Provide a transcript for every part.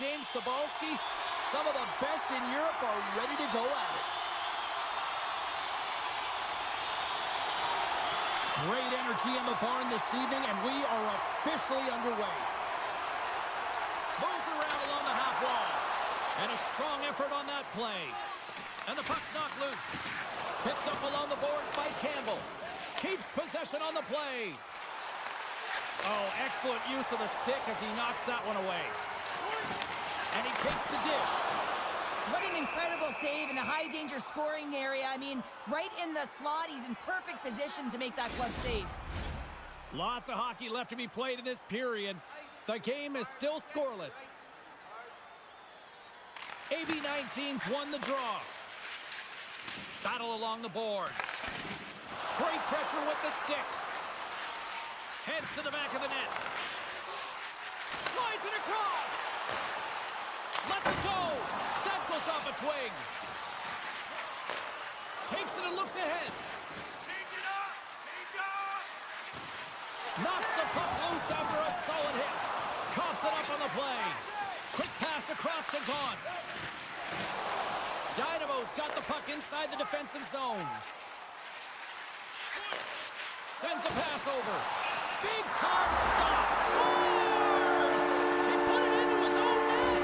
James Cybulski. Some of the best in Europe are ready to go at it. Great energy in the barn this evening, and we are officially underway. Moves around along the half wall. And a strong effort on that play. And the puck's knocked loose. Picked up along the boards by Campbell. Keeps possession on the play. Oh, excellent use of the stick as he knocks that one away. And he takes the dish. What an incredible save in a high-danger scoring area. I mean, right in the slot, he's in perfect position to make that clutch save. Lots of hockey left to be played in this period. The game is still scoreless. AB-19's won the draw. Battle along the boards. Great pressure with the stick. Heads to the back of the net. Slides it across. Lets it go. That goes off a twig. Takes it and looks ahead. Change it up! Change up! Knocks the puck loose after a solid hit. Coughs it up on the play. Quick pass across to Gaunt. Dynamo's got the puck inside the defensive zone. Sends a pass over. Big time stop. Scores! He put it into his own net.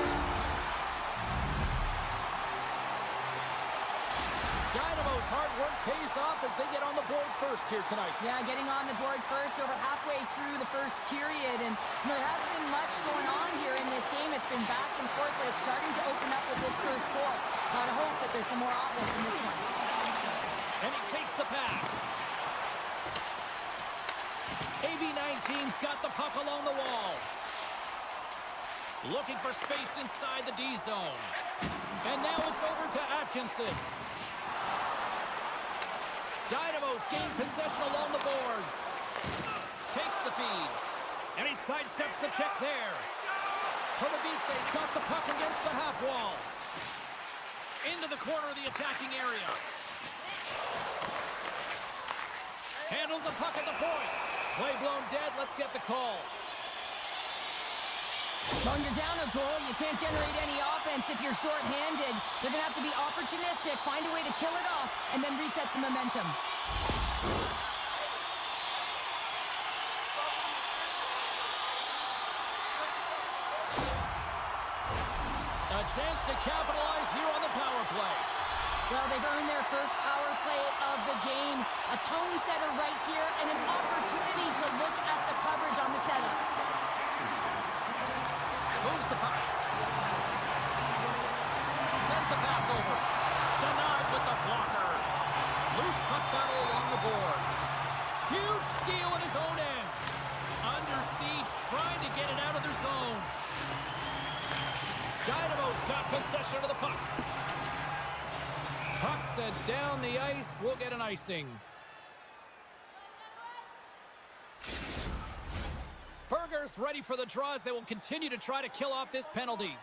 Dynamo's hard work pays off as they get on the board first here tonight. Yeah, getting on the board first over halfway through the first period. And you know, there hasn't been much going on here in this game. It's been back and forth, but it's starting to open up with this first score. Gotta hope that there's some more offense in this one. And he takes the pass. AB-19's got the puck along the wall. Looking for space inside the D zone. And now it's over to Atkinson. Dynamo's gained possession along the boards. Takes the feed. And he sidesteps the check there. Pardubice's got the puck against the half wall. Into the corner of the attacking area. Handles the puck at the point. Play blown dead. Let's get the call. When you're down a goal, you can't generate any offense if you're short-handed. They're going to have to be opportunistic, find a way to kill it off, and then reset the momentum. A chance to capitalize here on the power play. Well, they've earned their first power play of the game. A tone setter right here and an opportunity to look at the coverage on the setup. Moves the puck. Sends the pass over. Denied with the blocker. Loose puck battle along the boards. Huge steal at his own end. Under siege, trying to get it out of their zone. Dynamo's got possession of the puck. Puck sent down the ice. We'll get an icing. Berger's ready for the draws. They will continue to try to kill off this penalty.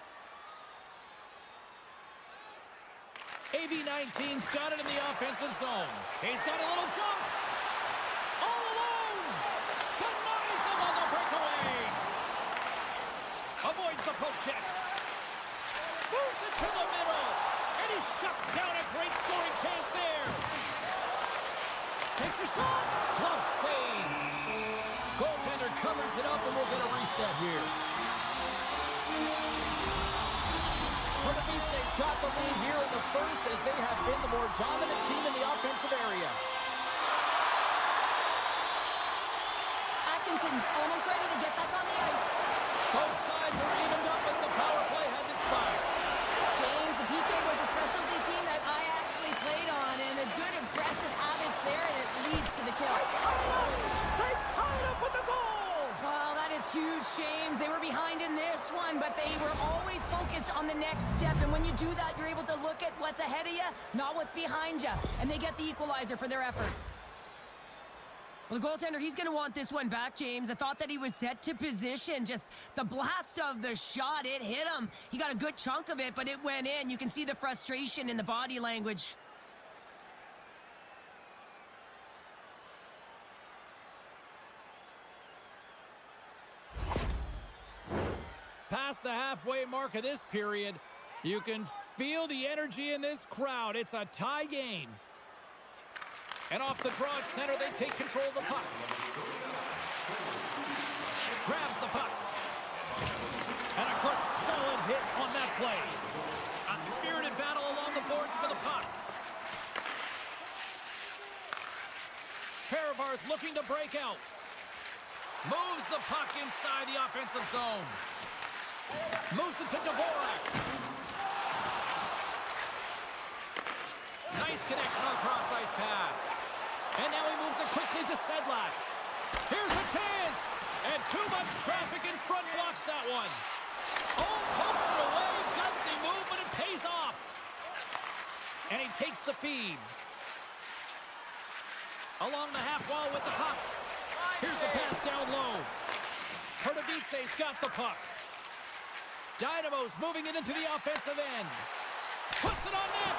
AB-19's got it in the offensive zone. He's got a little jump. All alone. Denies him on the breakaway. Avoids the poke check. Moves it to the middle. And he shuts down a great scoring chance there. Takes a shot. Glove save. Goaltender covers it up, and we'll get a reset here. Pardubice's got the lead here in the first as they have been the more dominant team in the offensive area. Atkinson's almost ready to get back on the ice. Both sides are evened up as the power play has expired. James, the PK was a specialty team that I actually played on, and a good aggressive habits there, and it leads to the kill. They tied up with the goal! Well, that is huge, James. They were behind in this one, but they were always focused on the next step. And when you do that, you're able to look at what's ahead of you, not what's behind you. And they get the equalizer for their efforts. Well, the goaltender, he's going to want this one back, James. I thought that he was set to position. Just the blast of the shot, it hit him. He got a good chunk of it, but it went in. You can see the frustration in the body language. past the halfway mark of this period. You can feel the energy in this crowd. It's a tie game. And off the draw at center, they take control of the puck. Grabs the puck. And a good solid hit on that play. A spirited battle along the boards for the puck. Fehérvár is looking to break out. Moves the puck inside the offensive zone. Moves it to Dvorak. Nice connection on cross-ice pass. And now he moves it quickly to Sedlak. Here's a chance. And too much traffic in front blocks that one. Oh, pokes it away. Gutsy move, but it pays off. And he takes the feed. Along the half wall with the puck. Here's a pass down low. Pardubice's got the puck. Dynamo's moving it into the offensive end. Puts it on net.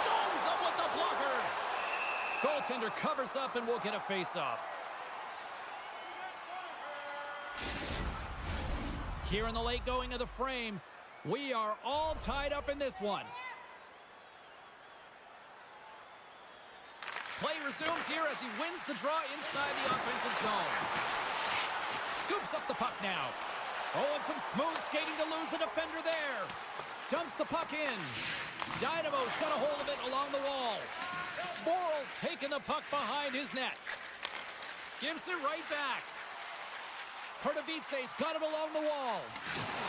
Stones him with the blocker. Goaltender covers up and will get a face-off. Here in the late going of the frame, we are all tied up in this one. Play resumes here as he wins the draw inside the offensive zone. Scoops up the puck now. Oh, and some smooth skating to lose the defender there. Dumps the puck in. Dynamo's got a hold of it along the wall. Sporal's taking the puck behind his net. Gives it right back. Pardubice's got it along the wall.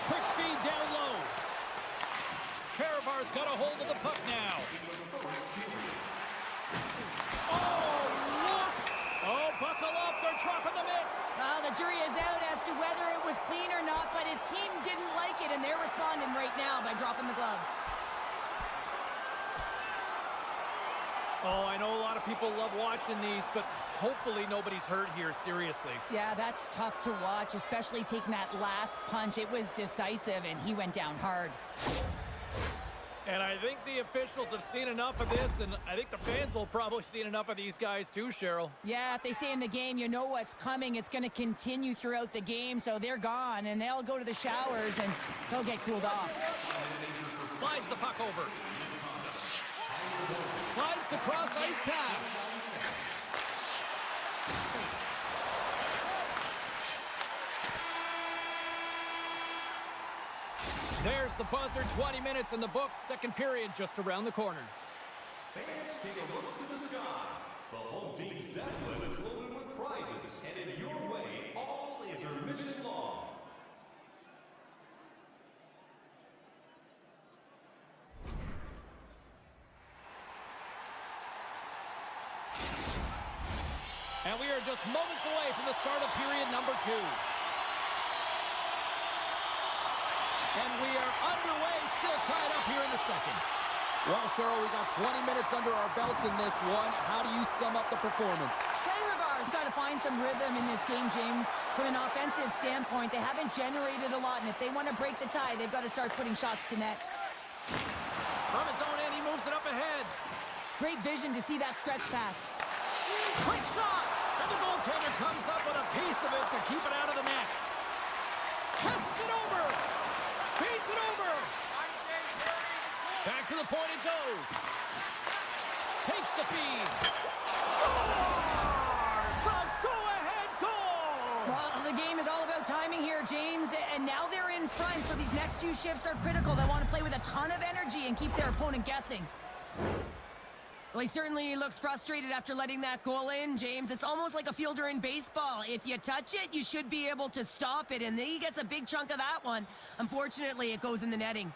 Quick feed down low. Fehérvár's got a hold of the puck now. Oh, look! Oh, buckle up. They're dropping the mitts. Well, the jury is out as to whether it was clean or not, but his team didn't like it, and they're responding right now by dropping the gloves. Oh, I know a lot of people love watching these, but hopefully nobody's hurt here, seriously. Yeah, that's tough to watch, especially taking that last punch. It was decisive, and he went down hard. And I think the officials have seen enough of this, and I think the fans will probably seen enough of these guys too, Cheryl. Yeah, if they stay in the game, you know what's coming. It's going to continue throughout the game, so they're gone, and they'll go to the showers, and they'll get cooled off. Slides the puck over. Slides the cross-ice pass. There's the buzzer. 20 minutes in the books. Second period just around the corner. Fans, take a look to the sky. The home team's Zeppelin is loaded with prizes, headed your way all intermission long. And we are just moments away from the start of period number 2. And we are underway, still tied up here in the second. Well, Cheryl, we got 20 minutes under our belts in this one. How do you sum up the performance? Fehérvár's got to find some rhythm in this game, James. From an offensive standpoint, they haven't generated a lot, and if they want to break the tie, they've got to start putting shots to net. From his own end, he moves it up ahead. Great vision to see that stretch pass. Quick shot! And the goaltender comes up with a piece of it to keep it out of the net. Passes it over! Feeds it over! Back to the point it goes. Takes the feed. Scores! The go-ahead goal! Well, the game is all about timing here, James, and now they're in front, so these next few shifts are critical. They want to play with a ton of energy and keep their opponent guessing. Well, he certainly looks frustrated after letting that goal in, James. It's almost like a fielder in baseball. If you touch it, you should be able to stop it, and he gets a big chunk of that one. Unfortunately, it goes in the netting.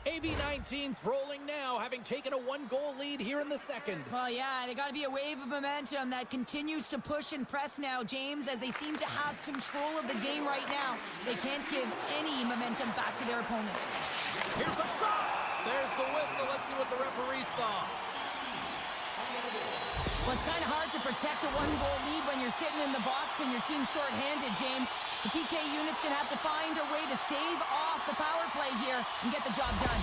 AB19's rolling now, having taken a 1-goal lead here in the second. Well, yeah, they got to be a wave of momentum that continues to push and press now, James, as they seem to have control of the game right now. They can't give any momentum back to their opponent. Here's a shot. There's the whistle. Let's see what the referee saw. Well, it's kind of hard to protect a 1-goal lead when you're sitting in the box and your team's short-handed, James. The PK unit's going to have to find a way to stave off the power play here. there and get the job done.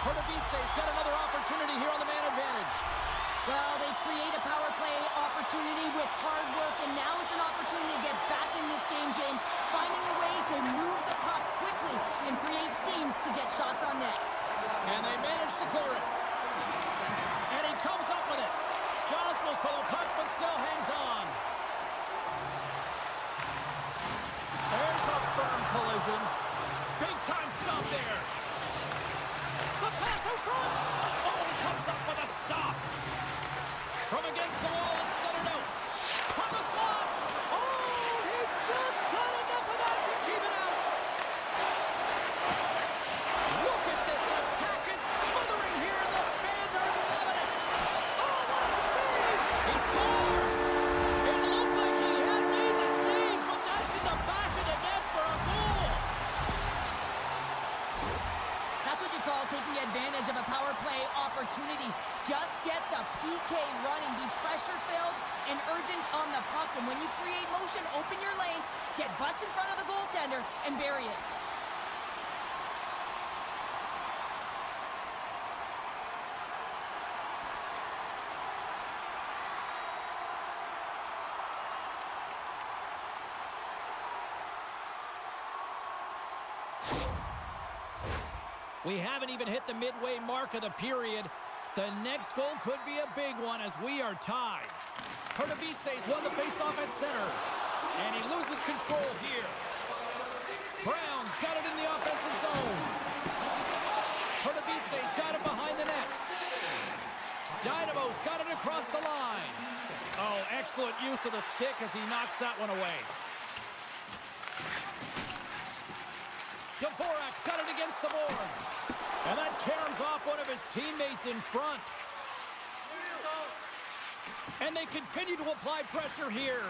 Pardubice's got another opportunity here on the man advantage. Well, they create a power play opportunity with hard work, and now it's an opportunity to get back in this game, James, finding a way to move the puck quickly and create seams to get shots on net. And they manage to clear it. And he comes up with it. Jostles for the puck, but still hangs on. There's a firm collision. Big time stop there. The pass in front. Oh, he comes up with a stop. From against the wall, it's centered out. From the slot. Oh, he just got enough of that to keep it out. Look at this attack. It's smothering here, and the fans are loving it. Oh, what a save. He scores. It looked like he had made the save, but that's in the back of the net for a goal. That's what you call taking advantage of a power play opportunity. Just get the PK running, be pressure-filled and urgent on the puck. And when you create motion, open your lanes, get butts in front of the goaltender, and bury it. We haven't even hit the midway mark of the period. The next goal could be a big one as we are tied. Pardubice's won the faceoff at center. And he loses control here. Brown's got it in the offensive zone. Pardubice's got it behind the net. Dynamo's got it across the line. Oh, excellent use of the stick as he knocks that one away. Dvorak's got it against the boards. And that caroms off one of his teammates in front. And they continue to apply pressure here.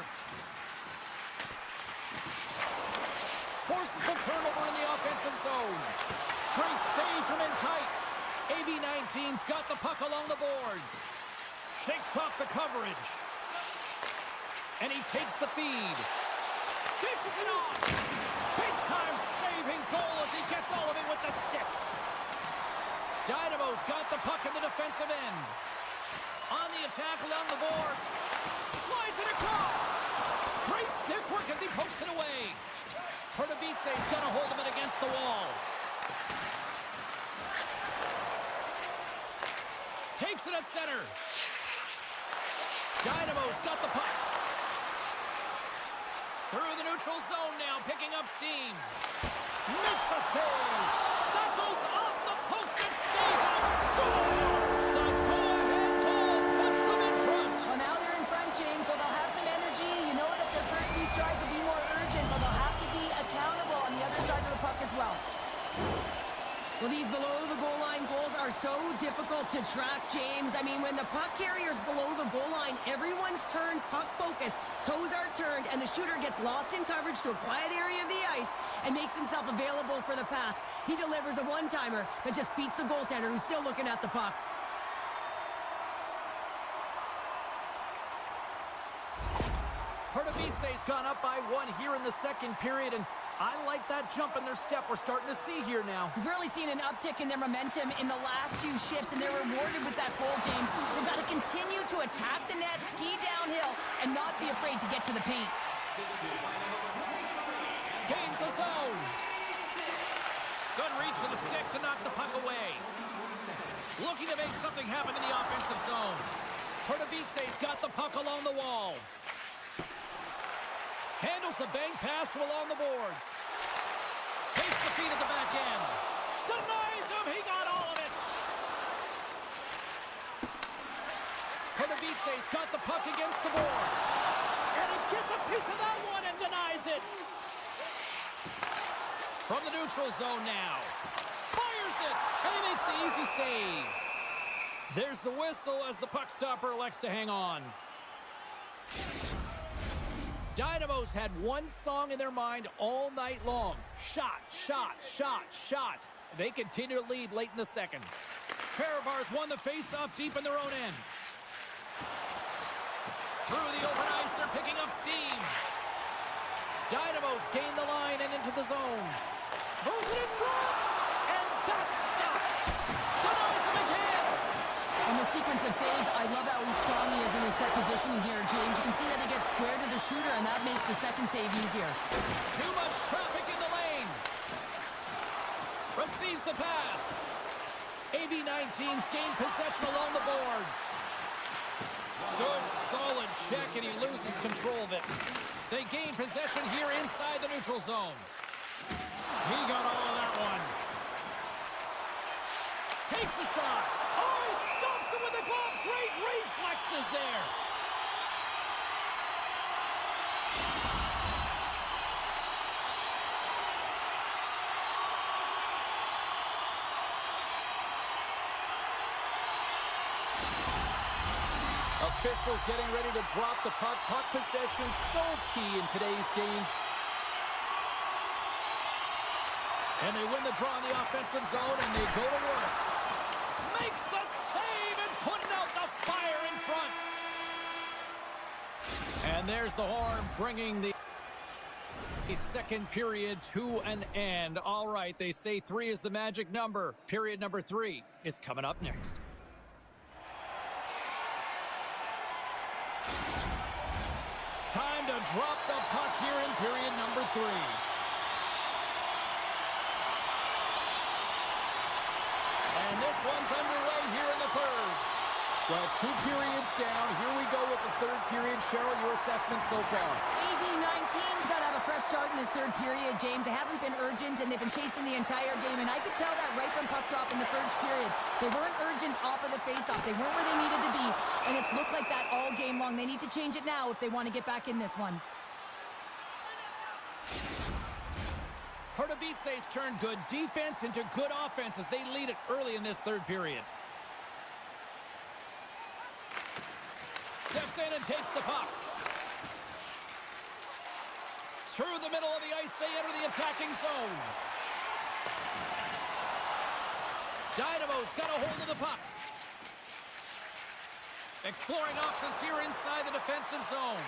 Forces the turnover in the offensive zone. Great save from in tight. AB19's got the puck along the boards. Shakes off the coverage. And he takes the feed. Dishes it off. Big time saving goal as he gets all of it with the stick. Dynamo's got the puck in the defensive end. On the attack along the boards. Slides it across. Great stick work as he pokes it away. Pardubice's got a hold of it against the wall. Takes it at center. Dynamo's got the puck. Through the neutral zone now, picking up steam. Makes a save. That goes off the post and stays up. Scores! The go-ahead goal puts them in front. Well, now they're in front, James, so they'll have some energy. You know that their first few strides will be more urgent, but they'll have to be accountable on the other side of the puck as well. Well, these below-the-goal-line goals are so difficult to track, James. I mean, when the puck carrier's below the goal line, everyone's turned puck focus, toes are turned, and the shooter gets lost in coverage to a quiet area of the ice and makes himself available for the pass. He delivers a one-timer, but just beats the goaltender who's still looking at the puck. Pardubice's gone up by one here in the second period, and I like that jump in their step we're starting to see here now. We've really seen an uptick in their momentum in the last few shifts, and they're rewarded with that goal, James. They've got to continue to attack the net, ski downhill, and not be afraid to get to the paint. Gains the zone. Good reach for the stick to knock the puck away. Looking to make something happen in the offensive zone. Pardubice's got the puck along the wall. Handles the bank pass from along the boards. Takes the feed at the back end. Denies him. He got all of it. Pardubice's got the puck against the boards. And he gets a piece of that one and denies it. From the neutral zone now. Fires it. And he makes the easy save. There's the whistle as the puck stopper elects to hang on. Dynamo's had one song in their mind all night long. Shot, shot, shot, shots. They continue to lead late in the second. Fehérvár's won the face-off deep in their own end. Through the open ice, they're picking up steam. Dynamo's gain the line and into the zone. Moves it in front, and that's stopped. Denies him again. On the sequence of saves, I love how strong he is in his set positioning here, James. You can see that he gets square to the shooter, and that makes the second save easier. Too much traffic in the lane. Receives the pass. AB-19's gained possession along the boards. Good, solid check, and he loses control of it. They gain possession here inside the neutral zone. He got all of that one. Takes the shot. Oh, he stops it with the glove. Great reflexes there. Officials getting ready to drop the puck. Puck possession so key in today's game. And they win the draw in the offensive zone, and they go to work. Makes the save and putting out the fire in front. And there's the horn, bringing the second period to an end. All right, they say 3 is the magic number. Period number 3 is coming up next. Time to drop the puck here in period number 3. And this one's underway here in the third. Well, 2 periods down. Here we go with the third period. Cheryl, your assessment so far? AB-19's got to have a fresh start in this third period, James. They haven't been urgent, and they've been chasing the entire game. And I could tell that right from puck drop in the first period. They weren't urgent off of the faceoff. They weren't where they needed to be, and it's looked like that all game long. They need to change it now if they want to get back in this one. Pardubice's turned good defense into good offense as they lead it early in this third period. Steps in and takes the puck. Through the middle of the ice, they enter the attacking zone. Dynamo's got a hold of the puck. Exploring options here inside the defensive zone.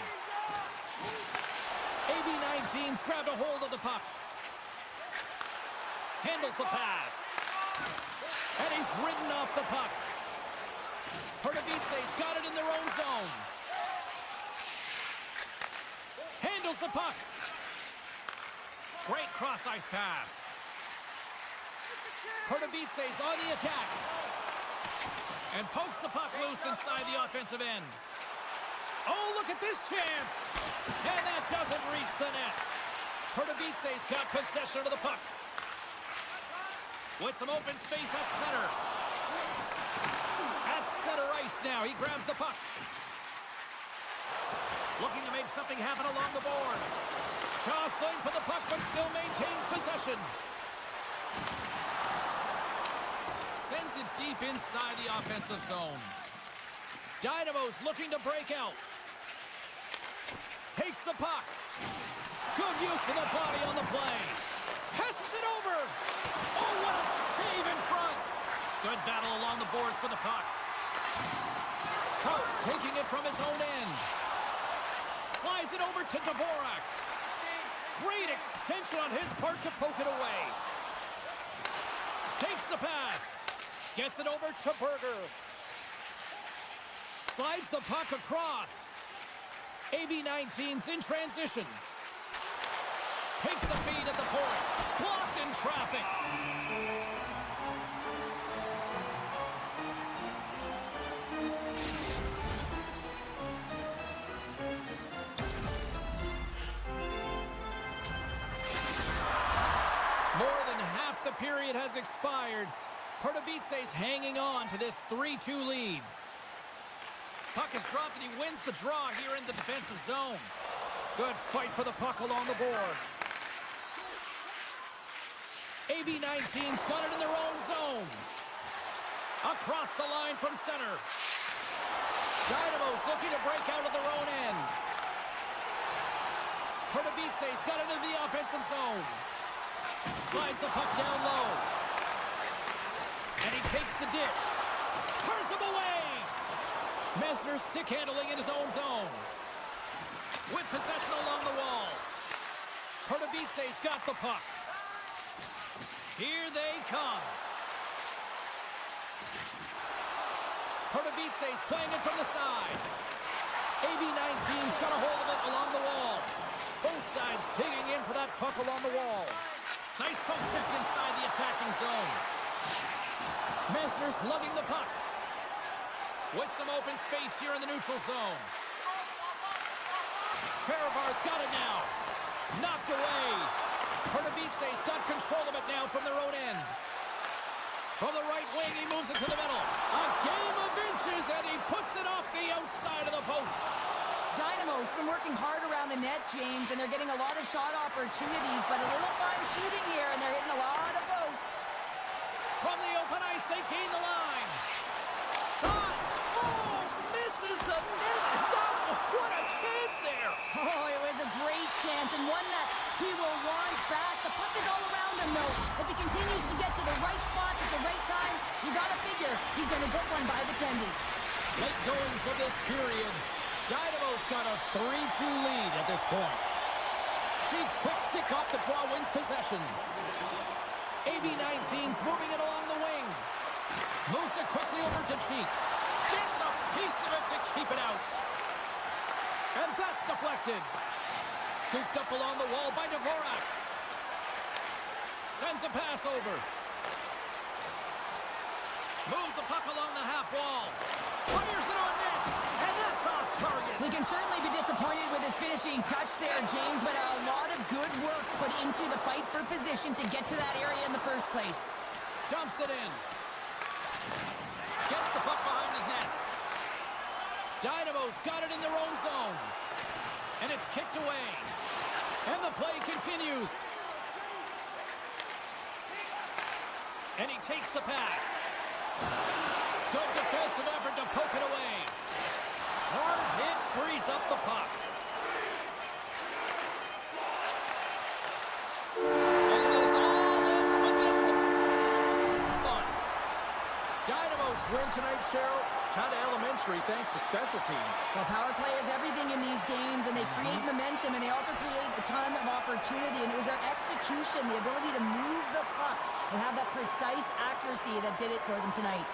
AB-19's grabbed a hold of the puck. Handles the pass. And he's ridden off the puck. Pardubice's got it in their own zone. Handles the puck. Great cross-ice pass. Pardubice's on the attack. And pokes the puck loose inside the offensive end. Oh, look at this chance. And that doesn't reach the net. Pardubice's got possession of the puck. With some open space at center. At center ice now. He grabs the puck. Looking to make something happen along the boards. Jostling for the puck, but still maintains possession. Sends it deep inside the offensive zone. Dynamo's looking to break out. Takes the puck. Good use of the body on the play. Passes it over. Oh, what a save in front. Good battle along the boards for the puck. Coates taking it from his own end. Slides it over to Dvorak. Great extension on his part to poke it away. Takes the pass. Gets it over to Berger. Slides the puck across. AB-19's in transition. Takes the feed at the point. Blocked in traffic. More than half the period has expired. Pardubice's hanging on to this 3-2 lead. Puck is dropped and he wins the draw here in the defensive zone. Good fight for the puck along the boards. AB-19's got it in their own zone. Across the line from center. Dynamo's looking to break out of their own end. Pardubice's got it into the offensive zone. Slides the puck down low. And he takes the dish. Turns him away. Mesner stick handling in his own zone. possession along the wall. Pardubice's got the puck. Here they come. Pardubice's playing it from the side. AB19's got a hold of it along the wall. Both sides digging in for that puck along the wall. Nice puck check inside the attacking zone. Mesner's lugging the puck. With some open space here in the neutral zone. Fehérvár's got it now. Knocked away. Pardubice's got control of it now from their own end. From the right wing, he moves it to the middle. A game of inches, and he puts it off the outside of the post. Dynamo's been working hard around the net, James, and they're getting a lot of shot opportunities, but a little fun shooting here, and they're hitting a lot of posts. From the open ice, they gain the line. Shot! Oh, misses the net. Oh, what a chance there! Oh, it was a great chance, and one that he will want back. The puck is all around him, though. If he continues to get to the right spots at the right time, you gotta figure he's gonna get one by the tendy. Late goings of this period. Dynamo's got a 3-2 lead at this point. Cheek's quick stick off the draw wins possession. AB19's moving it along the wing. Moves it quickly over to Cheek. Gets a piece of it to keep it out. And that's deflected. Scooped up along the wall by Dvorak. Sends a pass over. Moves the puck along the half wall. Fires it on net. And that's off target. We can certainly be disappointed with his finishing touch there, James, but a lot of good work put into the fight for position to get to that area in the first place. Dumps it in. Gets the puck behind his net. Dynamo's got it in their own zone. And it's kicked away. And the play continues. And he takes the pass. Good defensive effort to poke it away. Hard hit frees up the puck. And it is all over with this one. Dynamo's win tonight, Cheryl, kind of elementary thanks to special teams. Well, power play is everything in these games, and they create momentum, and they also create a ton of opportunity, and it was their execution, the ability to move the puck and have that precise accuracy that did it for them tonight.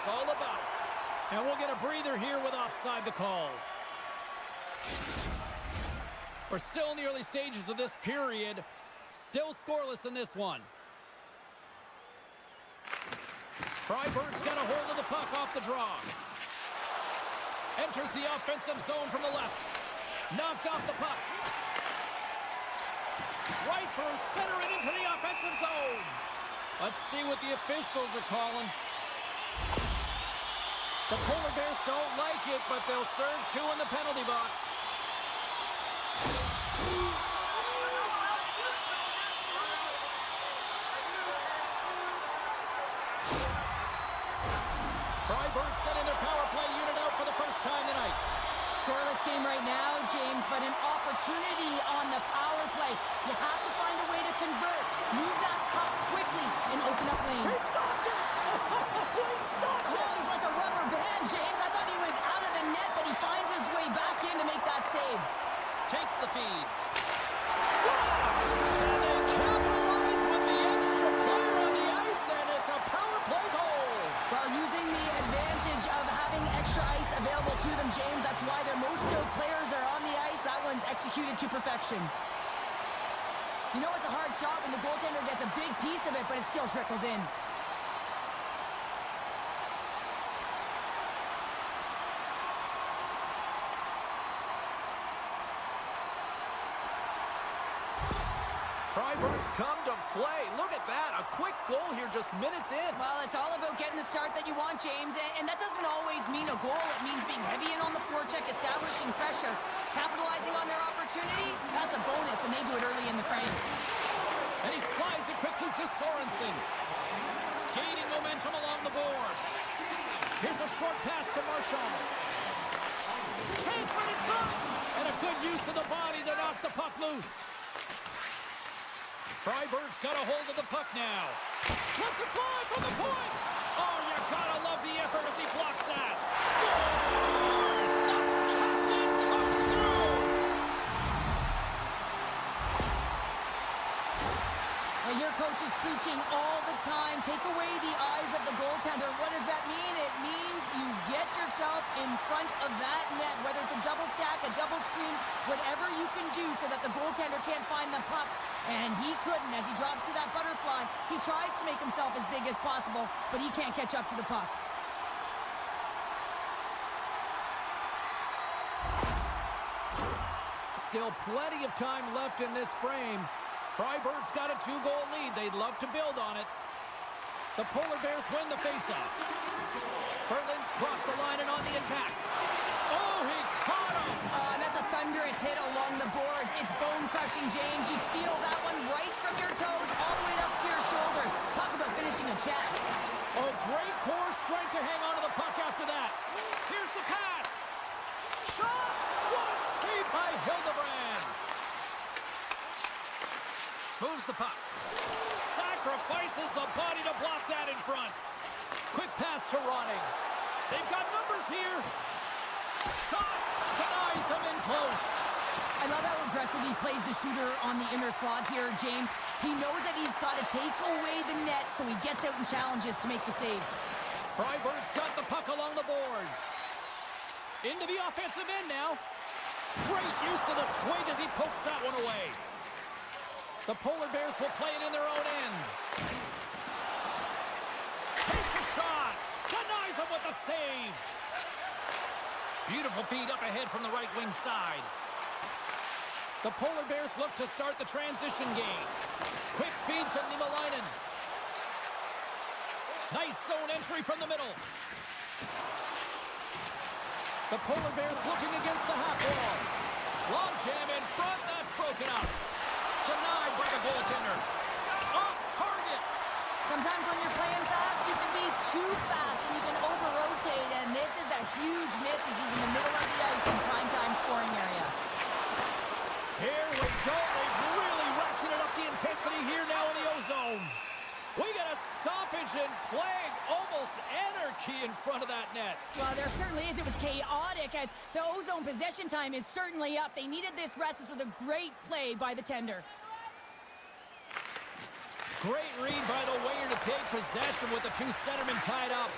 this all about. And we'll get a breather here with offside the call. We're still in the early stages of this period. Still scoreless in this one. Freiburg's got a hold of the puck off the draw. Enters the offensive zone from the left. Knocked off the puck. Right through center and into the offensive zone. Let's see what the officials are calling. The Polar Bears don't like it, but they'll serve two in the penalty box. Freiburg sending their power play unit out for the first time tonight. Scoreless game right now, James, but an opportunity on the power play. You have to find a way to convert. Move that puck quickly and open up lanes. He stopped it! He stopped it! Oh, he's like a rubber band, James. I thought he was out of the net, but he finds his way back in to make that save. Takes the feed. Scores! And they capitalize with the extra player on the ice, and it's a power play goal. Well, using the advantage of having extra ice available to them, James, that's why their most skilled players are on the ice. That one's executed to perfection. You know it's a hard shot when the goaltender gets a big piece of it, but it still trickles in. Freiburg's come to play. Look at that. A quick goal here just minutes in. Well, it's all about getting the start that you want, James, and that doesn't always mean a goal. It means being heavy in on the forecheck, establishing pressure, capitalizing on their opportunity. That's a bonus, and they do it early in the frame. And he slides it quickly to Sorensen. Gaining momentum along the boards. Here's a short pass to Marchand. Casement inside. And a good use of the body to knock the puck loose. Freiburg's got a hold of the puck now. Let's it fly from the point. Oh, you gotta love the effort as he blocks that. Scores! The captain comes through. Well, your coach is preaching all the time. Take away the eyes of the goaltender. What does that mean? It means you get yourself in front of that net, whether it's a double stack, a double screen, whatever you can do so that the goaltender can't find the puck. And he couldn't. As he drops to that butterfly, he tries to make himself as big as possible, but he can't catch up to the puck. Still plenty of time left in this frame. Freiburg's got a 2-goal lead. They'd love to build on it. The Polar Bears win the faceoff. Berlin's crossed the line and on the attack. Oh, he caught him! That's a thunderous hit along the boards. It's bone-crushing, James. You feel that one right from your toes all the way up to your shoulders. Talk about finishing a check. Oh, great core strength to hang on to the puck after that. Here's the pass. Shot! What a save by Hildebrand! Moves the puck. Sacrifices the body to block that in front. Quick pass to Ronning. They've got numbers here. Shot! Denies him in close. I love how aggressive he plays the shooter on the inner slot here, James. He knows that he's got to take away the net, so he gets out and challenges to make the save. Freiburg's got the puck along the boards. Into the offensive end now. Great use of the twig as he pokes that one away. The Polar Bears will play it in their own end. Takes a shot. Denies him with the save. Beautiful feed up ahead from the right wing side. The Polar Bears look to start the transition game. Quick feed to Niemelainen. Nice zone entry from the middle. The Polar Bears looking against the half wall. Long jam in front. That's broken up. Denied by the goaltender. Off target. Sometimes when you're playing fast, you can be too fast and you can over-rotate, and this is a huge miss as he's in the middle of the ice in prime-time scoring area. Here we go. They've really ratcheted up the intensity here now in the O-zone. We got a stoppage and playing almost anarchy in front of that net. Well, there certainly is. It was chaotic as the O-zone possession time is certainly up. They needed this rest. This was a great play by the tender. Great read by the winger to take possession with the two centermen tied up.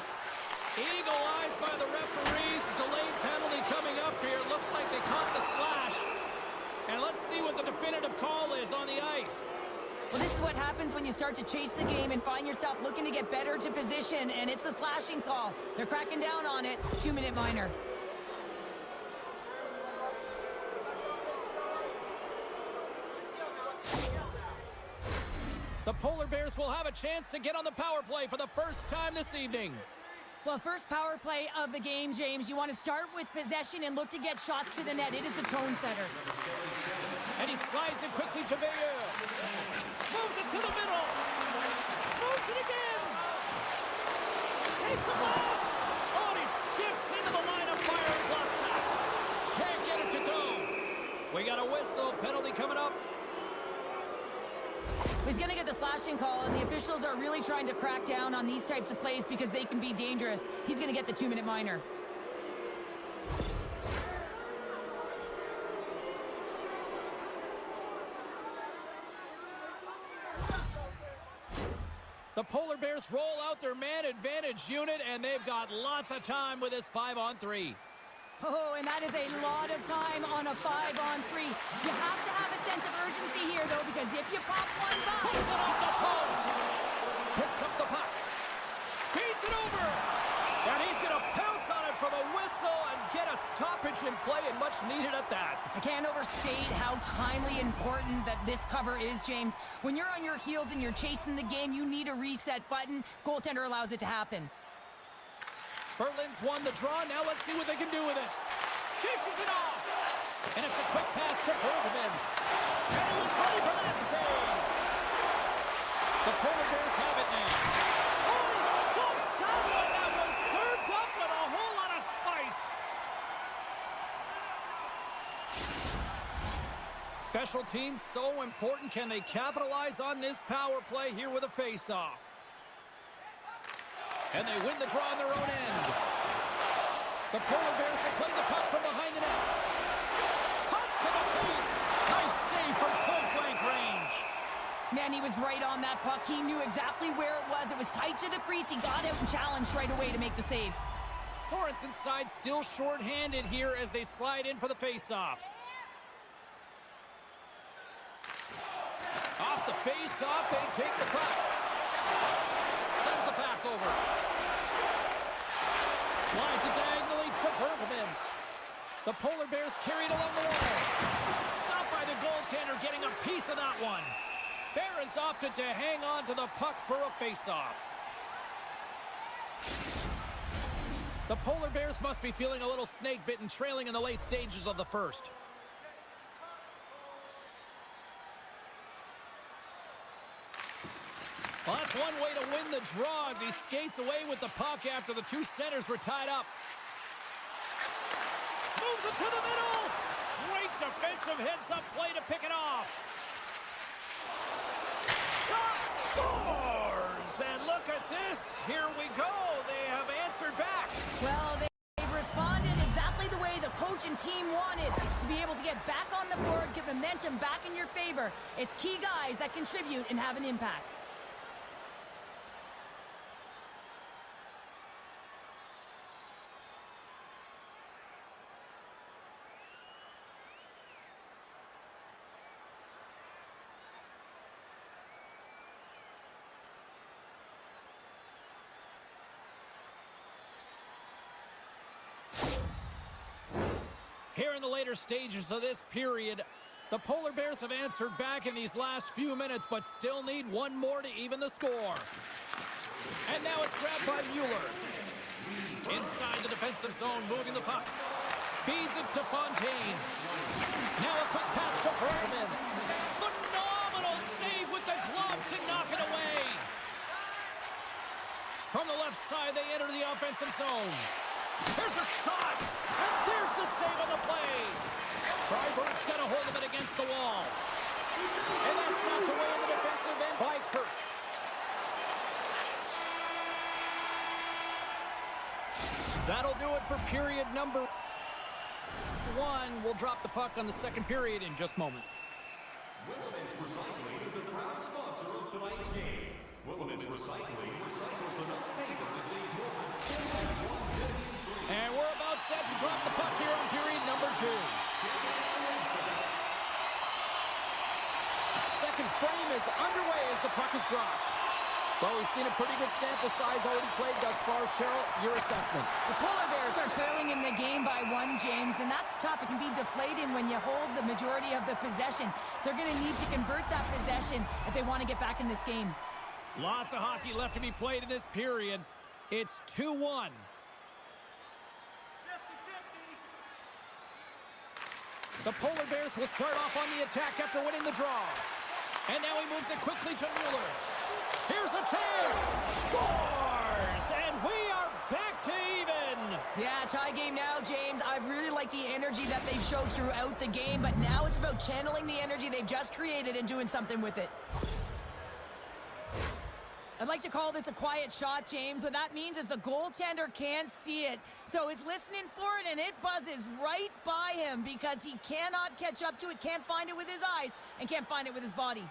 Eagle eyes by the referees. Delayed penalty coming up here. Looks like they caught the slash. And let's see what the definitive call is on the ice. Well, this is what happens when you start to chase the game and find yourself looking to get better to position, and it's the slashing call. They're cracking down on it. 2-minute minor. The Polar Bears will have a chance to get on the power play for the first time this evening. Well, first power play of the game, James. You want to start with possession and look to get shots to the net. It is the tone setter. And he slides it quickly to Fehérvár. Moves it to the middle. Moves it again. Takes the blast. Oh, and he skips into the line of fire and blocks that. Can't get it to go. We got a whistle. Penalty coming up. He's going to get the slashing call, and the officials are really trying to crack down on these types of plays because they can be dangerous. He's going to get the 2-minute minor. The Polar Bears roll out their man advantage unit, and they've got lots of time with this 5-on-3. Oh, and that is a lot of time on a 5-on-3. You have to have a sense of urgency here, though, because if you pop one by... Pulls it off the post. Picks up the puck. Feeds it over. And he's going to pounce on it for the whistle and get a stoppage in play, and much needed at that. I can't overstate how timely important that this cover is, James. When you're on your heels and you're chasing the game, you need a reset button. Goaltender allows it to happen. Berlin's won the draw. Now let's see what they can do with it. Dishes it off. And it's a quick pass to Bergman. And he was ready for that save. The Polar Bears have it now. Oh, he stops that one. That was served up with a whole lot of spice. Special teams so important. Can they capitalize on this power play here with a face-off? And they win the draw on their own end. The Polar Bears will play the puck from behind the net. Cuts to the paint. Nice save from point-blank range. Man, he was right on that puck. He knew exactly where it was. It was tight to the crease. He got out and challenged right away to make the save. Sorensen's side still short-handed here as they slide in for the face-off. Off the face-off, they take the puck. Sends the pass over. Slides it diagonally to Bergman. The Polar Bears carried along the wall. Stopped by the goaltender, getting a piece of that one. Bears opted to hang on to the puck for a face-off. The Polar Bears must be feeling a little snake-bitten, trailing in the late stages of the first. Well, that's one way to win the draw as he skates away with the puck after the two centers were tied up. Moves it to the middle. Great defensive heads-up play to pick it off. Shot scores! And look at this. Here we go. They have answered back. Well, they've responded exactly the way the coach and team wanted, to be able to get back on the board, get momentum back in your favor. It's key guys that contribute and have an impact. Here in the later stages of this period, the Polar Bears have answered back in these last few minutes, but still need one more to even the score. And now it's grabbed by Mueller. Inside the defensive zone, moving the puck. Feeds it to Fontaine. Now a quick pass to Bergman. Phenomenal save with the glove to knock it away. From the left side, they enter the offensive zone. There's a shot, and there's the save on the play. Freiburg's got a hold of it against the wall. And that's knocked away in the defensive end by Kirk. That'll do it for period number 1. We'll drop the puck on the second period in just moments. Willemins Recycling is a proud sponsor of tonight's game. Willemins Recycling recycles enough paper to save more than 41 dropped. Well, we've seen a pretty good sample size already played thus far. Cheryl, your assessment. The Polar Bears are trailing in the game by 1, James, and that's tough. It can be deflating when you hold the majority of the possession. They're going to need to convert that possession if they want to get back in this game. Lots of hockey left to be played in this period. It's 2-1. 50-50. The Polar Bears will start off on the attack after winning the draw. And now he moves it quickly to Mueller. Here's a chance. Scores! And we are back to even. Yeah, tie game now, James. I really like the energy that they've showed throughout the game, but now it's about channeling the energy they've just created and doing something with it. I'd like to call this a quiet shot, James. What that means is the goaltender can't see it. So he's listening for it, and it buzzes right by him because he cannot catch up to it, can't find it with his eyes, and can't find it with his body.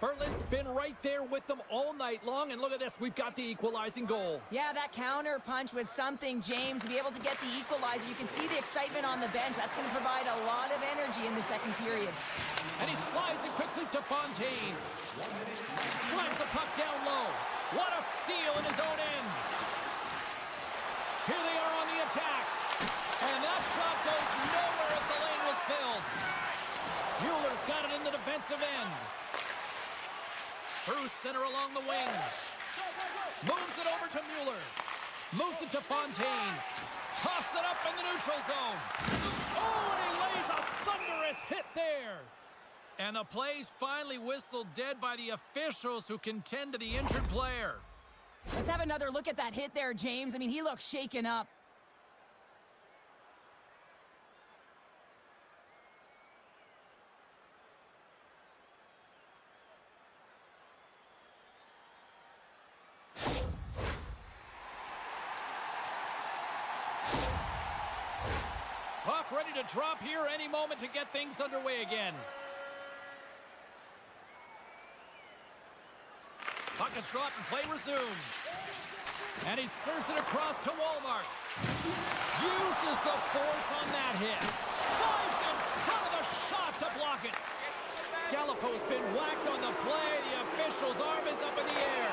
Berlin's been right there with them all night long, and look at this, we've got the equalizing goal. Yeah, that counter punch was something, James. To be able to get the equalizer, you can see the excitement on the bench. That's going to provide a lot of energy in the second period. And he slides it quickly to Fontaine. Slides the puck down low. What a steal in his own end. Here they are on the attack. And that shot goes nowhere as the lane was filled. Mueller's got it in the defensive end. Through center along the wing. Moves it over to Mueller. Moves it to Fontaine. Toss it up in the neutral zone. Oh, and he lays a thunderous hit there. And the play's finally whistled dead by the officials who can tend to the injured player. Let's have another look at that hit there, James. I mean, he looks shaken up. Puck ready to drop here any moment to get things underway again. Puck is dropped and play resumes. And he serves it across to Walmart. Uses the force on that hit. Dives in front of the shot to block it. Gallipo's been whacked on the play. The official's arm is up in the air.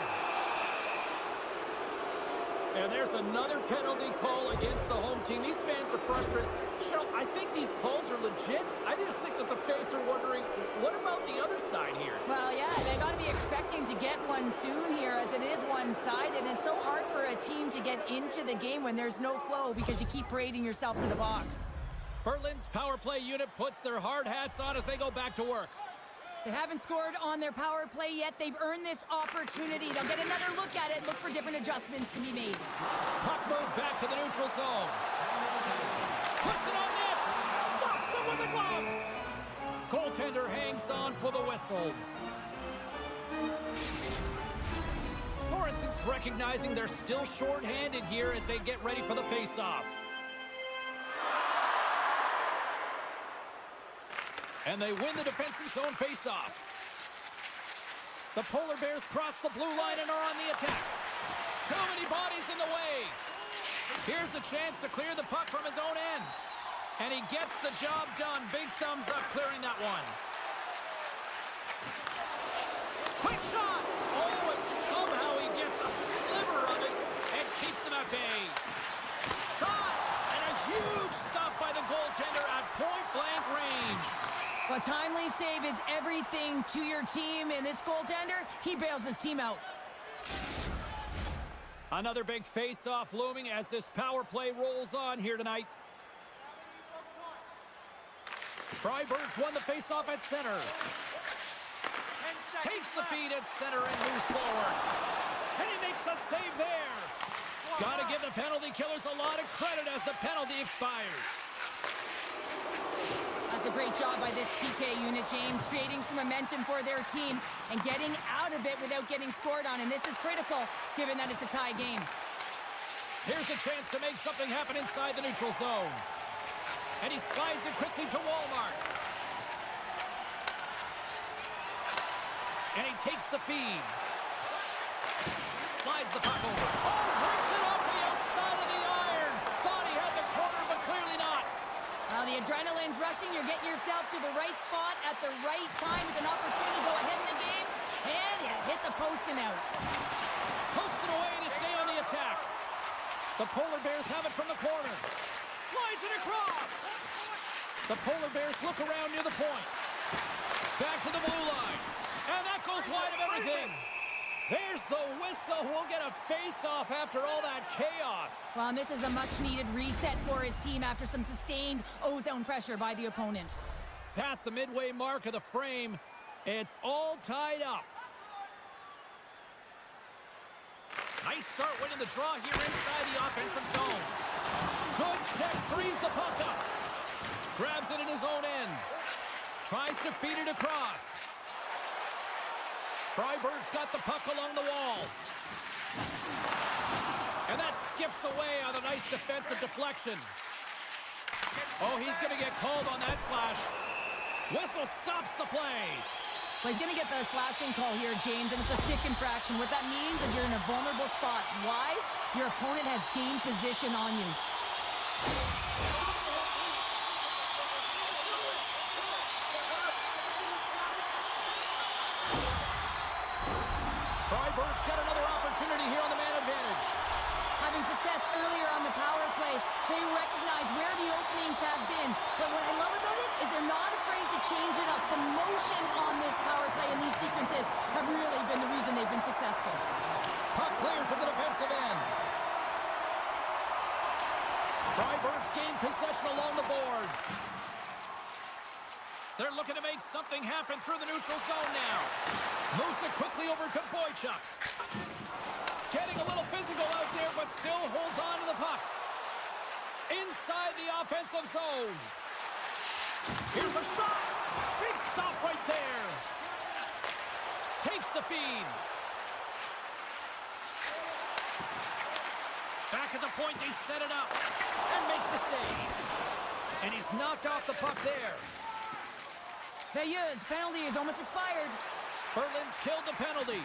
And there's another penalty call against the home team. These fans are frustrated. Cheryl, I think these calls are legit. I just think that the fans are wondering, what about the other side here? Well, yeah, they got to be expecting to get one soon here, as it is one-sided, and it's so hard for a team to get into the game when there's no flow because you keep parading yourself to the box. Berlin's power play unit puts their hard hats on as they go back to work. They haven't scored on their power play yet. They've earned this opportunity. They'll get another look at it, look for different adjustments to be made. Puck moved back to the neutral zone. Puts it on net. Stops it with a glove. Goaltender hangs on for the whistle. Sorensen's recognizing they're still short-handed here as they get ready for the face-off. And they win the defensive zone face-off. The Polar Bears cross the blue line and are on the attack. Too many bodies in the way. Here's a chance to clear the puck from his own end. And he gets the job done. Big thumbs up clearing that one. Quick shot! Oh, and somehow he gets a sliver of it and keeps them at bay. Shot! And a huge stop by the goaltender at point-blank range. A timely save is everything to your team, and this goaltender, he bails his team out. Another big face-off looming as this power play rolls on here tonight. Freiburg's won the face-off at center. Takes the feed at center and moves forward. And he makes a save there. Gotta give the penalty killers a lot of credit as the penalty expires. That's a great job by this PK unit, James, creating some momentum for their team and getting out of it without getting scored on. And this is critical, given that it's a tie game. Here's a chance to make something happen inside the neutral zone. And he slides it quickly to Walmart. And he takes the feed. Slides the puck over. Oh, brings it off the outside of the iron. Thought he had the corner, but clearly not. Well, the adrenaline's rushing. You're getting yourself to the right spot at the right time with an opportunity to go ahead in the game. And you hit the post and out. Pokes it away to stay on the attack. The Polar Bears have it from the corner. Slides it across. The Polar Bears look around near the point. Back to the blue line. And that goes wide of everything. There's the whistle. We'll get a face-off after all that chaos. Well, and this is a much-needed reset for his team after some sustained ozone pressure by the opponent. Past the midway mark of the frame, it's all tied up. Nice start winning the draw here inside the offensive zone. Good check, frees the puck up. Grabs it in his own end. Tries to feed it across. Freiburg's got the puck along the wall. And that skips away on a nice defensive deflection. Oh, he's going to get called on that slash. Whistle stops the play. Well, he's going to get the slashing call here, James, and it's a stick infraction. What that means is you're in a vulnerable spot. Why? Your opponent has gained position on you. Freiburg's got another opportunity here on the man advantage. Having success earlier on the power play, they recognize where the openings have been. But what I love about it is they're not afraid to change it up. The motion on this power play and these sequences have really been the reason they've been successful. Puck cleared from the defensive end. Freiburg's gained possession along the boards. They're looking to make something happen through the neutral zone now. Moves it quickly over to Boychuk. Getting a little physical out there, but still holds on to the puck. Inside the offensive zone. Here's a shot. Big stop right there. Takes the feed. Back at the point, they set it up. And makes the save. And he's knocked off the puck there. Veilleur's penalty is almost expired. Berlin's killed the penalty.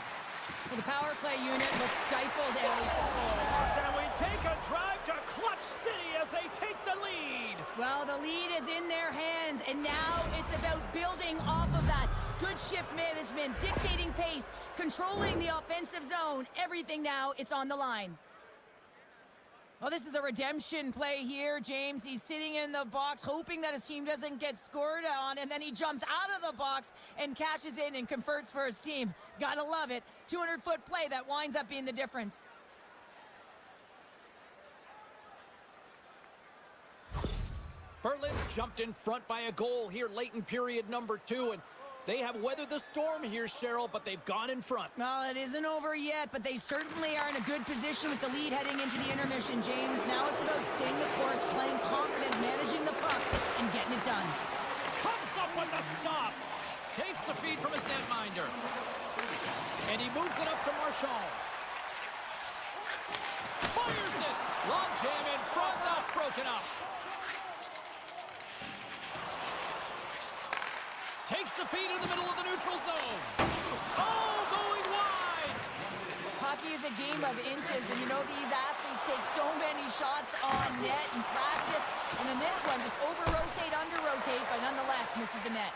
Well, the power play unit looks stifled. And we take a drive to Clutch City as they take the lead. Well, the lead is in their hands, and now it's about building off of that. Good shift management, dictating pace, controlling the offensive zone. Everything now, it's on the line. Well, this is a redemption play here, James. He's sitting in the box, hoping that his team doesn't get scored on, and then he jumps out of the box and cashes in and converts for his team. Gotta love it. 200-foot play that winds up being the difference. Berlin's jumped in front by a goal here late in period number 2, and they have weathered the storm here, Cheryl, but they've gone in front. Well, it isn't over yet, but they certainly are in a good position with the lead heading into the intermission, James. Now it's about staying the course, playing confident, managing the puck, and getting it done. Comes up with the stop. Takes the feed from his netminder. And he moves it up to Marchand. Fires it. Long jam in front. That's broken up. Takes the feed in the middle of the neutral zone. Oh, going wide. Hockey is a game of inches, and you know these athletes take so many shots on net in practice. And in this one, just over-rotate, under-rotate, but nonetheless misses the net.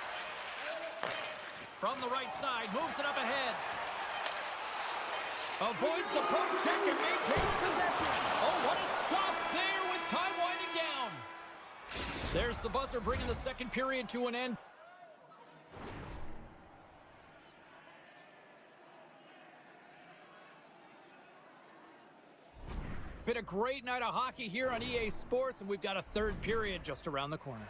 From the right side, moves it up ahead. Avoids the poke check and maintains possession. Oh, what a stop there with time winding down. There's the buzzer bringing the second period to an end. Been a great night of hockey here on EA Sports, and we've got a third period just around the corner.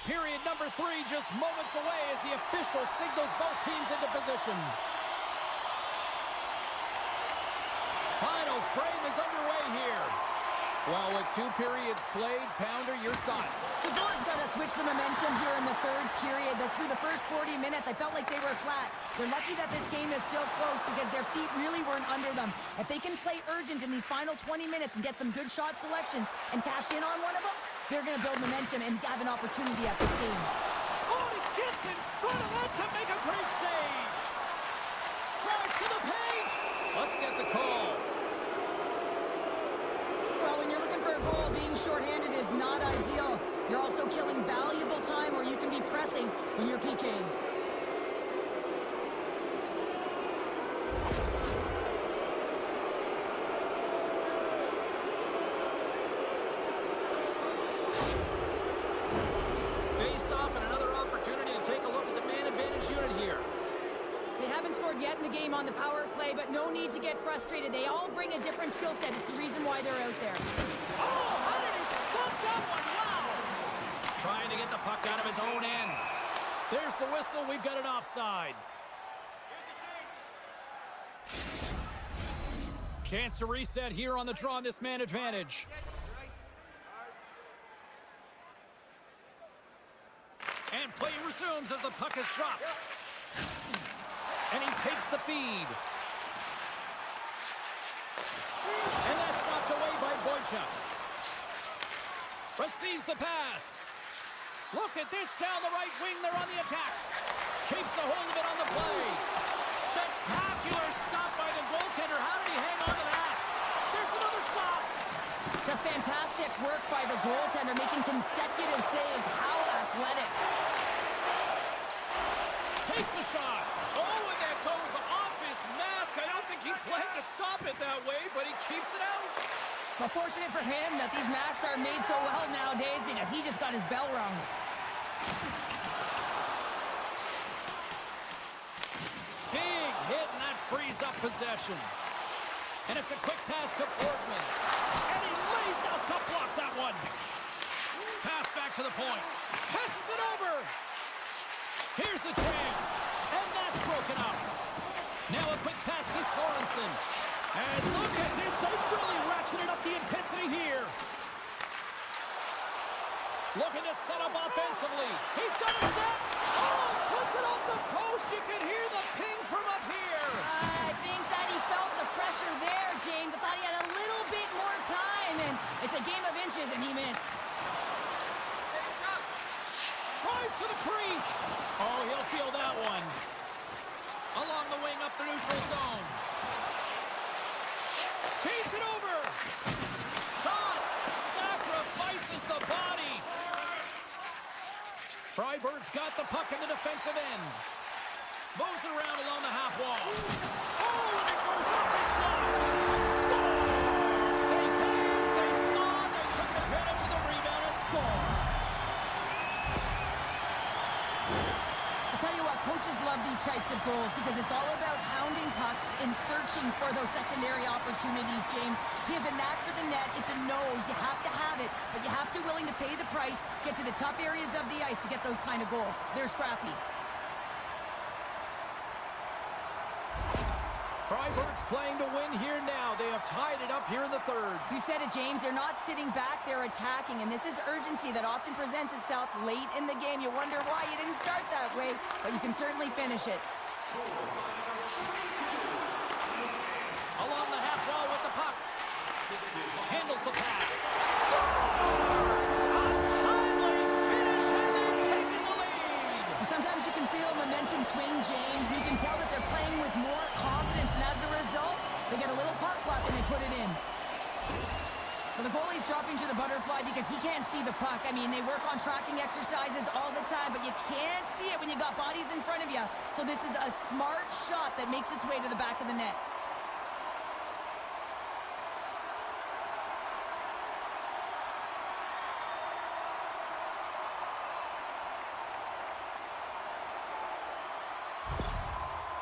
Period number 3 just moments away as the official signals both teams into position. Final frame is underway here. Well, with 2 periods played, Pounder, your thoughts? The Bullets got to switch the momentum here in the third period. Through the first 40 minutes, I felt like they were flat. They're lucky that this game is still close because their feet really weren't under them. If they can play urgent in these final 20 minutes and get some good shot selections and cash in on one of them, they're going to build momentum and have an opportunity at this game. Oh, he gets in front of that to make a great save. Drives to the paint. Let's get the call. Well, when you're looking for a goal, being shorthanded is not ideal. You're also killing valuable time where you can be pressing when you're PKing. Face off and another opportunity to take a look at the man advantage unit here. They haven't scored yet in the game on the power play, but no need to get frustrated. They all bring a different skill set. It's the reason why they're out there. Oh, how did he stop that one? Wow! Trying to get the puck out of his own end. There's the whistle. We've got an offside. Chance to reset here on the draw on this man advantage. And play resumes as the puck is dropped. And he takes the feed. And that's knocked away by Boychuk. Receives the pass. Look at this down the right wing. They're on the attack. Keeps the hold of it on the play. Spectacular stop by the goaltender. How did he hang on to that? There's another stop. Just fantastic work by the goaltender, making consecutive saves. How athletic. Takes the shot. Oh, and that goes off his mask. I don't think he planned to stop it that way, but he keeps it out. Well, fortunate for him that these masks are made so well nowadays because he just got his bell rung. Big hit, and that frees up possession. And it's a quick pass to Portman. And he lays out to block that one. Pass back to the point. Passes it over. Here's a chance. And that's broken up. Now a quick pass to Sorensen. And look at this. They've really ratcheted up the intensity here. Looking to set up offensively. He's got a step. Oh, puts it off the post. You can hear the ping from up here. I think that he felt the pressure there, James. I thought he had a little bit more time, and it's a game of inches, and he missed. Drives to the crease. Oh, he'll feel that one. Along the wing up the neutral zone. Feeds it over. Shot. Sacrifices the body. Freiburg's got the puck in the defensive end. Moves it around along the half wall. Oh, and it goes off his glove. Scores! They came, they saw, they took advantage of the rebound and scored. I'll tell you what, coaches love these types of goals because it's all about hounding pucks and searching for those secondary opportunities, James. He has a knack for the net. It's a nose. You have to have it, but you have to willing to pay the price, get to the tough areas of the ice to get those kind of goals. They're scrappy. Freiburg's playing to win here now. They have tied it up here in the third. You said it, James. They're not sitting back. They're attacking, and this is urgency that often presents itself late in the game. You wonder why you didn't start that way, but you can certainly finish it. Along the half wall with the puck. Handles the pass. Scores! A timely finish, and they've taken the lead. Sometimes you can feel momentum swing, James. You can tell that they're playing with more confidence, and as a result, they get a little puck luck and they put it in. Well, the goalie's dropping to the butterfly because he can't see the puck. I mean, they work on tracking exercises all the time, but you can't see it when you got bodies in front of you. So this is a smart shot that makes its way to the back of the net.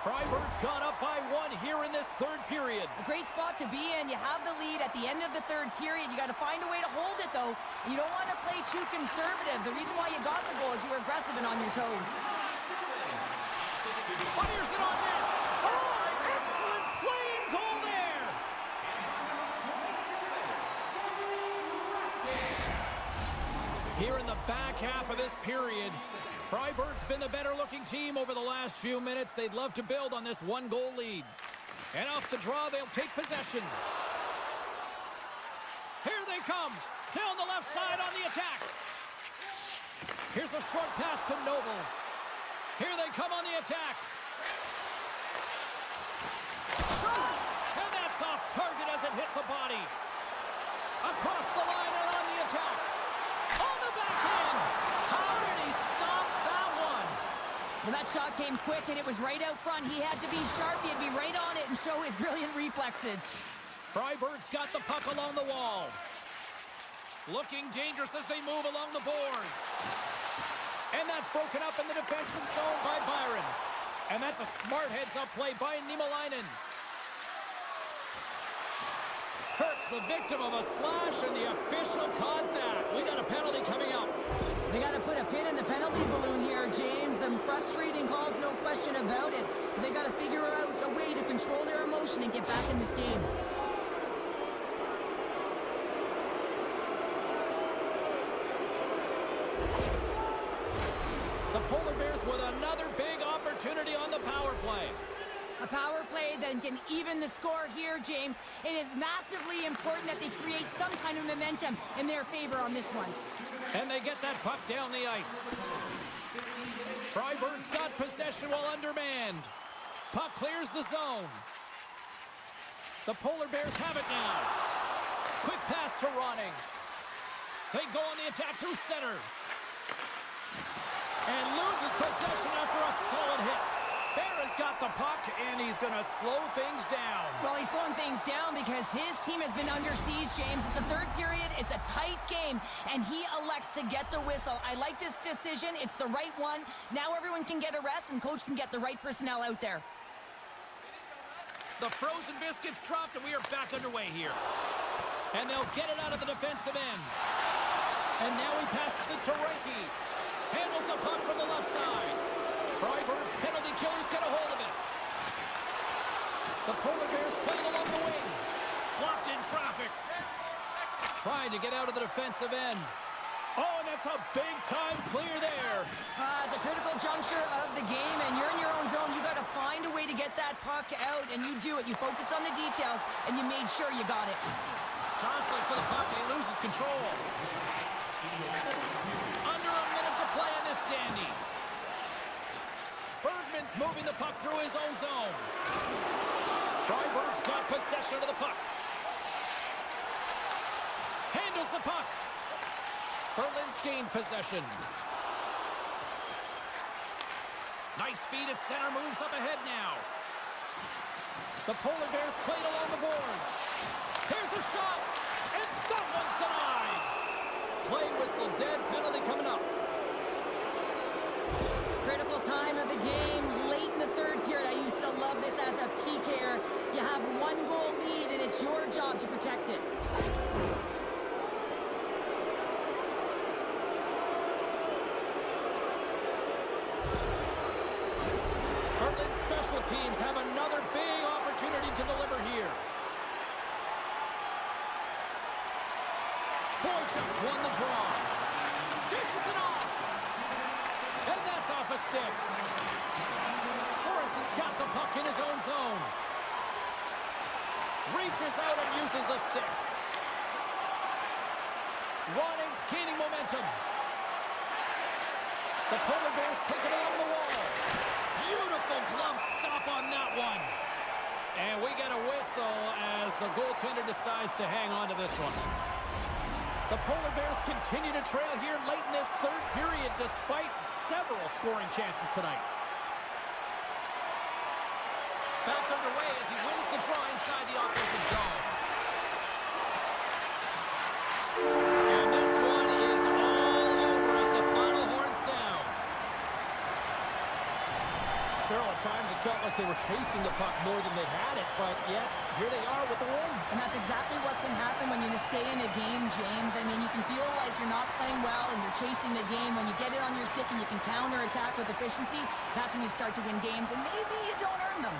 Freiburg's gone up by one here in this third period. A great spot to be in. You have the lead at the end of the third period. You got to find a way to hold it, though. You don't want to play too conservative. The reason why you got the goal is you were aggressive and on your toes. Fires it on net. Oh, excellent play and goal there. Here in the back half of this period, Freiburg's been the better-looking team over the last few minutes. They'd love to build on this one-goal lead. And off the draw, they'll take possession. Here they come. Down the left side on the attack. Here's a short pass to Nobles. Here they come on the attack. Shot! And that's off target as it hits a body. Across the line and on the attack. On the backhand. How did he stop that one? Well, that shot came quick, and it was right out front. He had to be sharp. He had to be right on it and show his brilliant reflexes. Freiburg's got the puck along the wall. Looking dangerous as they move along the boards. And that's broken up in the defensive zone by Byron. And that's a smart heads-up play by Niemelainen. Kirk's the victim of a slash, and the official caught that. We got a penalty coming up. They got to put a pin in the penalty balloon here, James. The frustrating calls, no question about it. But they got to figure out a way to control their emotion and get back in this game. The Polar Bears with another big opportunity on the power play. A power play that can even the score here, James. It is massively important that they create some kind of momentum in their favor on this one. And they get that puck down the ice. Freiburg's got possession while undermanned. Puck clears the zone. The Polar Bears have it now. Quick pass to Ronning. They go on the attack through center. And loses possession after a solid hit. Barron's got the puck, and he's going to slow things down. Well, he's slowing things down because his team has been under siege, James. It's the third period. It's a tight game, and he elects to get the whistle. I like this decision. It's the right one. Now everyone can get a rest, and coach can get the right personnel out there. The frozen biscuits dropped, and we are back underway here. And they'll get it out of the defensive end. And now he passes it to Reiki. Handles the puck from the left side. Freiburg's penalty killers get a hold of it. The Polar Bears playing along the wing. Blocked in traffic. Trying to get out of the defensive end. Oh, and that's a big-time clear there. The critical juncture of the game, and you're in your own zone. You got to find a way to get that puck out, and you do it. You focused on the details, and you made sure you got it. Jostling for the puck, and he loses control. Under a minute to play in this dandy. Bergman's moving the puck through his own zone. Freiburg's got possession of the puck. Handles the puck. Berlin's gained possession. Nice feed at center, moves up ahead now. The Polar Bears played along the boards. Here's a shot, and that one's denied. Play whistle dead, penalty coming up. Critical time of the game, late in the third period. I used to love this as a PKer. You have one goal lead, and it's your job to protect it. Berlin special teams have another big opportunity to deliver here. Boychuk's won the draw. Dishes it off. And that's off a stick. Sorensen's got the puck in his own zone. Reaches out and uses the stick. Ronning's gaining momentum. The Polar Bears take it along the wall. Beautiful glove stop on that one. And we get a whistle as the goaltender decides to hang on to this one. The Polar Bears continue to trail here late in this third period despite several scoring chances tonight. Back underway as he wins the draw inside the offensive zone. And this one is all over as the final horn sounds. Cheryl, at times it felt like they were chasing the puck more than they had it, but yet here they are with the win. And that's exactly what can happen when you stay in a game, James. I mean, you can feel like you're not playing well and you're chasing the game. When you get it on your stick and you can counter-attack with efficiency, that's when you start to win games, and maybe you don't earn them.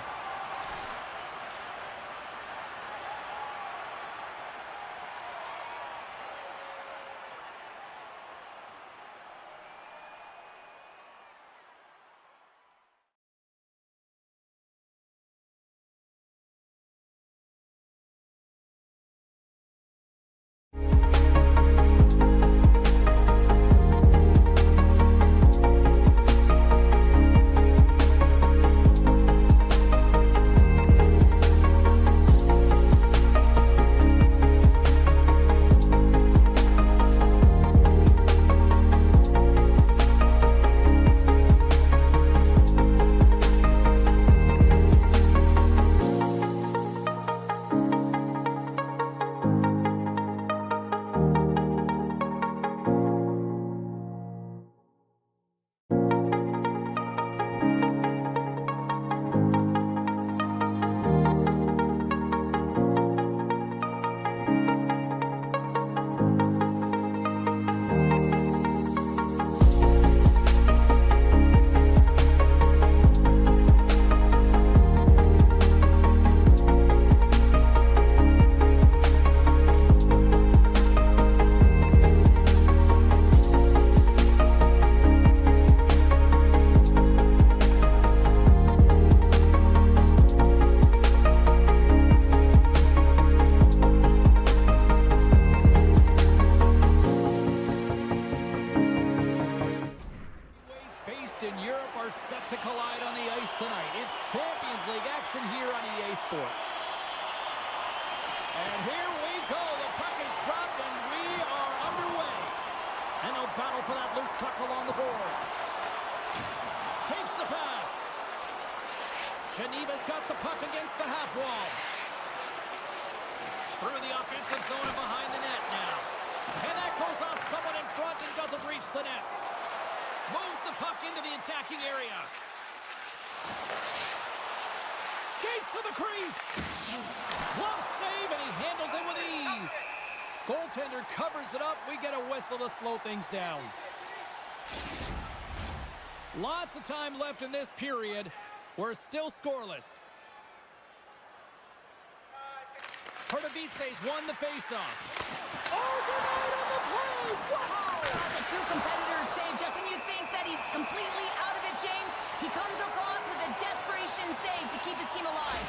Eastern Europe are set to collide on the ice tonight. It's Champions League action here on EA Sports. And here we go. The puck is dropped and we are underway. And they'll battle for that loose puck along the boards. Takes the pass. Geneva's got the puck against the half wall. Through the offensive zone and behind the net now. And that goes off someone in front and doesn't reach the net. Moves the puck into the attacking area. Skates to the crease. Glove save, and he handles it with ease. Goaltender covers it up. We get a whistle to slow things down. Lots of time left in this period. We're still scoreless. Pardubice's won the faceoff. Oh, denied on the play! Wow! That's a true competitor's save. Just when you think that he's completely out of it, James, he comes across with a desperation save to keep his team alive.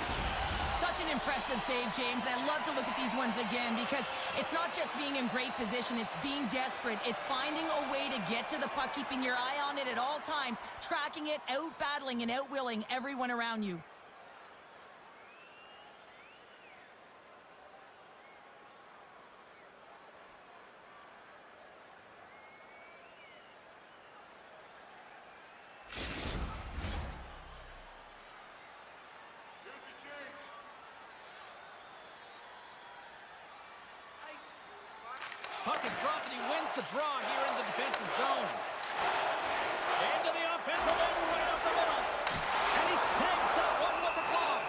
Such an impressive save, James. And I love to look at these ones again because it's not just being in great position. It's being desperate. It's finding a way to get to the puck, keeping your eye on it at all times, tracking it, out-battling and out-willing everyone around you. Puck is dropped and he wins the draw here in the defensive zone. Into the offensive end, right up the middle. And he stakes that one with the glove.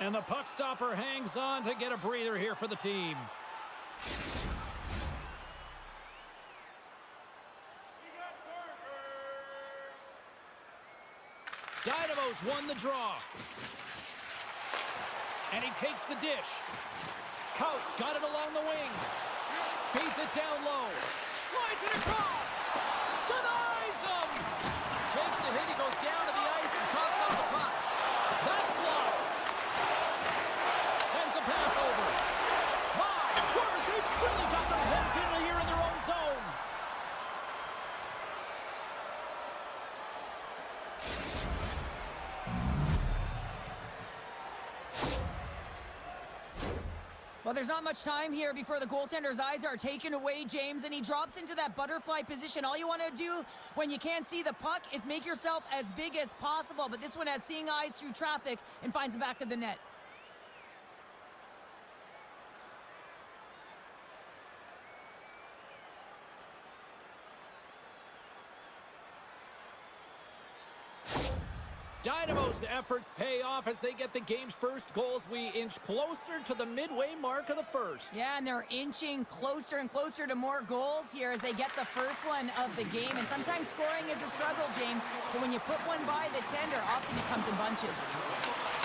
And the puck stopper hangs on to get a breather here for the team. Dynamo's won the draw. And he takes the dish. Coutts got it along the wing. Feeds it down low. Slides it across. Denies him. Takes a hit. He goes down to the ice and coughs up the puck. That's blocked. Sends a pass over. My word, they've really got them hooked in here in their own zone. Well, there's not much time here before the goaltender's eyes are taken away, James, and he drops into that butterfly position. All you want to do when you can't see the puck is make yourself as big as possible, but this one has seeing eyes through traffic and finds the back of the net. Dynamo's efforts pay off as they get the game's first goals. We inch closer to the midway mark of the first. Yeah, and they're inching closer and closer to more goals here as they get the first one of the game. And sometimes scoring is a struggle, James, but when you put one by the tender, often it comes in bunches.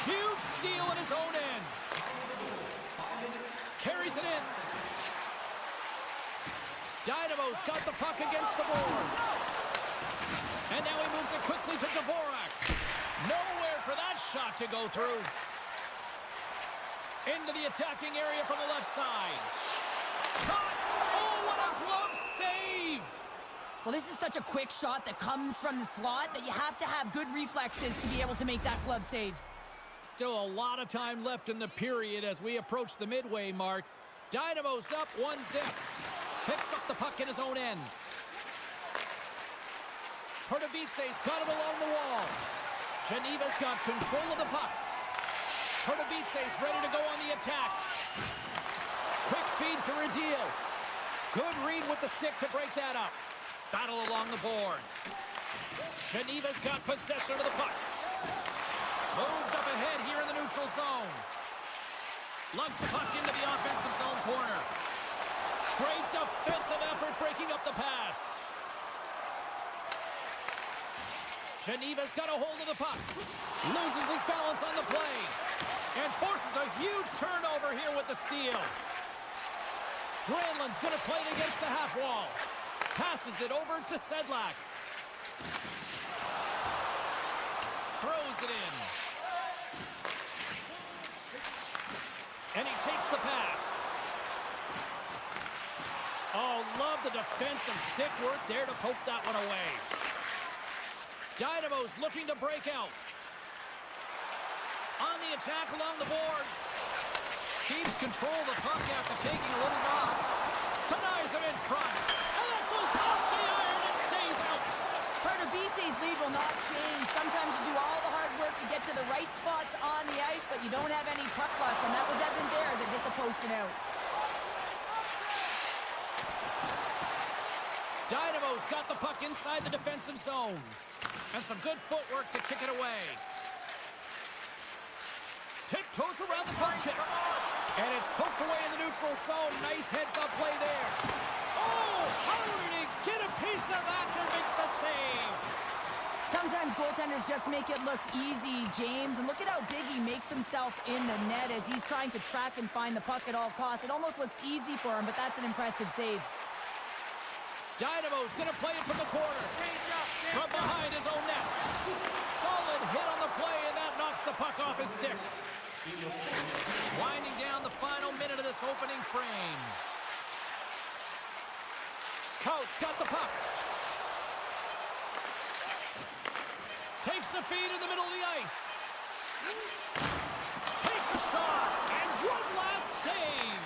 Huge steal at his own end. Carries it in. Dynamo's got the puck against the boards. And now he moves it quickly to Dvorak. Nowhere for that shot to go through. Into the attacking area from the left side. Shot! Oh, what a glove save! Well, this is such a quick shot that comes from the slot that you have to have good reflexes to be able to make that glove save. Still a lot of time left in the period as we approach the midway mark. Dynamo's up 1-0. Picks up the puck in his own end. Pardubice's got it along the wall. Geneva's got control of the puck. Pardubice's ready to go on the attack. Quick feed to Radil. Good read with the stick to break that up. Battle along the boards. Geneva's got possession of the puck. Moved up ahead here in the neutral zone. Lugs the puck into the offensive zone corner. Great defensive effort breaking up the pass. Geneva's got a hold of the puck. Loses his balance on the play. And forces a huge turnover here with the steal. Granlund's going to play it against the half wall. Passes it over to Sedlak. Throws it in. And he takes the pass. Oh, love the defensive stick work there to poke that one away. Dynamo's looking to break out. On the attack along the boards. Keeps control of the puck after taking a little knock. Denies him in front. And that goes off the iron and stays out. Pardubice's lead will not change. Sometimes you do all the hard work to get to the right spots on the ice, but you don't have any puck luck, and that was evident there as it hit the post and out. Dynamo's got the puck inside the defensive zone. And some good footwork to kick it away. Tiptoes around the puck check. And it's poked away in the neutral zone. Nice heads-up play there. Oh, how did he get a piece of that to make the save? Sometimes goaltenders just make it look easy, James. And look at how big he makes himself in the net as he's trying to track and find the puck at all costs. It almost looks easy for him, but that's an impressive save. Dynamo's going to play it from the corner. From behind his own net. Solid hit on the play, and that knocks the puck off his stick. Winding down the final minute of this opening frame. Coutts got the puck. Takes the feed in the middle of the ice. Takes a shot, and one last save.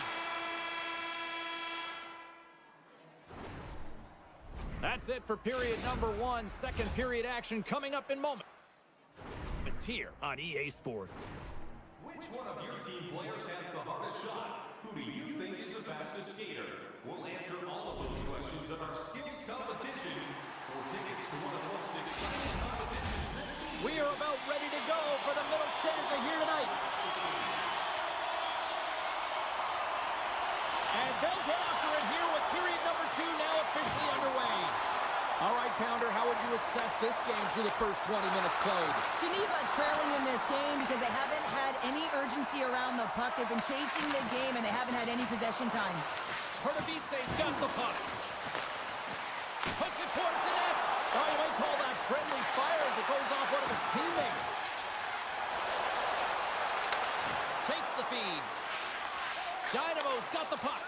That's it for period number 1. Second period action coming up in moments. It's here on EA Sports. Which one of your team players has the hardest shot? Who do you think is the fastest skater? We'll answer all of those questions in our skills competition. For tickets to one of the most exciting competitions this season. We are about ready to go for the middle stanza here tonight. And they'll get after it here with period number 2 now officially underway. All right, Pounder, how would you assess this game through the first 20 minutes played? Geneva's trailing in this game because they haven't had any urgency around the puck. They've been chasing the game, and they haven't had any possession time. Pardubice's got the puck. Puts it towards the net. Oh, you might call that friendly fire as it goes off one of his teammates. Takes the feed. Dynamo's got the puck.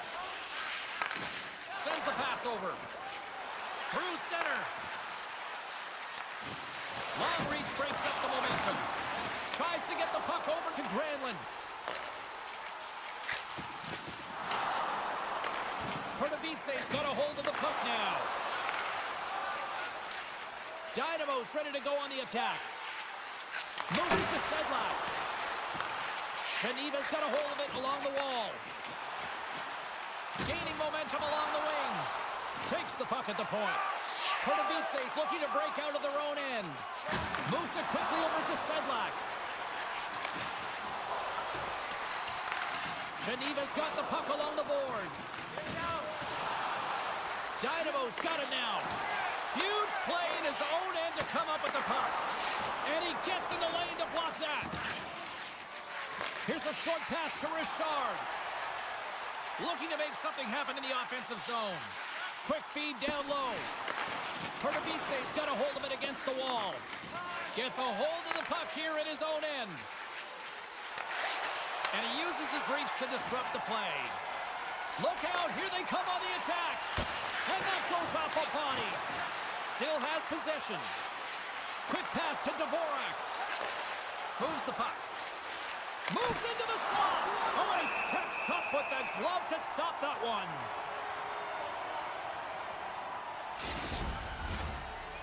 Sends the pass over. Through center. Long reach breaks up the momentum. Tries to get the puck over to Granlund. Pardubice's got a hold of the puck now. Dynamo's ready to go on the attack. Moving to Sedlak. Geneva's got a hold of it along the wall. Gaining momentum along the wing. Takes the puck at the point. Pardubice's looking to break out of their own end. Moves it quickly over to Sedlak. Geneva's got the puck along the boards. Dynamo's got it now. Huge play in his own end to come up with the puck. And he gets in the lane to block that. Here's a short pass to Richard. Looking to make something happen in the offensive zone. Quick feed down low. Pardubice's got a hold of it against the wall. Gets a hold of the puck here in his own end. And he uses his reach to disrupt the play. Look out, here they come on the attack. And that goes off a body. Still has possession. Quick pass to Dvorak. Moves the puck. Moves into the slot. Oh, he steps up with the glove to stop that one.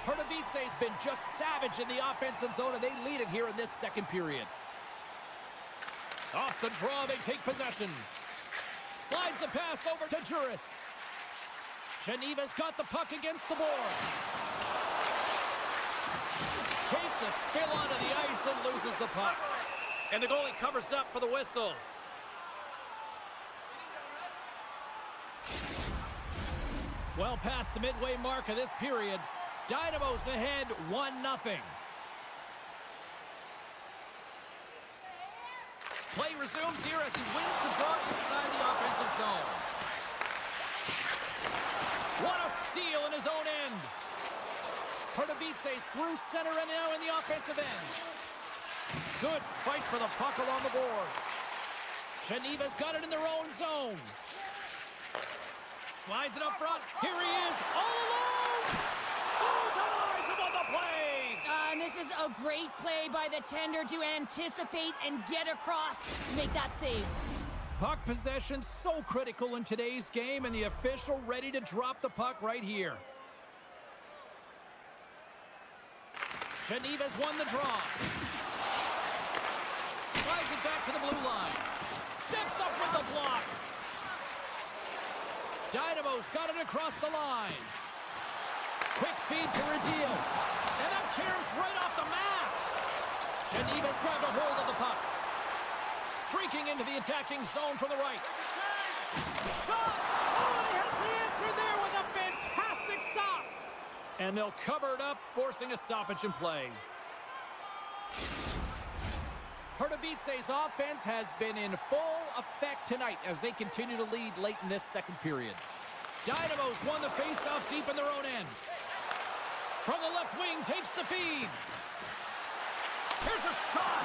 Pardubice's been just savage in the offensive zone, and they lead it here in this second period. Off the draw, they take possession. Slides the pass over to Juris. Geneva's got the puck against the boards. Takes a spill onto the ice and loses the puck. And the goalie covers up for the whistle. Well past the midway mark of this period, Dynamo's ahead 1-0. Play resumes here as he wins the draw inside the offensive zone. What a steal in his own end. Pardubice's through center and now in the offensive end. Good fight for the puck along the boards. Geneva's got it in their own zone. Slides it up front. Here he is, all alone. Oh, denies him on the play. A great play by the tender to anticipate and get across to make that save. Puck possession so critical in today's game, and the official ready to drop the puck right here. Geneva's won the draw. Slides it back to the blue line. Steps up with the block. Dynamo's got it across the line. Quick feed to Radil. And that caroms right off the mask. Geneva's grabbed a hold of the puck. Streaking into the attacking zone from the right. Shot! Oh, he has the answer there with a fantastic stop. And they'll cover it up, forcing a stoppage in play. Pardubice's offense has been in full effect tonight as they continue to lead late in this second period. Dynamo's won the face-off deep in their own end. From the left wing, takes the feed. Here's a shot.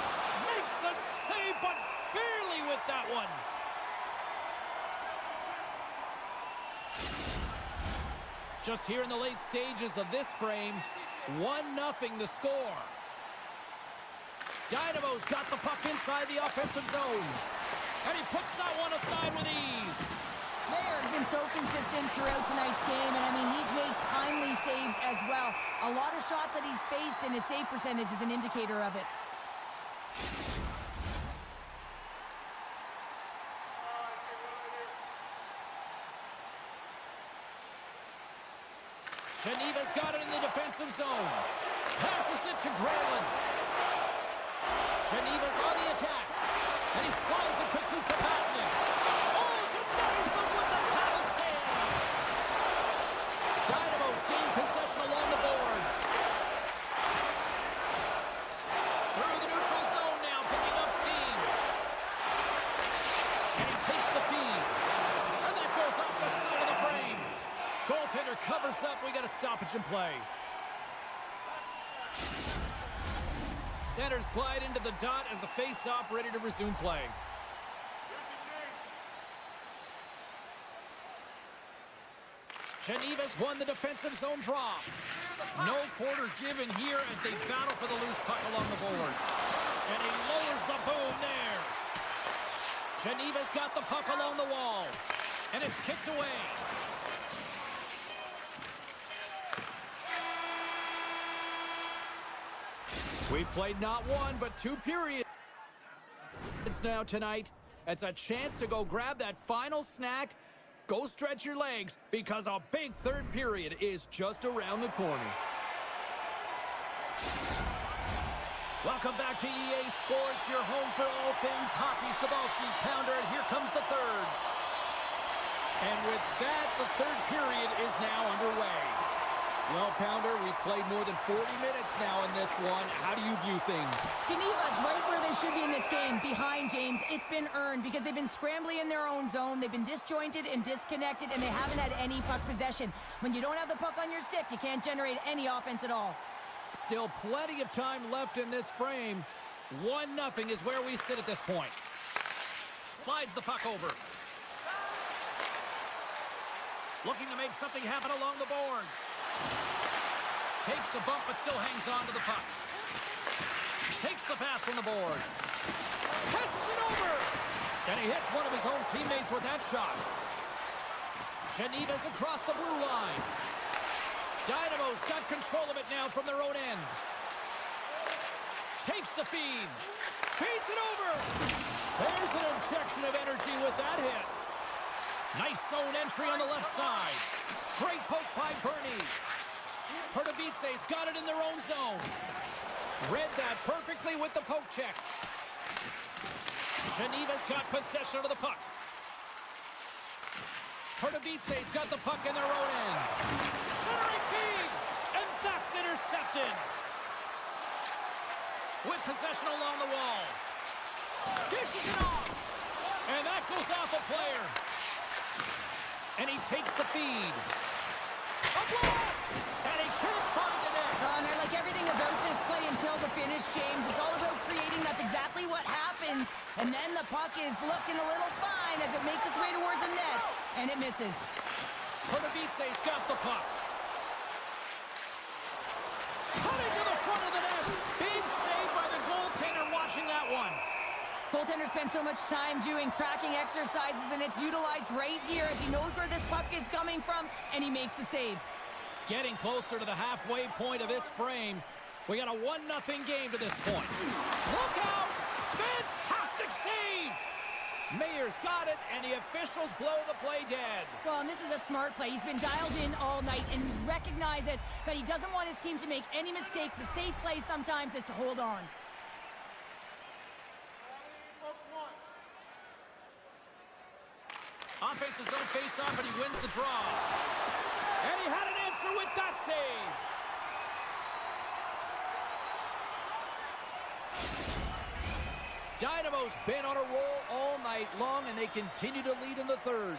Makes the save, but barely with that one. Just here in the late stages of this frame, 1-0 the score. Dynamo's got the puck inside the offensive zone. And he puts that one aside with ease. Mayer's been so consistent throughout tonight's game, and I mean, he's made timely saves as well. A lot of shots that he's faced, and his save percentage is an indicator of it. Geneva's got it in the defensive zone. Passes it to Granlund. Geneva's on the attack. And he slides it quickly to Patton. Oh, denies him with the power save. Dynamo's gained possession along the boards. Through the neutral zone now, picking up steam. And he takes the feed. And that goes off the side of the frame. Goaltender covers up. We got a stoppage in play. Centers glide into the dot as the face-off ready to resume play. Geneva's won the defensive zone draw. No quarter given here as they battle for the loose puck along the boards. And he lowers the boom there. Geneva's got the puck along the wall. And it's kicked away. We've played not one, but 2 periods now tonight. It's a chance to go grab that final snack. Go stretch your legs, because a big third period is just around the corner. Welcome back to EA Sports, your home for all things hockey. Sabalski, Pounder, and here comes the third. And with that, the third period is now underway. Well, Pounder, we've played more than 40 minutes now in this one. How do you view things? Geneva's right where they should be in this game, behind James. It's been earned because they've been scrambling in their own zone. They've been disjointed and disconnected, and they haven't had any puck possession. When you don't have the puck on your stick, you can't generate any offense at all. Still plenty of time left in this frame. 1-0 is where we sit at this point. Slides the puck over. Looking to make something happen along the boards. Takes a bump, but still hangs on to the puck. Takes the pass from the boards. Passes it over! And he hits one of his own teammates with that shot. Geneva's across the blue line. Dynamo's got control of it now from their own end. Takes the feed. Feeds it over! There's an injection of energy with that hit. Nice zone entry on the left side. Great poke by Bernie. Pardubice's got it in their own zone. Read that perfectly with the poke check. Geneva's got possession of the puck. Pardubice's got the puck in their own end. Centering feed! And that's intercepted. With possession along the wall. Dishes it off. And that goes off a player. And he takes the feed. A blast! And he can't find the net. And I like everything about this play until the finish, James. It's all about creating. That's exactly what happens. And then the puck is looking a little fine as it makes its way towards the net. And it misses. Pardubice's got the puck. Cutting to the front of the net. spent so much time doing tracking exercises, and it's utilized right here as he knows where this puck is coming from, and he makes the save. Getting closer to the halfway point of this frame. We got a 1-0 game to this point. Look out! Fantastic save! Mayer's got it, and the officials blow the play dead. Well, and this is a smart play. He's been dialed in all night and recognizes that he doesn't want his team to make any mistakes. The safe play sometimes is to hold on. Offense's own face-off, and he wins the draw. And he had an answer with that save. Dynamo's been on a roll all night long, and they continue to lead in the third.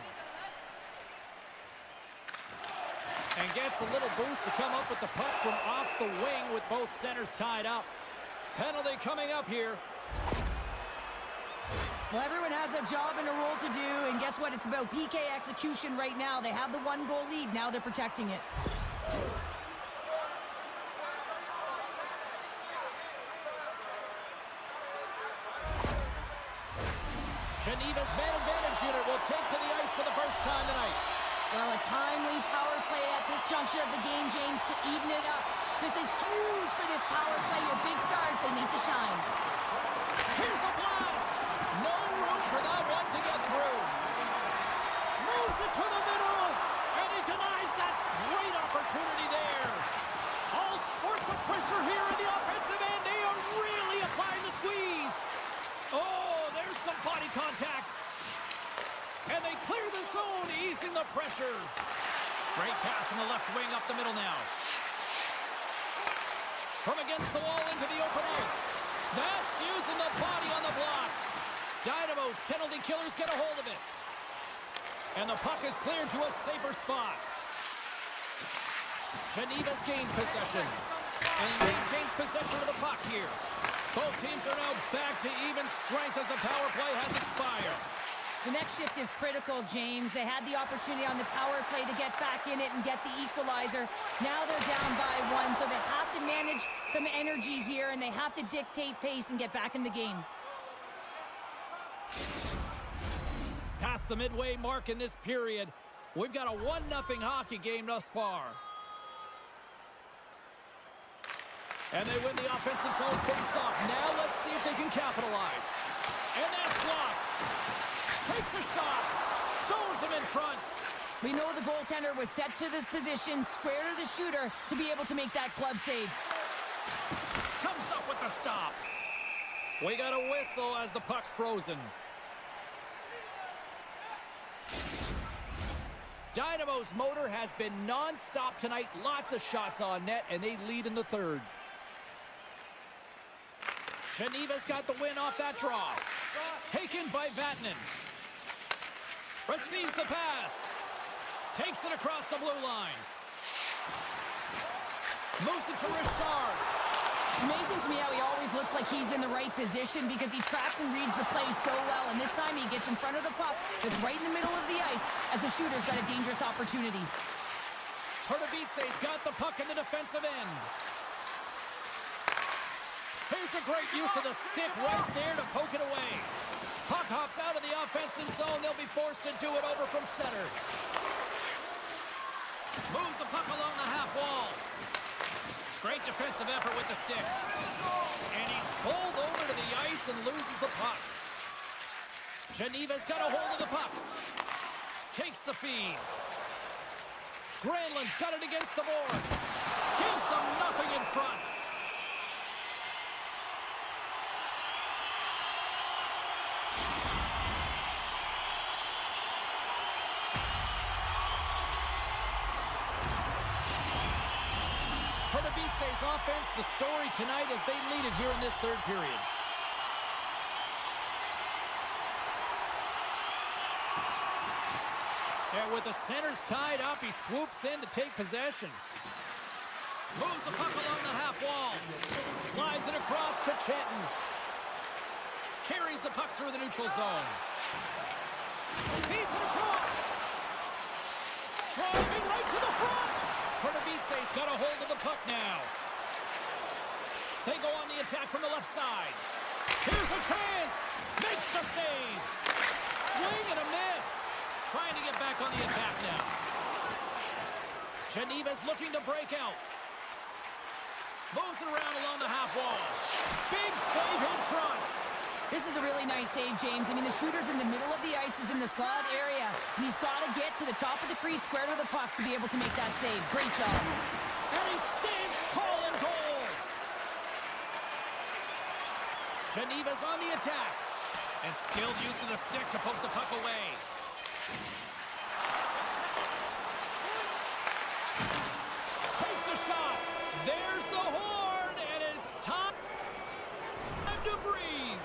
And gets a little boost to come up with the puck from off the wing with both centers tied up. Penalty coming up here. Well, everyone has a job and a role to do, and guess what? It's about PK execution right now. They have the 1-goal lead. Now they're protecting it. Geneva's man advantage unit will take to the ice for the first time tonight. Well, a timely power play at this juncture of the game, James, to even it up. This is huge for this power play. Your big stars, they need to shine. Here's a blast. No room for that one to get through. Moves it to the middle, and he denies that great opportunity there. All sorts of pressure here in the offensive end. They are really applying the squeeze. Oh, there's some body contact. And they clear the zone, easing the pressure. Great pass from the left wing up the middle now. From against the wall into the open ice. That's using the body on the block. Dynamo's penalty killers get a hold of it. And the puck is cleared to a safer spot. Geneva's gained possession. And he maintains possession of the puck here. Both teams are now back to even strength as the power play has expired. The next shift is critical, James. They had the opportunity on the power play to get back in it and get the equalizer. Now they're down by 1, so they have to manage some energy here, and they have to dictate pace and get back in the game. Past the midway mark in this period, we've got a 1-0 hockey game thus far. And they win the offensive zone face-off. Now let's see if they can capitalize. And that's blocked. Takes a shot. Stones him in front. We know the goaltender was set to this position, square to the shooter, to be able to make that glove save. Comes up with the stop. We got a whistle as the puck's frozen. Dynamo's motor has been non-stop tonight. Lots of shots on net, and they lead in the third. Geneva's got the win off that draw. Taken by Vatanen. Receives the pass. Takes it across the blue line. Moves it to Richard. It's amazing to me how he always looks like he's in the right position because he tracks and reads the play so well. And this time he gets in front of the puck that's right in the middle of the ice as the shooter's got a dangerous opportunity. Pardubice's got the puck in the defensive end. Here's a great use of the stick right there to poke it away. Puck hops out of the offensive zone. They'll be forced to do it over from center. Moves the puck along the half wall. Great defensive effort with the stick. And he's pulled over to the ice and loses the puck. Geneva's got a hold of the puck. Takes the feed. Granlund's got it against the boards. Gives them nothing in front. Pardubice's offense, the story tonight as they lead it here in this third period. And with the centers tied up, he swoops in to take possession. Moves the puck along the half wall. Slides it across to Chetton. Carries the puck through the neutral zone. Feeds it across. Driving right to the front. Pardubice's got a hold of the puck now. They go on the attack from the left side. Here's a chance. Makes the save. Swing and a miss. Trying to get back on the attack now. Geneva's looking to break out. Moves it around along the half wall. Big save in front. This is a really nice save, James. I mean, the shooter's in the middle of the ice, is in the slot area, and he's got to get to the top of the crease, square to the puck to be able to make that save. Great job. And he stands tall in goal. Geneva's on the attack. And skilled use of the stick to poke the puck away. Takes a shot. There's the horn, and it's time to breathe.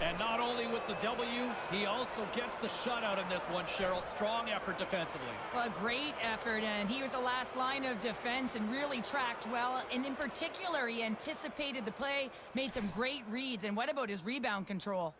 And not only with the W, he also gets the shutout in this one, Cheryl. Strong effort defensively. Well, a great effort, and he was the last line of defense and really tracked well. And in particular, he anticipated the play, made some great reads. And what about his rebound control?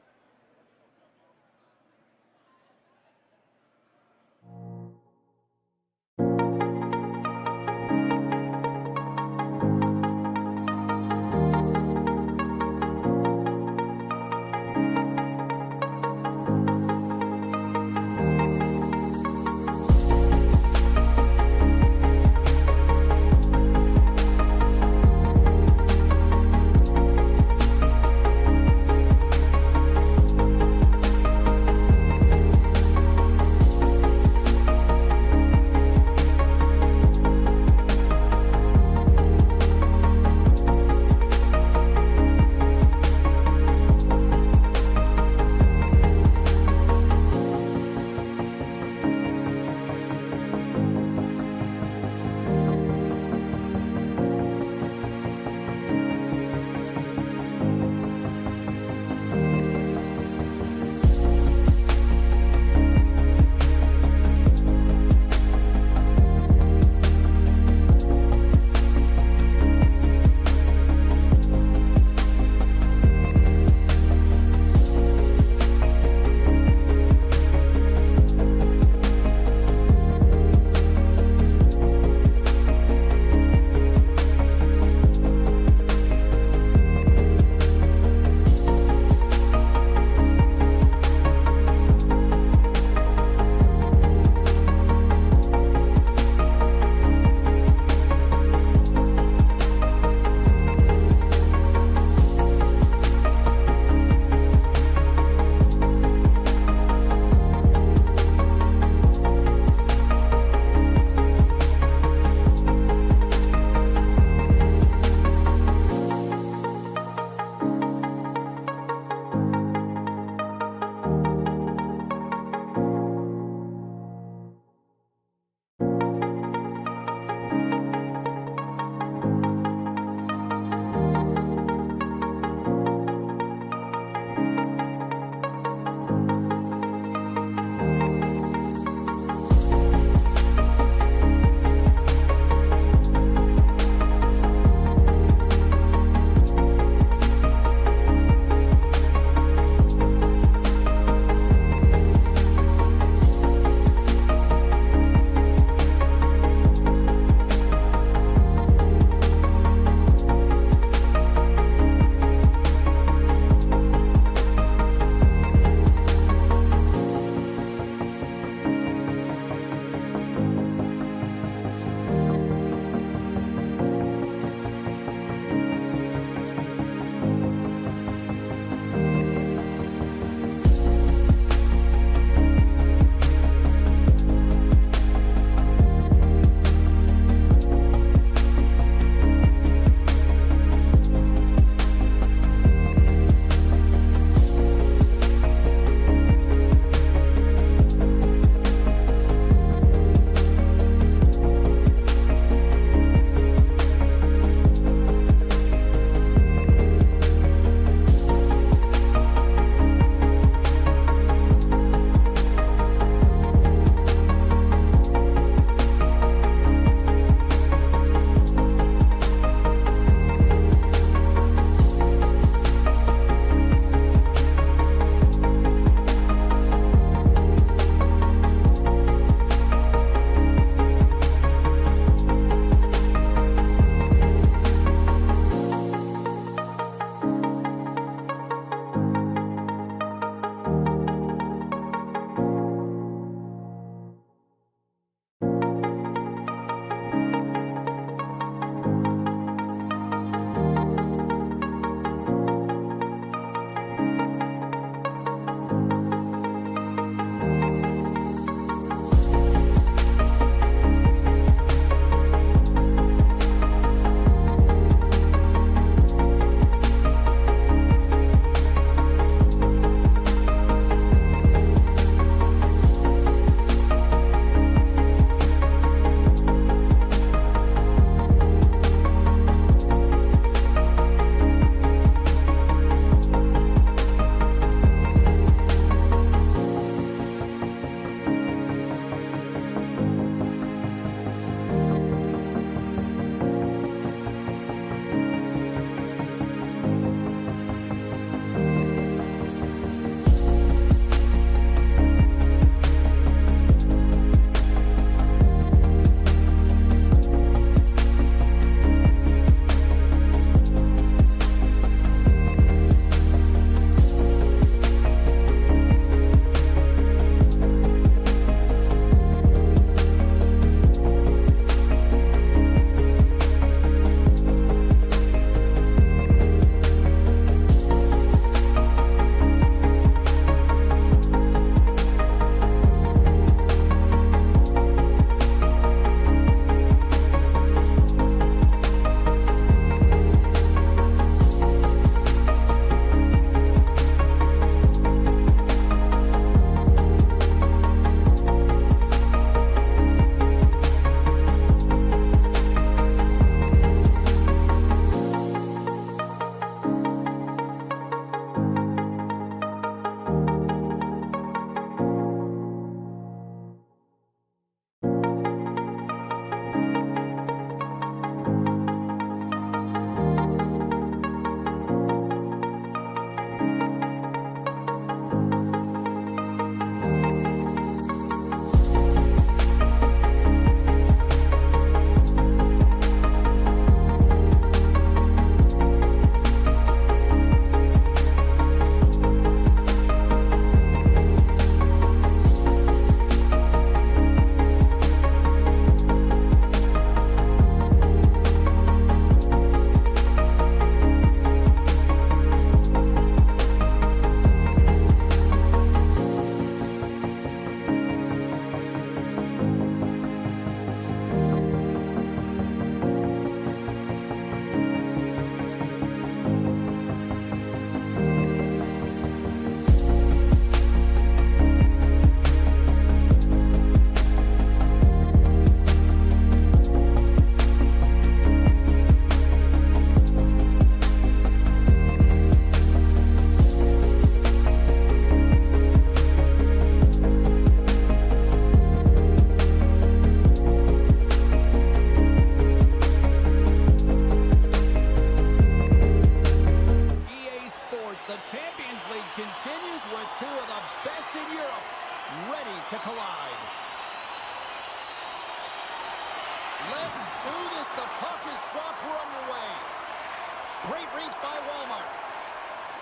Great reach by Walmart.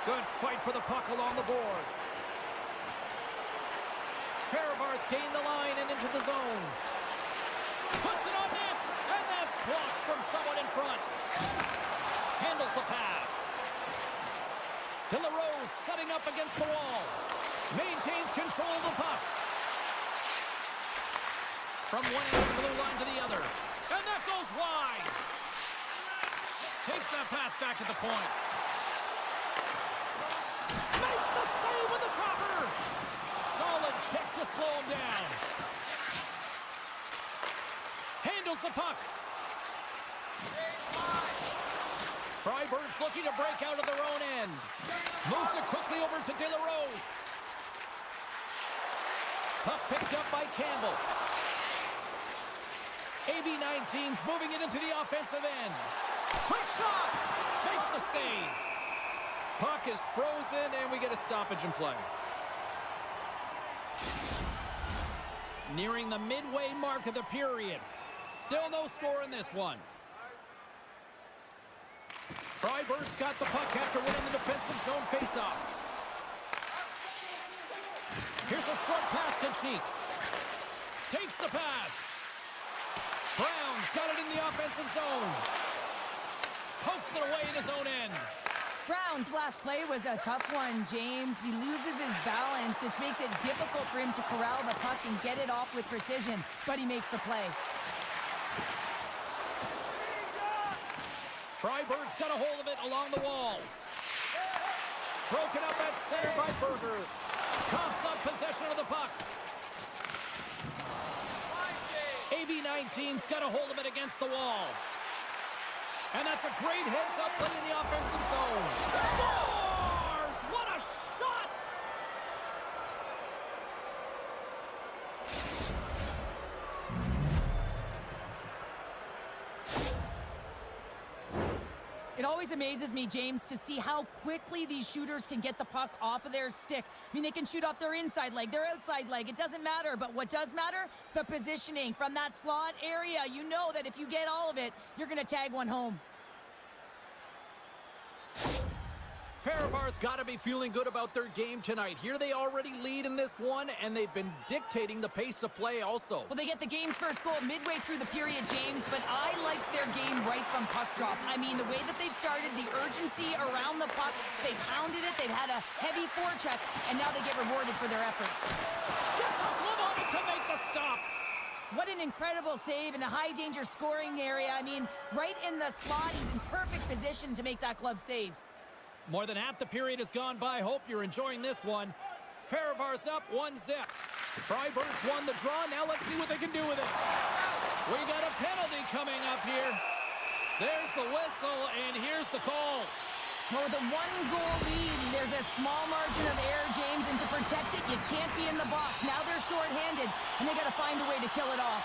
Good fight for the puck along the boards. Fehérvár's gained the line and into the zone. Puts it on net, and that's blocked from someone in front. Handles the pass. Dynamo setting up against the wall. Maintains control of the puck. From one end of the blue line to the other. And that goes wide. Takes that pass back at the point. Makes the save with the dropper. Solid check to slow him down. Handles the puck. Freiburg's looking to break out of their own end. Moves it quickly over to De La Rose. Puck picked up by Campbell. AB-19's moving it into the offensive end. Quick shot! Makes the save. Puck is frozen, and we get a stoppage in play. Nearing the midway mark of the period. Still no score in this one. Freiburg's got the puck after winning the defensive zone faceoff. Here's a short pass to Cheek. Takes the pass. Brown's got it in the offensive zone. Pokes it away in his own end. Brown's last play was a tough one, James. He loses his balance, which makes it difficult for him to corral the puck and get it off with precision, but he makes the play. Freiburg's got a hold of it along the wall. Broken up at center by Berger. Coughs up possession of the puck. AB-19's got a hold of it against the wall. And that's a great heads-up play in the offensive zone. Scores! What a shot! It always amazes me, James, to see how quickly these shooters can get the puck off of their stick. I mean, they can shoot off their inside leg, their outside leg. It doesn't matter, but what does matter? The positioning from that slot area. You know that if you get all of it, you're going to tag one home. Fehérvár's got to be feeling good about their game tonight. Here they already lead in this one, and they've been dictating the pace of play also. Well, they get the game's first goal midway through the period, James, but I liked their game right from puck drop. I mean, the way that they've started, the urgency around the puck, they pounded it, they've had a heavy forecheck, and now they get rewarded for their efforts. Gets a glove on it to make the stop. What an incredible save in a high-danger scoring area. I mean, right in the slot, he's in perfect position to make that glove save. More than half the period has gone by. Hope you're enjoying this one. Fehérvár's up 1-0. Freiburg's won the draw. Now let's see what they can do with it. We got a penalty coming up here. There's the whistle, and here's the call. Well, with a one-goal lead, there's a small margin of error, James, and to protect it, you can't be in the box. Now they're short-handed, and they got to find a way to kill it off.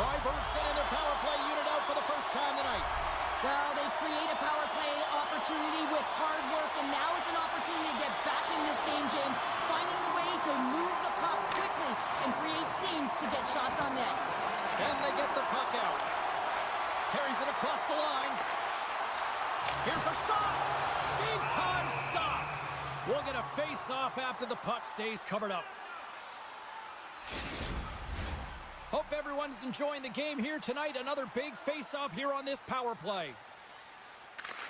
Freiburg sending their power play unit out for the first time tonight. Well, they create a power play opportunity with hard work, and now it's an opportunity to get back in this game, James, finding a way to move the puck quickly and create seams to get shots on net. And they get the puck out. Carries it across the line. Here's a shot. Big time stop. We'll get a face-off after the puck stays covered up. Hope everyone's enjoying the game here tonight. Another big face-off here on this power play.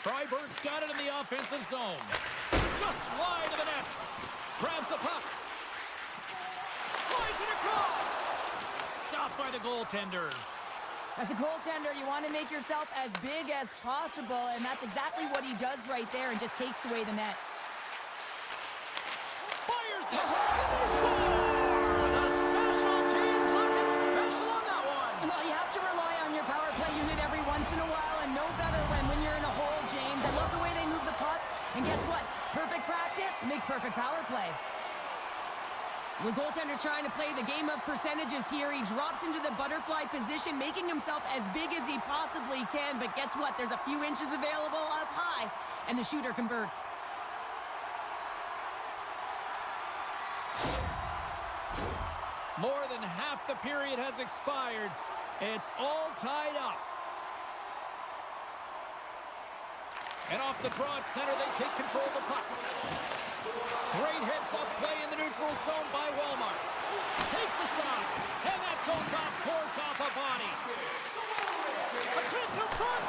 Freiburg's got it in the offensive zone. Just wide of the net. Grabs the puck. Slides it across. Stopped by the goaltender. As a goaltender, you want to make yourself as big as possible, and that's exactly what he does right there and just takes away the net. Fires it. Score! The special teams looking special on that one. Well, you have to rely on your power play unit every once in a while, and no better when you're in a hole, James. I love the way they move the puck, and guess what? Perfect practice makes perfect power play. The goaltender's trying to play the game of percentages here. He drops into the butterfly position, making himself as big as he possibly can, but guess what? There's a few inches available up high, and the shooter converts. More than half the period has expired. It's all tied up. And off the draw at center, they take control of the puck. Great heads-up play in the neutral zone by Walmart. Takes a shot, and that goes off course off a body. A chance in front,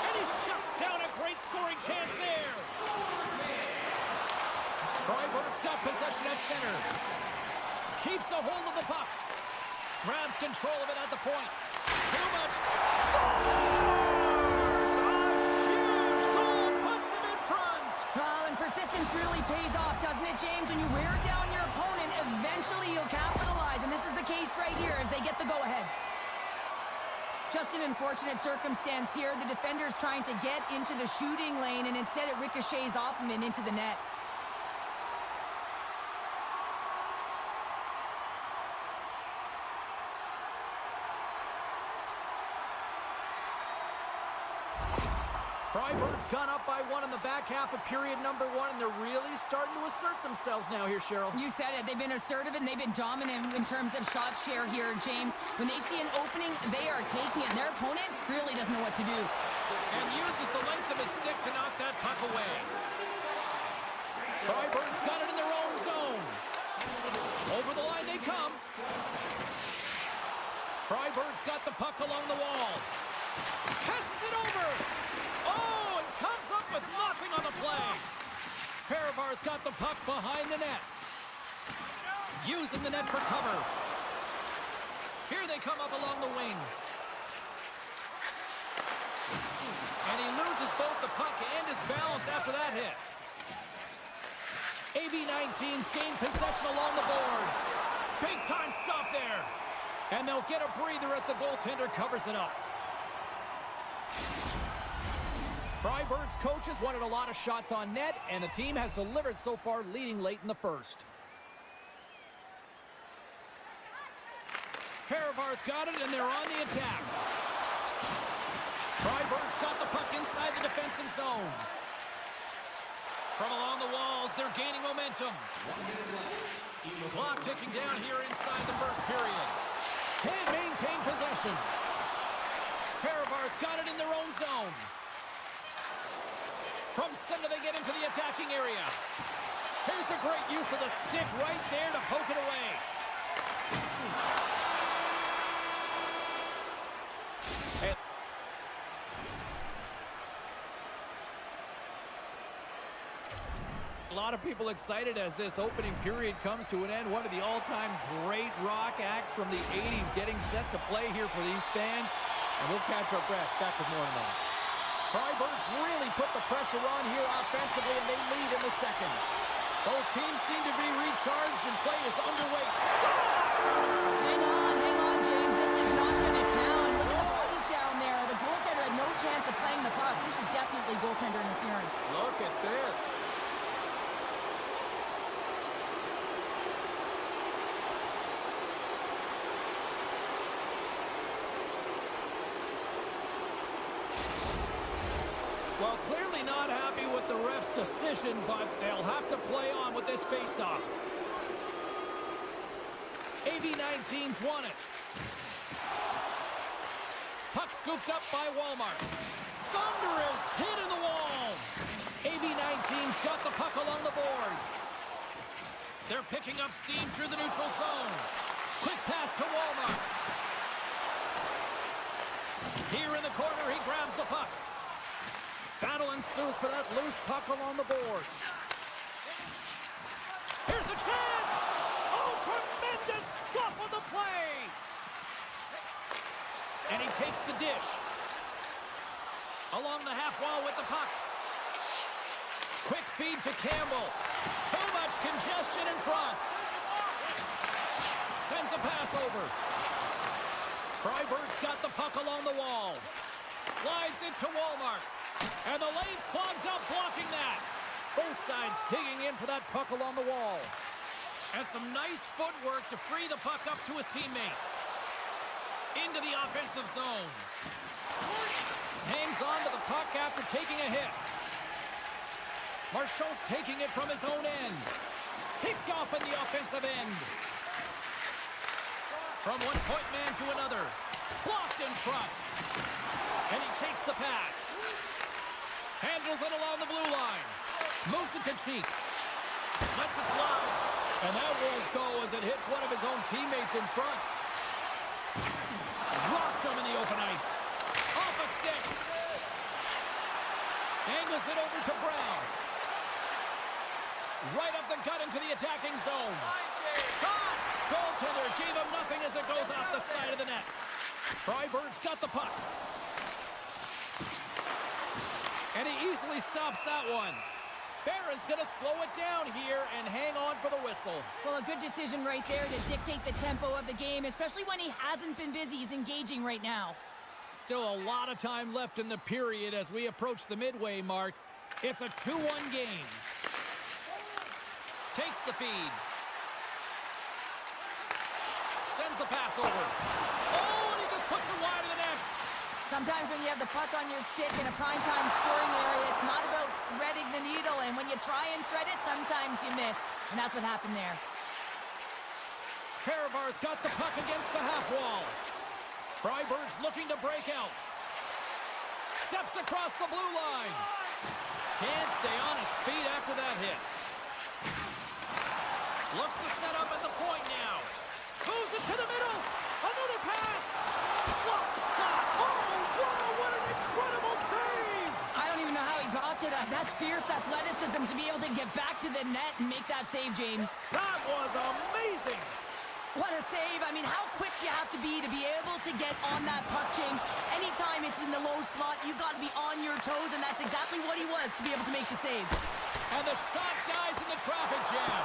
and he shuts down a great scoring chance there. Freiburg's got possession at center. Keeps a hold of the puck. Grabs control of it at the point. Too much. Scores! A huge goal puts him in front. Well, and persistence really pays off, doesn't it, James? When you wear down your opponent, eventually you'll capitalize. And this is the case right here as they get the go-ahead. Just an unfortunate circumstance here. The defender's trying to get into the shooting lane, and instead it ricochets off him and into the net. Freiburg's gone up by 1 in the back half of period number 1, and they're really starting to assert themselves now here, Cheryl. You said it. They've been assertive, and they've been dominant in terms of shot share here, James. When they see an opening, they are taking it, and their opponent really doesn't know what to do. And uses the length of his stick to knock that puck away. Freiburg's got it in their own zone. Over the line they come. Freiburg's got the puck along the wall. Passes it over. Oh, and comes up with nothing on the play. Fehérvár's got the puck behind the net. Using the net for cover. Here they come up along the wing. And he loses both the puck and his balance after that hit. AB-19's gained possession along the boards. Big time stop there. And they'll get a breather as the goaltender covers it up. Freiburg's coaches wanted a lot of shots on net, and the team has delivered so far, leading late in the first. Fehérvár's got it, and they're on the attack. Freiburg's got the puck inside the defensive zone. From along the walls, they're gaining momentum. Clock ticking down here inside the first period. Can't maintain possession. Fehérvár's got it in their own zone. From center, they get into the attacking area. Here's a great use of the stick right there to poke it away. And a lot of people excited as this opening period comes to an end. One of the all-time great rock acts from the 80s getting set to play here for these fans. And we'll catch our breath. Back with more in a moment. Freiburg's really put the pressure on here offensively, and they lead in the second. Both teams seem to be recharged, and play is underway. Hang on, James. This is not going to count. Look at the bodies down there. The goaltender had no chance of playing the puck. This is definitely goaltender interference. Look at this. Well, clearly not happy with the ref's decision, but they'll have to play on with this faceoff. AB-19's won it. Puck scooped up by Walmart. Thunderous hit in the wall. AB-19's got the puck along the boards. They're picking up steam through the neutral zone. Quick pass to Walmart. Here in the corner, he grabs the puck. Battle ensues for that loose puck along the boards. Here's a chance! Oh, tremendous stuff on the play! And he takes the dish. Along the half wall with the puck. Quick feed to Campbell. Too much congestion in front. Sends a pass over. Freiburg's got the puck along the wall. Slides it to Walmart. And the lane's clogged up, blocking that. Both sides digging in for that puck along the wall. And some nice footwork to free the puck up to his teammate. Into the offensive zone. Hangs on to the puck after taking a hit. Marchand's taking it from his own end. Picked off in the offensive end. From one point man to another. Blocked in front. And he takes the pass. Handles it along the blue line. Moves it to Cheek. Lets it fly. And that won't go as it hits one of his own teammates in front. Dropped him in the open ice. Off a stick. Angles it over to Brown. Right up the gut into the attacking zone. Shot! Goaltender gave him nothing as it goes off the side of the net. Freiburg's got the puck. And he easily stops that one. Barron's going to slow it down here and hang on for the whistle. Well, a good decision right there to dictate the tempo of the game, especially when he hasn't been busy. He's engaging right now. Still a lot of time left in the period as we approach the midway mark. It's a 2-1 game. Takes the feed. Sends the pass over. Oh, and he just puts it wide of the net. Sometimes when you have the puck on your stick in a primetime scoring area, it's not about threading the needle, and when you try and thread it, sometimes you miss, and that's what happened there. Fehérvár's got the puck against the half wall. Freiburg's looking to break out. Steps across the blue line. Can't stay on his feet after that hit. Looks to set up at the point now. Moves it to the middle. Another pass. Block shot. Oh, wow, what an incredible save. I don't even know how he got to that. That's fierce athleticism to be able to get back to the net and make that save, James. That was amazing. What a save. I mean, how quick you have to be able to get on that puck, James. Anytime it's in the low slot, you got to be on your toes, and that's exactly what he was to be able to make the save. And the shot dies in the traffic jam.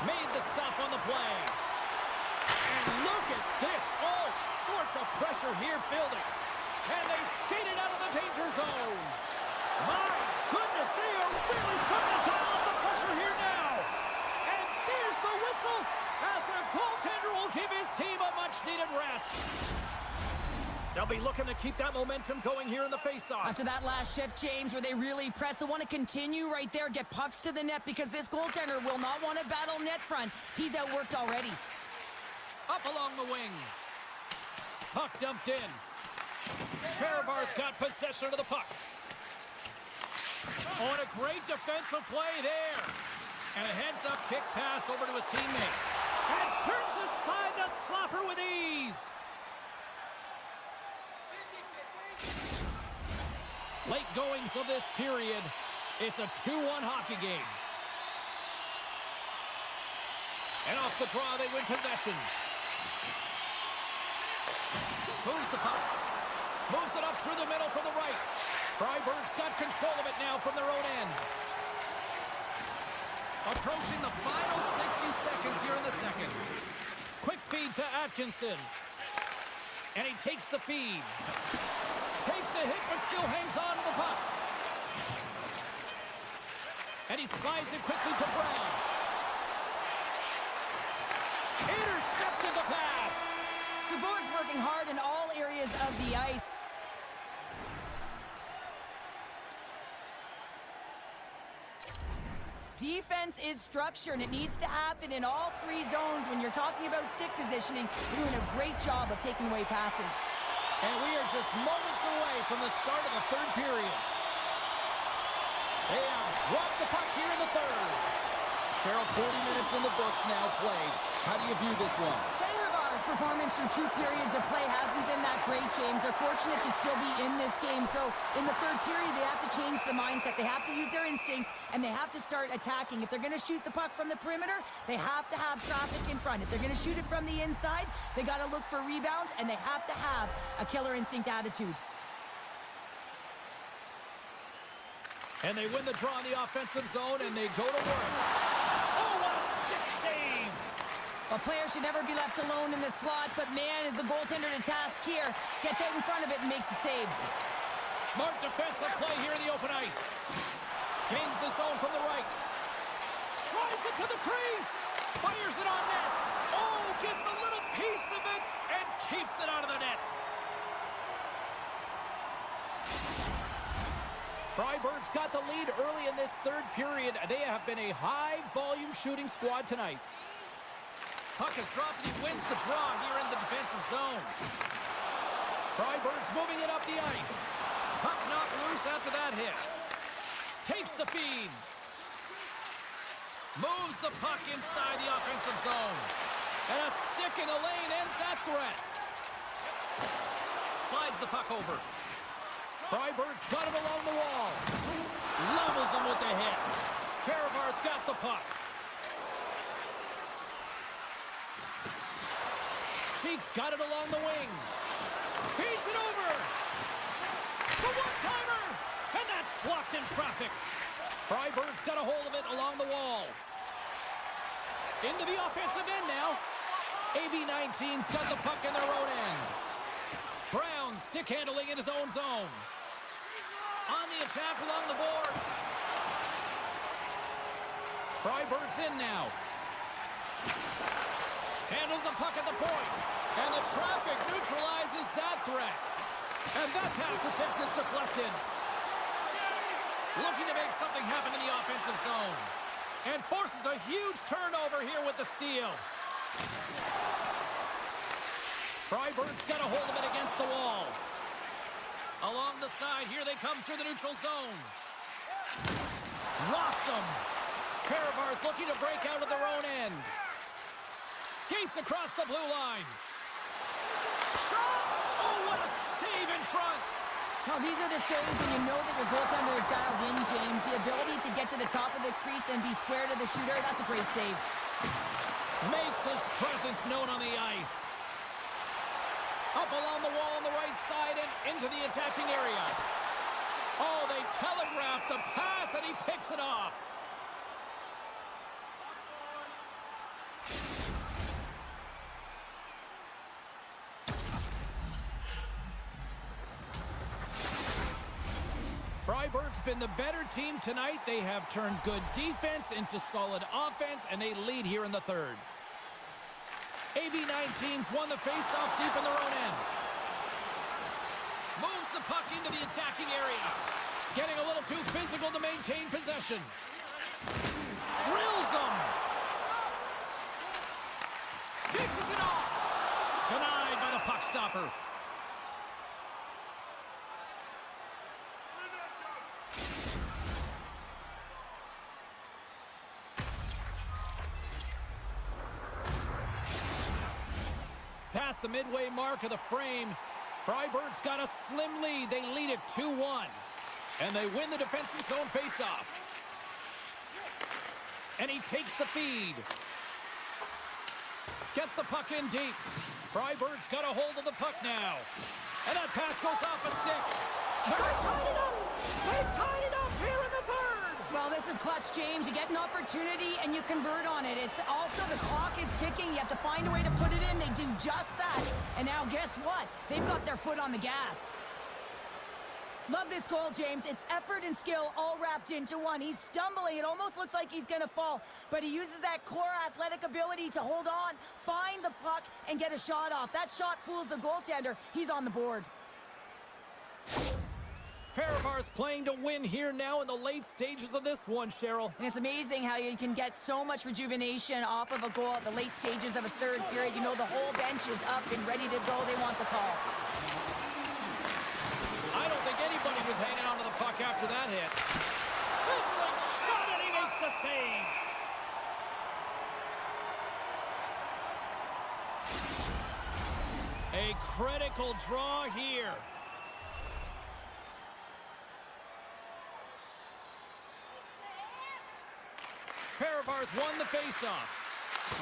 Made the stop on the play. And look at this. All sorts of pressure here building. And they skated out of the danger zone. My goodness, they are really starting to dial up the pressure here now. And there's the whistle as the goaltender will give his team a much-needed rest. They'll be looking to keep that momentum going here in the faceoff. After that last shift, James, where they really press, they want to continue right there, get pucks to the net, because this goaltender will not want to battle net front. He's outworked already. Up along the wing. Puck dumped in. Fehérvár's got possession of the puck. Oh, and a great defensive play there. And a heads-up kick pass over to his teammate. And turns aside the slapper with ease. Late goings of this period. It's a 2-1 hockey game. And off the draw, they win possession. Moves the puck. Moves it up through the middle from the right. Freiburg's got control of it now from their own end. Approaching the final 60 seconds here in the second. Quick feed to Atkinson. And he takes the feed. Takes a hit, but still hangs on to the puck. And he slides it quickly to Brown. Intercepted the pass. The board's working hard in all areas of the ice. Defense is structure, and it needs to happen in all three zones. When you're talking about stick positioning, you're doing a great job of taking away passes. And we are just moments away from the start of the third period. They have dropped the puck here in the third. Cheryl, 40 minutes in the books now played. How do you view this one? Fehérvár's performance through 2 periods of play hasn't been that great, James. They're fortunate to still be in this game. So in the third period, they have to change the mindset. They have to use their instincts, and they have to start attacking. If they're going to shoot the puck from the perimeter, they have to have traffic in front. If they're going to shoot it from the inside, they got to look for rebounds, and they have to have a killer instinct attitude. And they win the draw in the offensive zone, and they go to work. Oh, what a stick save! A player should never be left alone in the slot, but man, is the goaltender to task here. Gets out in front of it and makes the save. Smart defensive play here in the open ice. Gains the zone from the right. Drives it to the crease. Fires it on net. Oh, gets a little piece of it and keeps it out of the net. Freiburg's got the lead early in this third period. They have been a high-volume shooting squad tonight. Puck is dropped and he wins the draw here in the defensive zone. Freiburg's moving it up the ice. Puck knocked loose after that hit. Takes the feed. Moves the puck inside the offensive zone. And a stick in the lane ends that threat. Slides the puck over. Freiburg's got it along the wall. Levels him with the hit. Fehérvár's got the puck. Cheeks got it along the wing. Feeds it over. The one-timer. And that's blocked in traffic. Freiburg's got a hold of it along the wall. Into the offensive end now. AB19's got the puck in their own end. Brown stick handling in his own zone. On the attack along the boards. Freiburg's in now. Handles the puck at the point. And the traffic neutralizes that threat. And that pass attempt is deflected. Looking to make something happen in the offensive zone. And forces a huge turnover here with the steal. Freiburg's got a hold of it against the wall. Along the side, here they come through the neutral zone. Rocks them. Fehérvár's looking to break out of their own end. Skates across the blue line. Shot! Oh, what a save in front! Well, these are the saves when you know that your goaltender is dialed in, James. The ability to get to the top of the crease and be square to the shooter, that's a great save. Makes his presence known on the ice. Up along the wall on the right side and into the attacking area. Oh, they telegraphed the pass and he picks it off. Freiburg's been the better team tonight. They have turned good defense into solid offense, and they lead here in the third. AB19's won the face-off deep in their own end. Moves the puck into the attacking area. Getting a little too physical to maintain possession. Drills them. Dishes it off. Denied by the puck stopper. Past the midway mark of the frame, Freiburg's got a slim lead. They lead it 2-1. And they win the defensive zone faceoff. And he takes the feed. Gets the puck in deep. Freiburg's got a hold of the puck now. And that pass goes off a stick. They've tied it up! They've tied it up here in the third! Well, this is clutch, James. You get an opportunity and you convert on it. It's also the clock is ticking. You have to find a way to put it in. They do just that. And now guess what? They've got their foot on the gas. Love this goal, James. It's effort and skill all wrapped into one. He's stumbling. It almost looks like he's going to fall. But he uses that core athletic ability to hold on, find the puck, and get a shot off. That shot fools the goaltender. He's on the board. Fehérvár's playing to win here now in the late stages of this one, Cheryl. And it's amazing how you can get so much rejuvenation off of a goal at the late stages of a third period. You know the whole bench is up and ready to go. They want the call. I don't think anybody was hanging on to the puck after that hit. Sizzling shot, and he makes the save. A critical draw here. Fehérvár's won the faceoff.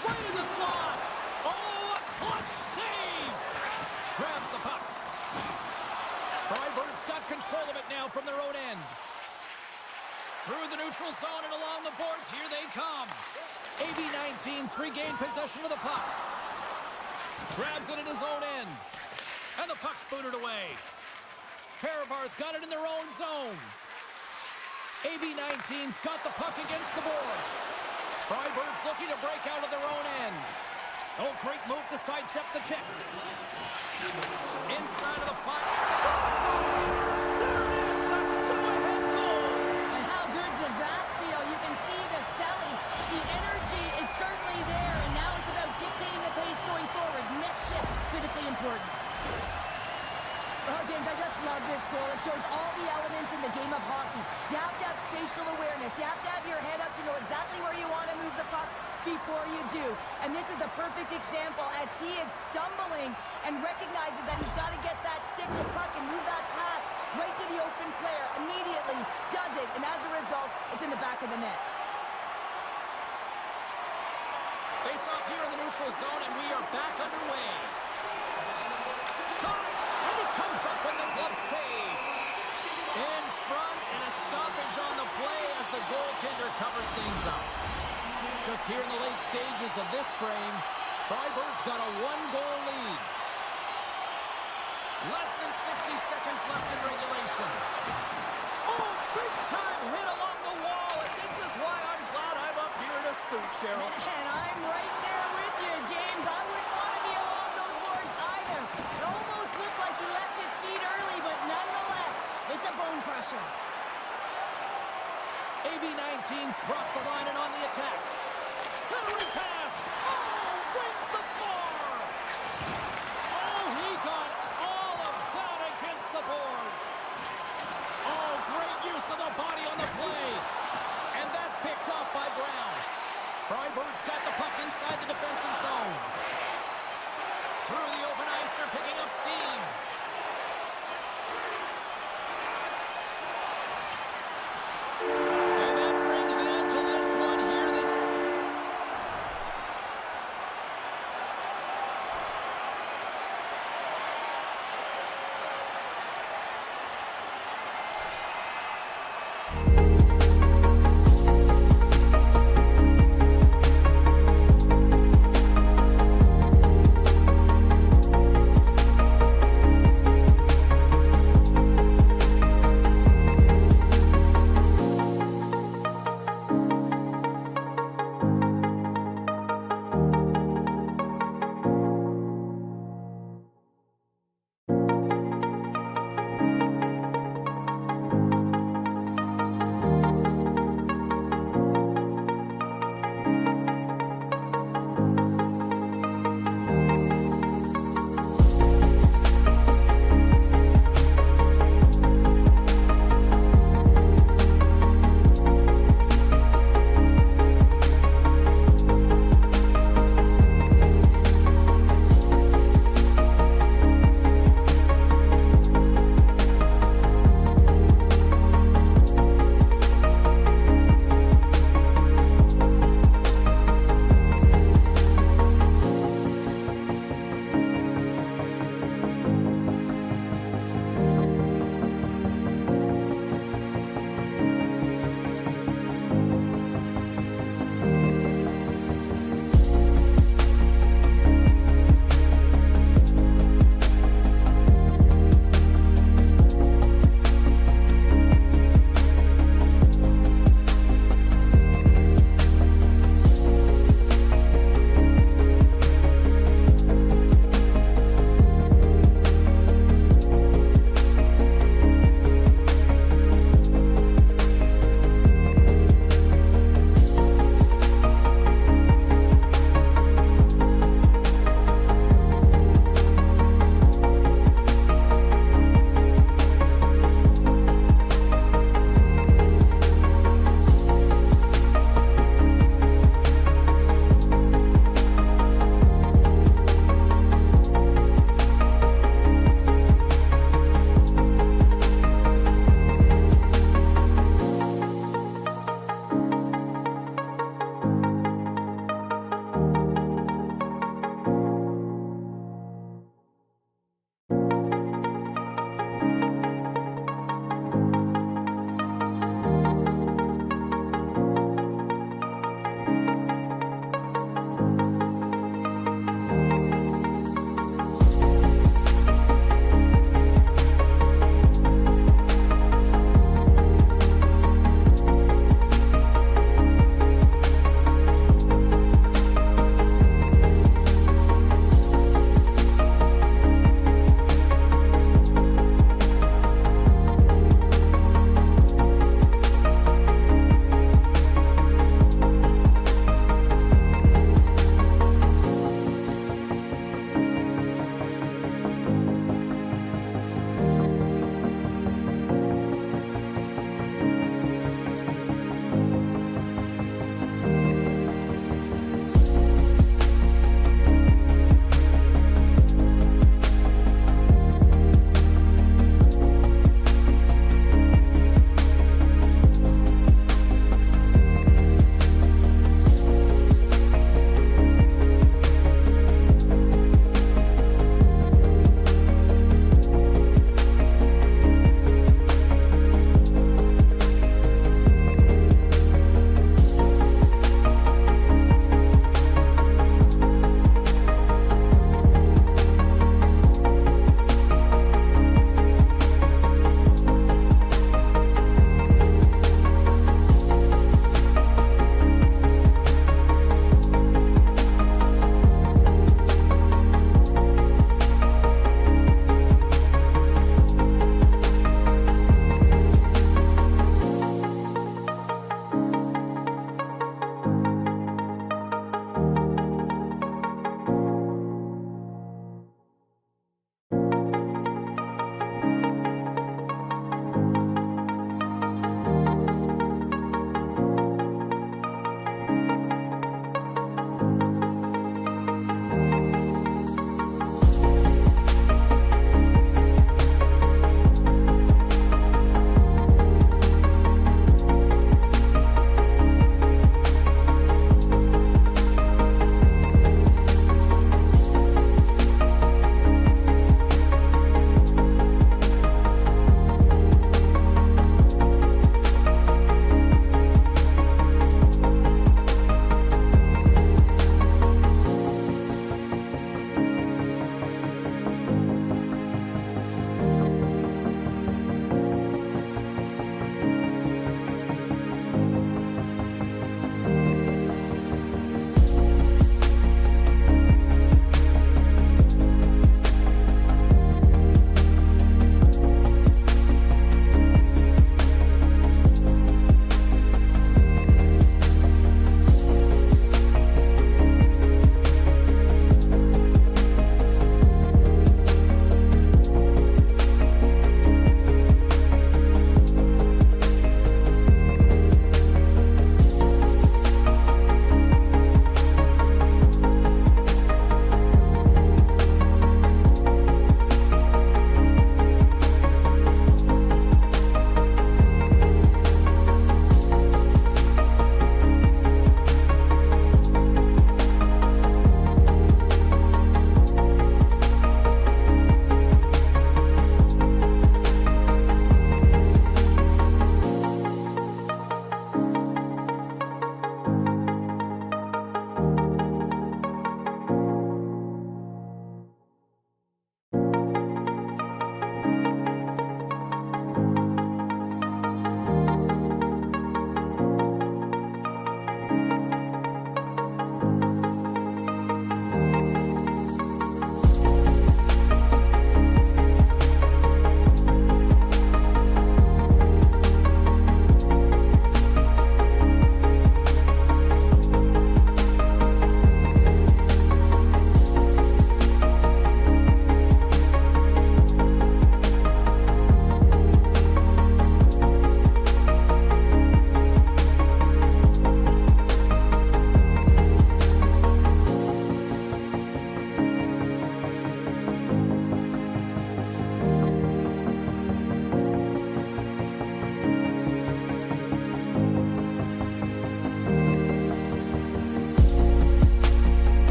Right in the slot. Oh, a clutch save. Grabs the puck. Freiburg's got control of it now from their own end. Through the neutral zone and along the boards, here they come. AB19's regained possession of the puck. Grabs it in his own end. And the puck's booted away. Fehérvár's got it in their own zone. AB19's got the puck against the boards. Freiburg's looking to break out of their own end. Oh, great move to sidestep the check. Inside of the final. Scores! There it is, the go-ahead goal! before you do. And this is a perfect example as he is stumbling and recognizes that he's got to get that stick to puck and move that pass right to the open player. Immediately does it, and as a result, it's in the back of the net. Face off here in the neutral zone, and we are back underway. Shot, and he comes up with the glove save. In front, and a stoppage on the play as the goaltender covers things up. Just here in the late stages of this frame, Freiburg's got a one-goal lead. Less than 60 seconds left in regulation. Oh, big-time hit along the wall, and this is why I'm glad I'm up here in a suit, Cheryl. And I'm right there with you, James. I wouldn't want to be along those boards either. It almost looked like he left his feet early, but nonetheless, it's a bone crusher. AB-19's crossed the line and on the attack. Centering pass. Oh, wins the bar. Oh, he got all of that against the boards. Oh, great use of the body on the play. And that's picked off by Brown. Freiburg's got the puck inside the defensive zone. Through the open ice, they're picking up steam. And that brings an end to this one here.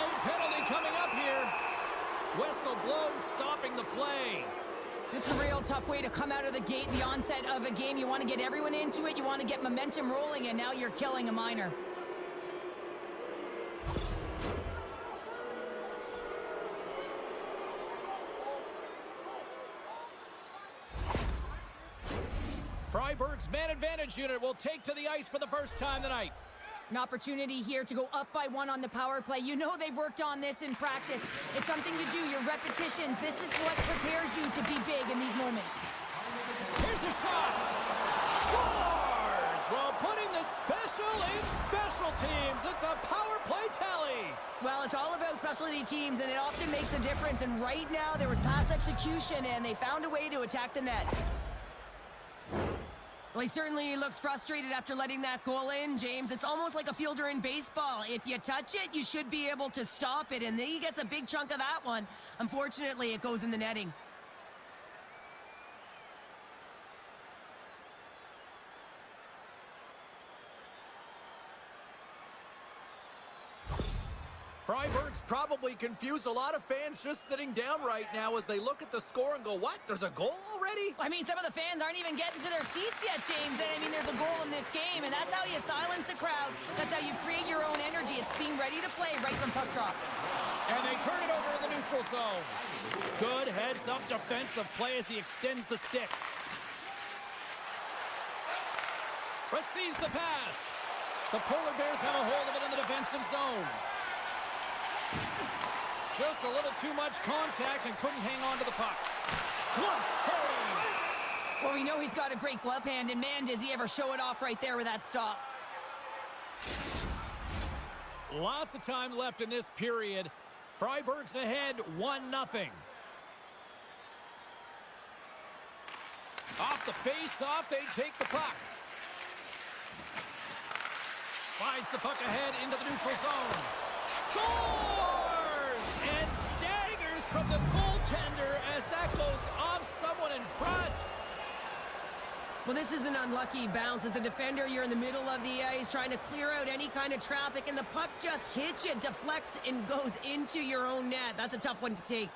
Late penalty coming up here. Whistle blown, stopping the play. This is a real tough way to come out of the gate, the onset of a game. You want to get everyone into it. You want to get momentum rolling, and now you're killing a minor. Freiburg's man advantage unit will take to the ice for the first time tonight. An opportunity here to go up by 1 on the power play. You know they've worked on this in practice. It's something to do, your repetitions. This is what prepares you to be big in these moments. Here's a shot. Scores! While putting the special in special teams. It's a power play tally. Well, it's all about specialty teams, and it often makes a difference. And right now, there was pass execution, and they found a way to attack the net. Well, he certainly looks frustrated after letting that goal in, James. It's almost like a fielder in baseball. If you touch it, you should be able to stop it, and then he gets a big chunk of that one. Unfortunately, it goes in the netting. Freiburg's probably confused a lot of fans just sitting down right now as they look at the score and go, what? There's a goal already? I mean, some of the fans aren't even getting to their seats yet, James. And I mean, there's a goal in this game, and that's how you silence the crowd. That's how you create your own energy. It's being ready to play right from puck drop. And they turn it over in the neutral zone. Good heads-up defensive play as he extends the stick. Receives the pass. The Polar Bears have a hold of it in the defensive zone. Just a little too much contact and couldn't hang on to the puck. Glove save! Well, we know he's got a great glove hand, and man, does he ever show it off right there with that stop. Lots of time left in this period. Freiburg's ahead 1-0. Off the face-off, they take the puck. Slides the puck ahead into the neutral zone. Scores! And daggers from the goaltender as that goes off someone in front. Well, this is an unlucky bounce. As a defender, you're in the middle of the ice trying to clear out any kind of traffic, and the puck just hits you, deflects, and goes into your own net. That's a tough one to take.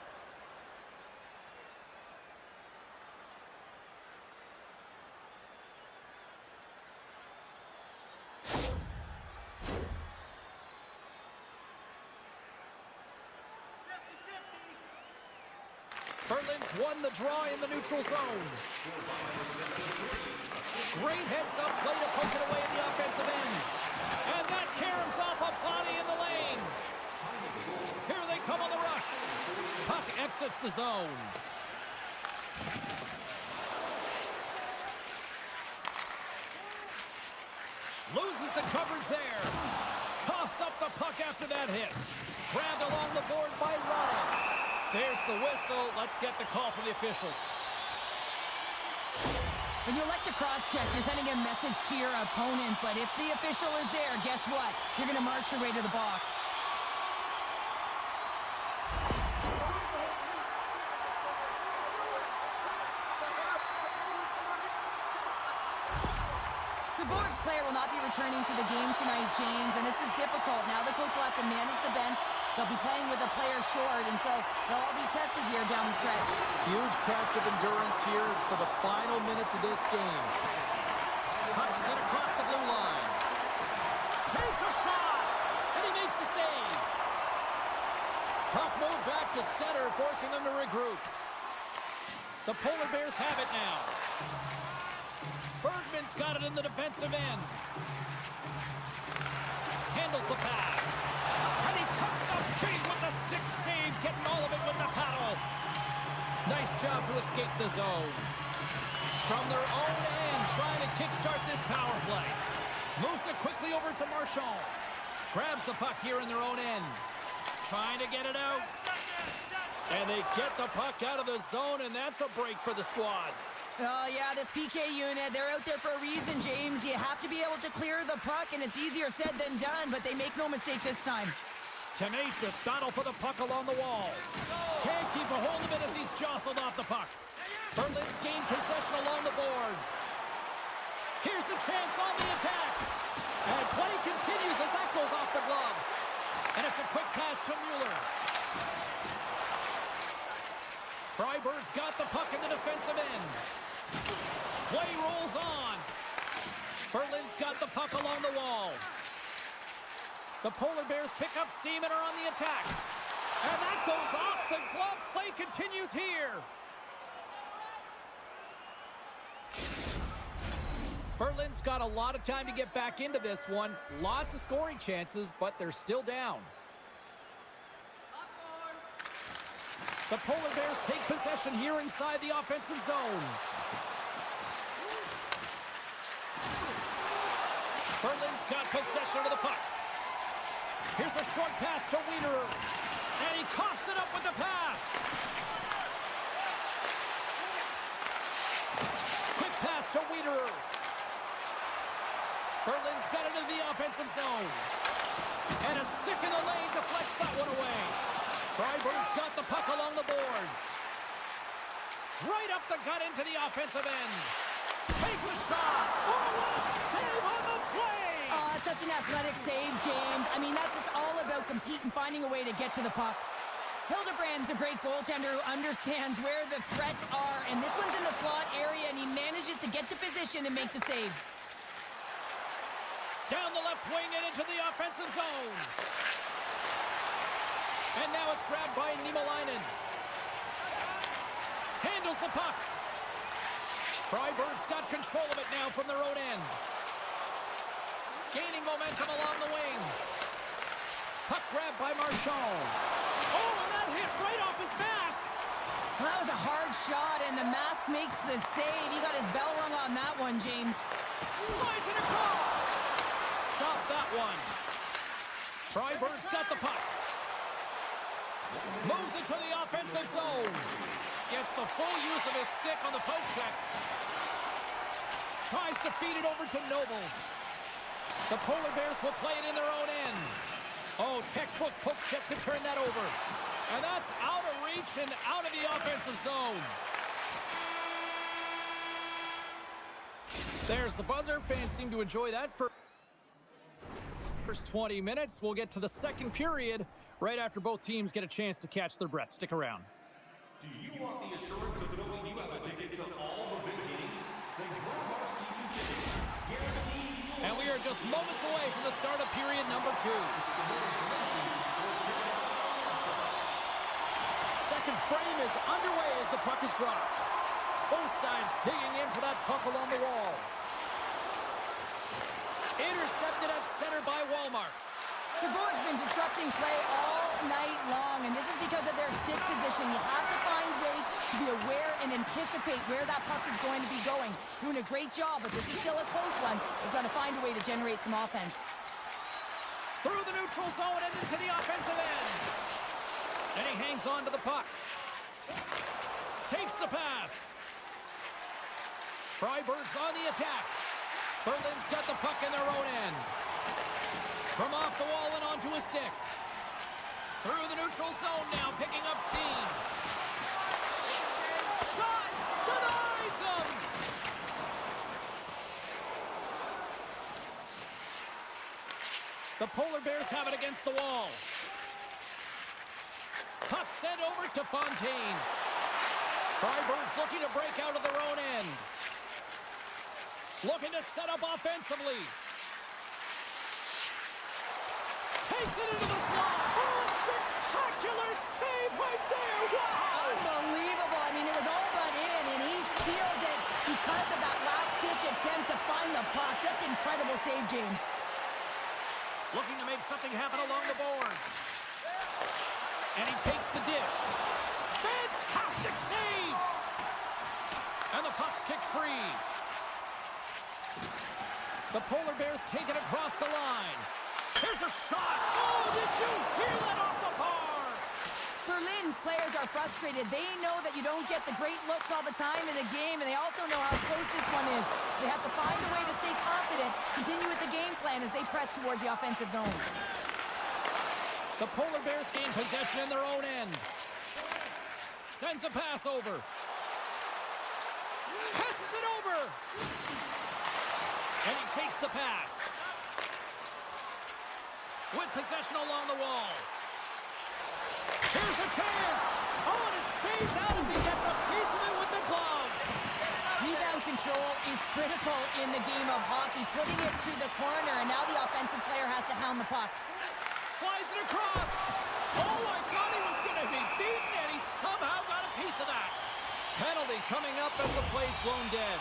Berlin's won the draw in the neutral zone. Great heads-up play to poke it away in the offensive end. And that caroms off a body in the lane. Here they come on the rush. Puck exits the zone. Loses the coverage there. Coughs up the puck after that hit. Grabbed along the board by Rada. There's the whistle. Let's get the call from the officials. When you elect to cross-check, you're sending a message to your opponent, but if the official is there, guess what? You're going to march your way to the box. The Borg's player will not be returning to the game tonight, James, and this is difficult. Now the coach will have to manage the bench. They'll be playing with a player short, and so they'll all be tested here down the stretch. Huge test of endurance here for the final minutes of this game. Puck sent across the blue line. Takes a shot, and he makes the save. Puck moved back to center, forcing them to regroup. The Polar Bears have it now. Bergman's got it in the defensive end. Handles the pass. And he cuts up big with the stick save, getting all of it with the paddle. Nice job to escape the zone. From their own end, trying to kickstart this power play. Moves it quickly over to Marchand. Grabs the puck here in their own end. Trying to get it out. And they get the puck out of the zone, and that's a break for the squad. Oh, yeah, this PK unit, they're out there for a reason, James. You have to be able to clear the puck, and it's easier said than done, but they make no mistake this time. Tenacious battle for the puck along the wall. Can't keep a hold of it as he's jostled off the puck. Berlin's gained possession along the boards. Here's a chance on the attack. And play continues as that goes off the glove. And it's a quick pass to Mueller. Freiburg's got the puck in the defensive end. Play rolls on. Berlin's got the puck along the wall. The Polar Bears pick up steam and are on the attack. And that goes off the glove. Play continues here. Berlin's got a lot of time to get back into this one. Lots of scoring chances, but they're still down. The Polar Bears take possession here inside the offensive zone. Berlin's got possession of the puck. Here's a short pass to Wiener. And he coughs it up with the pass. Quick pass to Wiener. Berlin's got it into the offensive zone. And a stick in the lane deflects that one away. Freiburg's got the puck along the boards. Right up the gut into the offensive end. Takes a shot. Oh, what a save on the play! Oh, such an athletic save, James. I mean, that's just all about competing, finding a way to get to the puck. Hildebrand's a great goaltender who understands where the threats are, and this one's in the slot area, and he manages to get to position and make the save. Down the left wing and into the offensive zone. And now it's grabbed by Niemelainen. Handles the puck. Freiburg's got control of it now from their own end. Gaining momentum along the wing. Puck grabbed by Marchand. Oh, and that hit right off his mask. Well, that was a hard shot, and the mask makes the save. He got his bell rung on that one, James. Slides it across. Stop that one. Freiburg's got the puck. Moves into the offensive zone. Gets the full use of his stick on the poke check. Tries to feed it over to Nobles. The Polar Bears will play it in their own end. Oh, textbook poke check to turn that over. And that's out of reach and out of the offensive zone. There's the buzzer. Fans seem to enjoy that for first 20 minutes. We'll get to the second period right after both teams get a chance to catch their breath. Stick around. Do you want the assurance of knowing you have a ticket to all the big games? Then grab our season tickets. Guaranteed. And we are just moments away from the start of period number 2. Second frame is underway as the puck is dropped. Both sides digging in for that puck along the wall. Intercepted at center by Walmart. The Bruins been disrupting play all night long, and this is because of their stick position. You have to find ways to be aware and anticipate where that puck is going to be going. Doing a great job, but this is still a close one. They're going to find a way to generate some offense. Through the neutral zone and into the offensive end. And he hangs on to the puck. Takes the pass. Freiburg's on the attack. Berlin's got the puck in their own end. From off the wall and onto a stick. Through the neutral zone now, picking up steam. Shot! Denies him! The Polar Bears have it against the wall. Puck sent over to Fontaine. Freiburg's looking to break out of their own end. Looking to set up offensively. Takes it into the slot. Oh, a spectacular save right there. Wow! Unbelievable. I mean, it was all but in, and he steals it because of that last-ditch attempt to find the puck. Just incredible save, James. Looking to make something happen along the boards. And he takes the dish. Fantastic save! And the puck's kicked free. The Polar Bears take it across the line. Here's a shot. Oh, did you hear that off the bar? Berlin's players are frustrated. They know that you don't get the great looks all the time in a game, and they also know how close this one is. They have to find a way to stay confident, continue with the game plan as they press towards the offensive zone. The Polar Bears gain possession in their own end. Sends a pass over. Passes it over. And he takes the pass. with possession along the wall. Here's a chance. Oh, and it stays out as he gets a piece of it with the glove. Rebound control is critical in the game of hockey, putting it to the corner, and now the offensive player has to hound the puck. Slides it across. Oh, I thought he was going to be beaten, and he somehow got a piece of that. Penalty coming up as the play's blown dead.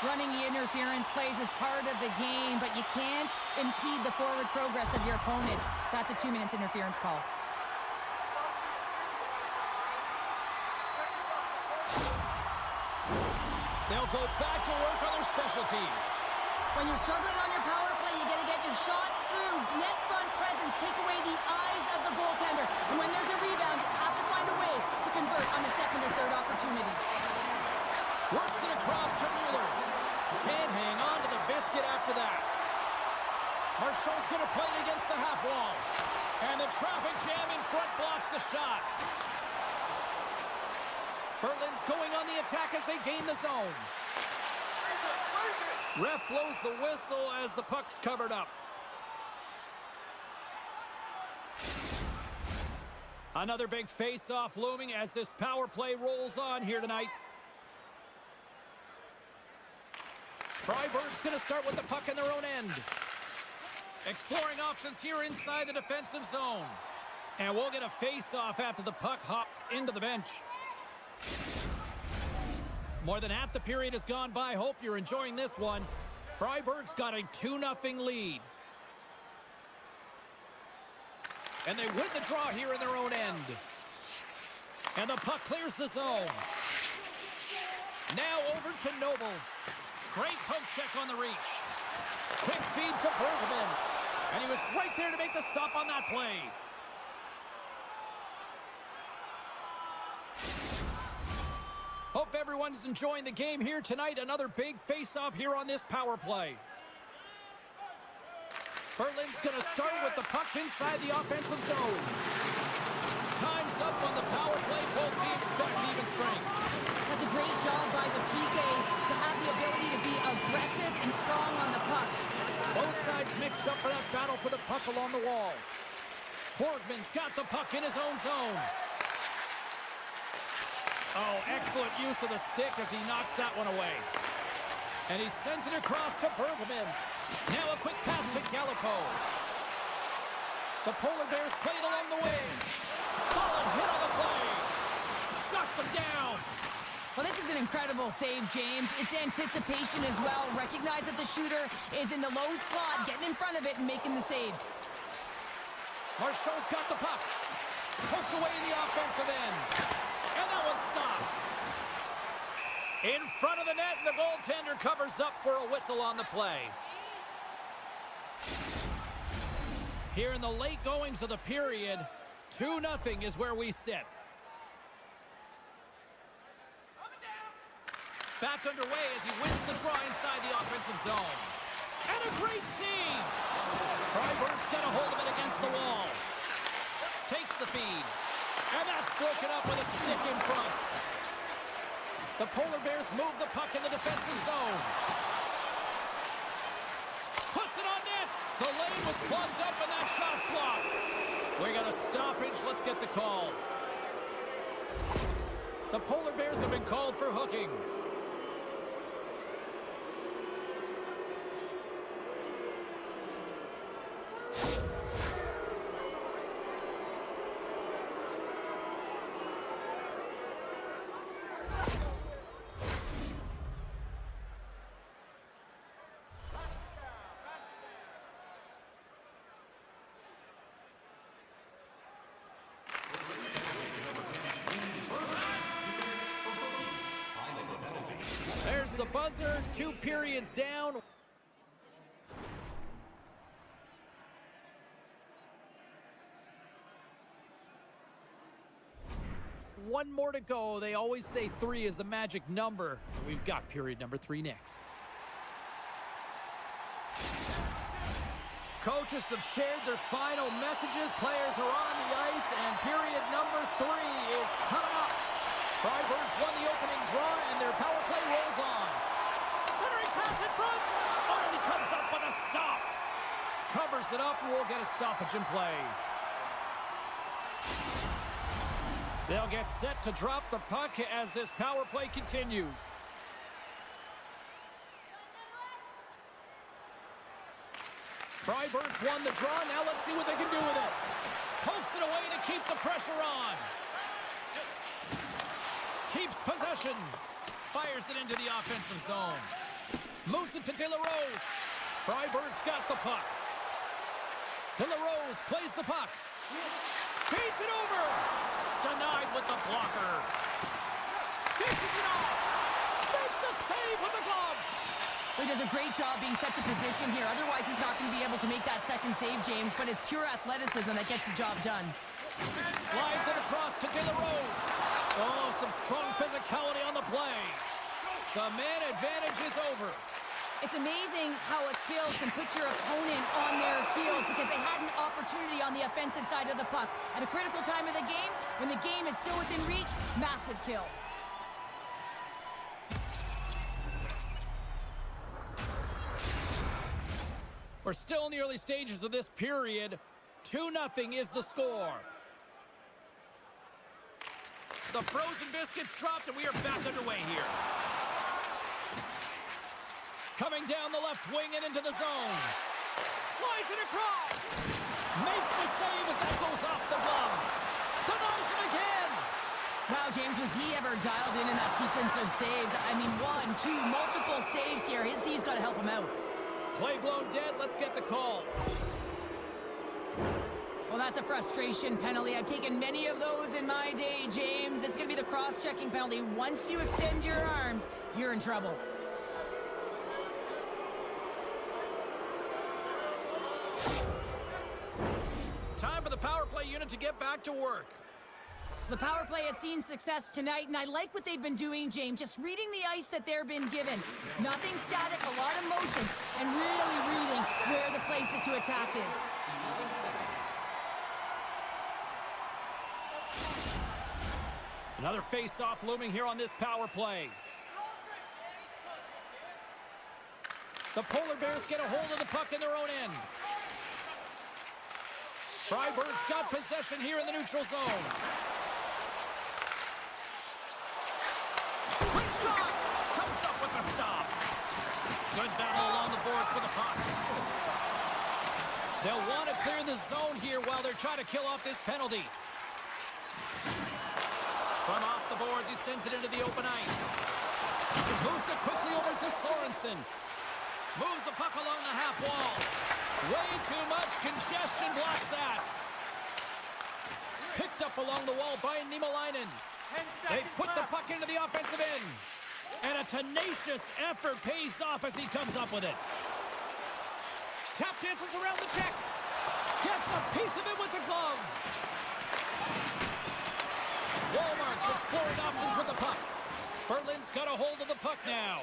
Running interference plays is part of the game, but you can't impede the forward progress of your opponent. That's a 2 minutes interference call. They'll go back to work on their special teams. When you're struggling on your power play, you got to get your shots through. Net front presence, take away the eyes of the goaltender. And when there's a rebound, you have to find a way to convert on the second or third opportunity. Works it across to Mueller. Can't hang on to the biscuit after that. Marchand's going to play it against the half wall. And the traffic jam in front blocks the shot. Berlin's going on the attack as they gain the zone. Ref blows the whistle as the puck's covered up. Another big face-off looming as this power play rolls on here tonight. Freiburg's going to start with the puck in their own end. Exploring options here inside the defensive zone. And we'll get a face-off after the puck hops into the bench. More than half the period has gone by. Hope you're enjoying this one. Freiburg's got a 2-0 lead. And they win the draw here in their own end. And the puck clears the zone. Now over to Nobles. Great poke check on the reach. Quick feed to Bergman. And he was right there to make the stop on that play. Hope everyone's enjoying the game here tonight. Another big face-off here on this power play. Berlin's going to start with the puck inside the offensive zone. Time's up on the power play. Both teams back to even strength. That's a great job by the PK to have the ability to be aggressive and strong on the puck. Both sides mixed up for that battle for the puck along the wall. Borgman's got the puck in his own zone. Oh, excellent use of the stick as he knocks that one away. And he sends it across to Bergman. Now a quick pass to Gallipo. The Polar Bears play it along the wing. Solid hit on the play. Shuts him down. Well, this is an incredible save, James. It's anticipation as well. Recognize that the shooter is in the low slot, getting in front of it and making the save. Marchand's got the puck. Poked away in the offensive end. And that one's stopped. In front of the net, and the goaltender covers up for a whistle on the play. Here in the late goings of the period, 2-0 is where we sit. Back underway as he wins the draw inside the offensive zone. And a great save! Freiburg's got a hold of it against the wall. Takes the feed. And that's broken up with a stick in front. The Polar Bears move the puck in the defensive zone. Puts it on net. The lane was plugged up and that shot's blocked. We got a stoppage. Let's get the call. The Polar Bears have been called for hooking. There's the buzzer. 2 periods down. One more to go. They always say 3 is the magic number. We've got period number 3 next. Coaches have shared their final messages. Players are on the ice, and period number 3 is coming up. Freiburg's won the opening draw, and their power play rolls on. Centering pass in front. Oh, and he comes up with a stop. Covers it up, and we'll get a stoppage in play. They'll get set to drop the puck as this power play continues. Freiburg's won the draw. Now let's see what they can do with it. Pokes it away to keep the pressure on. Keeps possession. Fires it into the offensive zone. Moves it to De La Rose. Freiburg's got the puck. De La Rose plays the puck. Feeds it over. Denied with the blocker. Dishes it off. Makes a save with the glove. He does a great job being set to position here. Otherwise, he's not going to be able to make that second save, James. But it's pure athleticism that gets the job done. Slides it across to De La Rose. Oh, some strong physicality on the play. The man advantage is over. It's amazing how a kill can put your opponent on their heels because they had an opportunity on the offensive side of the puck. At a critical time of the game, when the game is still within reach, massive kill. We're still in the early stages of this period. 2-0 is the score. The frozen biscuits dropped, and we are back underway here. Coming down the left wing and into the zone. Slides it across. Makes the save as that goes off the glove. Denies him again. Wow, James, was he ever dialed in that sequence of saves? I mean, 1, 2, multiple saves here. His D's got to help him out. Play blown dead. Let's get the call. Well, that's a frustration penalty. I've taken many of those in my day, James. It's going to be the cross-checking penalty. Once you extend your arms, you're in trouble. Time for the power play unit to get back to work. The power play has seen success tonight, and I like what they've been doing, James. Just reading the ice that they're been given. Nothing static, a lot of motion, and really reading where the places to attack is. Another face-off looming here on this power play. The Polar Bears get a hold of the puck in their own end. Freiburg's got possession here in the neutral zone. Quick shot! Comes up with a stop. Good battle along the boards for the puck. They'll want to clear the zone here while they're trying to kill off this penalty. From off the boards, he sends it into the open ice. He moves it quickly over to Sorensen. Moves the puck along the half wall. Way too much congestion blocks that. Picked up along the wall by Niemelainen. They put the puck into the offensive end. And a tenacious effort pays off as he comes up with it. Tap dances around the check. Gets a piece of it with the glove. Walmart's exploring options with the puck. Berlin's got a hold of the puck now.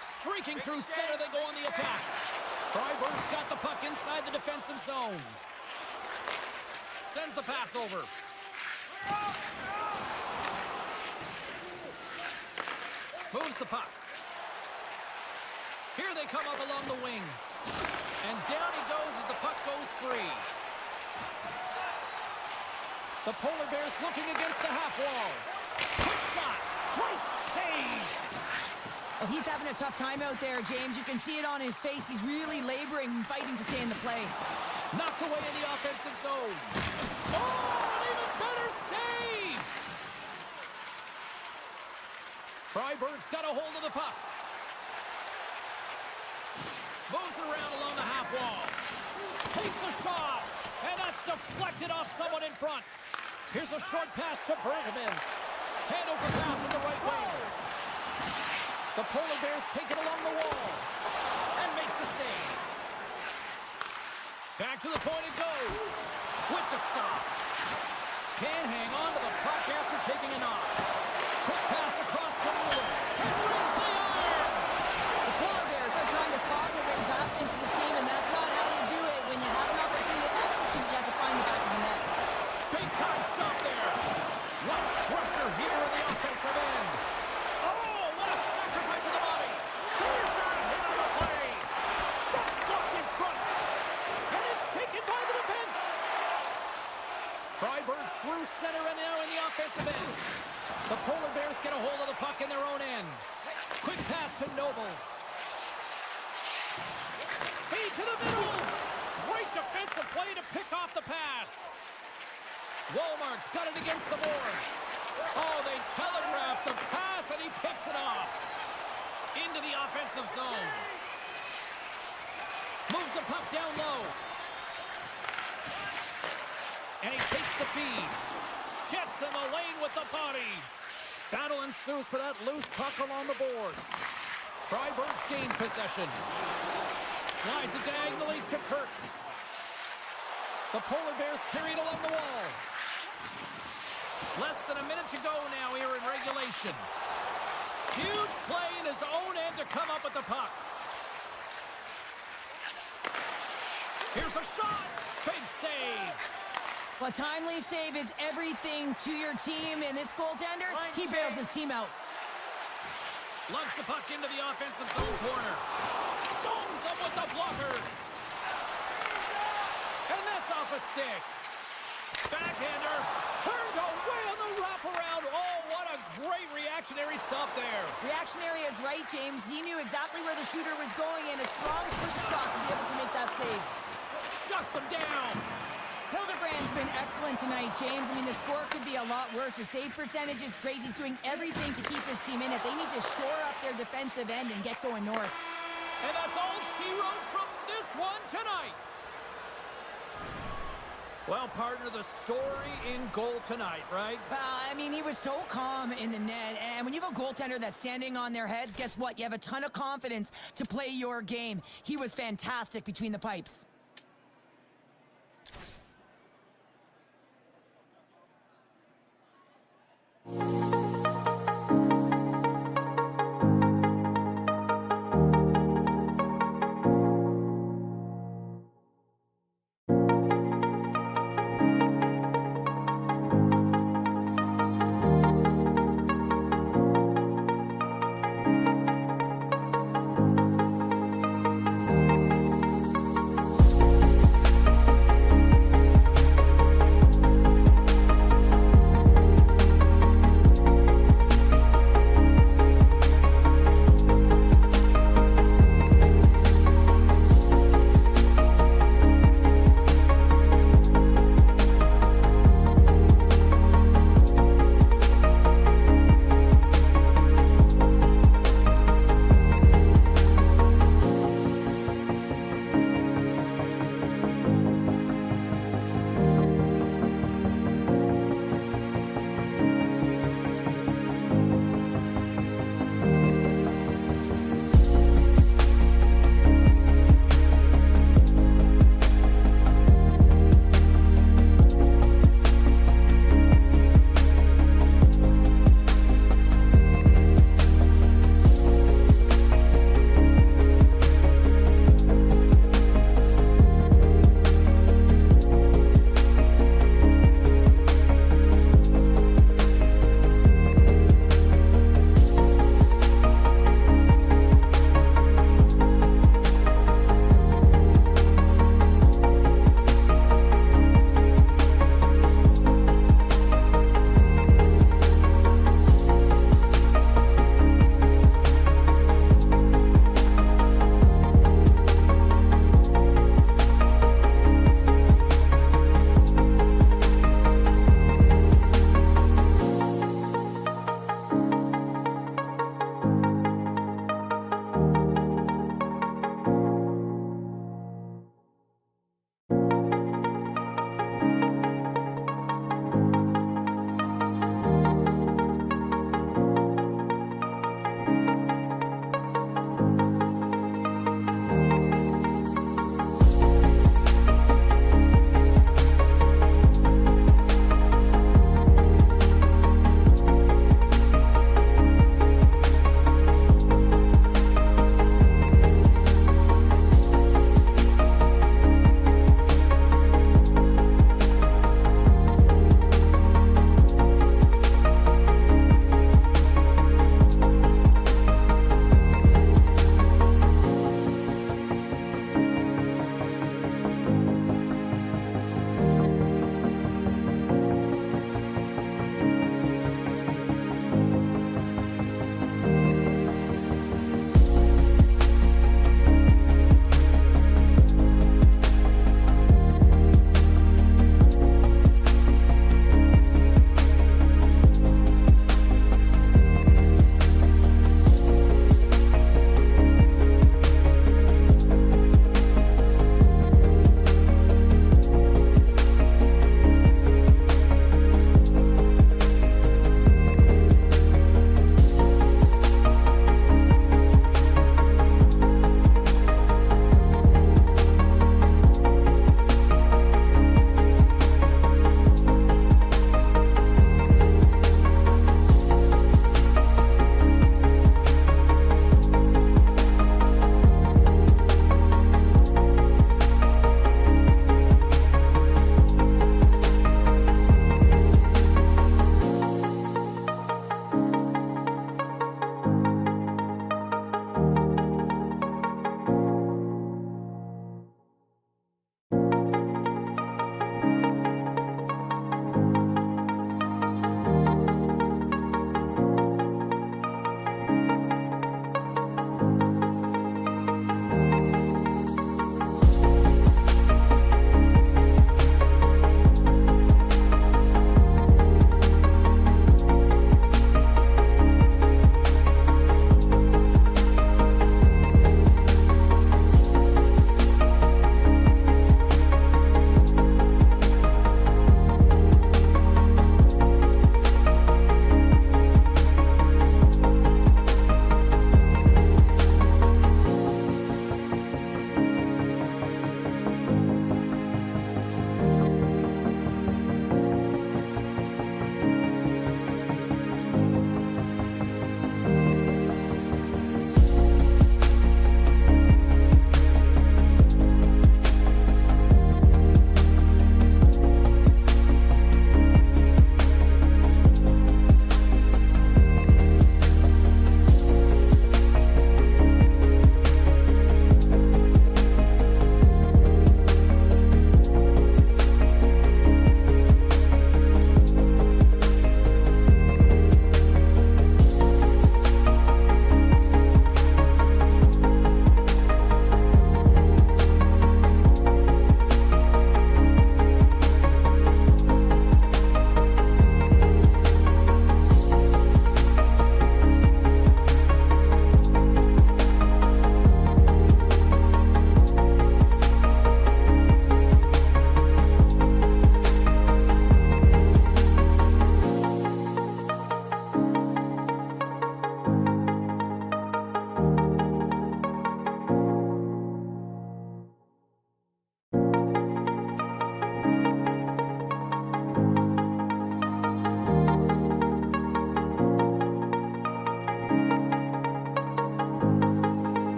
Streaking through center, they go on the attack. Freiburg's got the puck inside the defensive zone. Sends the pass over. Moves the puck. Here they come up along the wing. And down he goes as the puck goes free. The Polar Bears looking against the half wall. Quick shot. Great save. Well, he's having a tough time out there, James. You can see it on his face. He's really laboring and fighting to stay in the play. Knocked away in the offensive zone. Oh, an even better save. Freiburg's got a hold of the puck. Moves around along the half wall. Takes a shot. And that's deflected off someone in front. Here's a short pass to Bergman. Handles the pass in the right wing. The Polar Bears take it along the wall. And makes the save. Back to the point it goes. With the stop. Can't hang on to the puck after taking a knock. Quick pass across to Mueller. And rings the iron. The Polar Bears are trying to claw their way back into this game, and that's not how you do it. When you have an opportunity to execute, you have to find the back of the net. Big time stop there. What crusher here in the offensive end. Oh, what a sacrifice of the body. Here's our hit on the play. Freiburg's through center and now in the offensive end. The Polar Bears get a hold of the puck in their own end. Quick pass to Nobles. Feed to the middle. Great defensive play to pick off the pass. Walmart's got it against the boards. Oh, they telegraphed the pass and he picks it off. Into the offensive zone. Moves the puck down low. And he takes the feed. Gets in the lane with the body. Battle ensues for that loose puck along the boards. Freiburg's gained possession. Slides it diagonally to Kirk. The Polar Bears carried along the wall. Less than a minute to go now here in regulation. Huge play in his own end to come up with the puck. Here's a shot. Big save. Well, timely save is everything to your team, and this goaltender, he bails his team out. Lugs the puck into the offensive zone corner. Stones him with the blocker. And that's off a stick. Backhander. Turned away on the wraparound. Oh, what a great reactionary stop there. Reactionary is right, James. He knew exactly where the shooter was going, and a strong push across to be able to make that save. Shuts him down. Hildebrand's been excellent tonight, James. I mean, the score could be a lot worse. The save percentage is great. He's doing everything to keep his team in it. They need to shore up their defensive end and get going north. And that's all she wrote from this one tonight. Well, partner, the story in goal tonight, right? I mean, he was so calm in the net. And when you have a goaltender that's standing on their heads, guess what? You have a ton of confidence to play your game. He was fantastic between the pipes.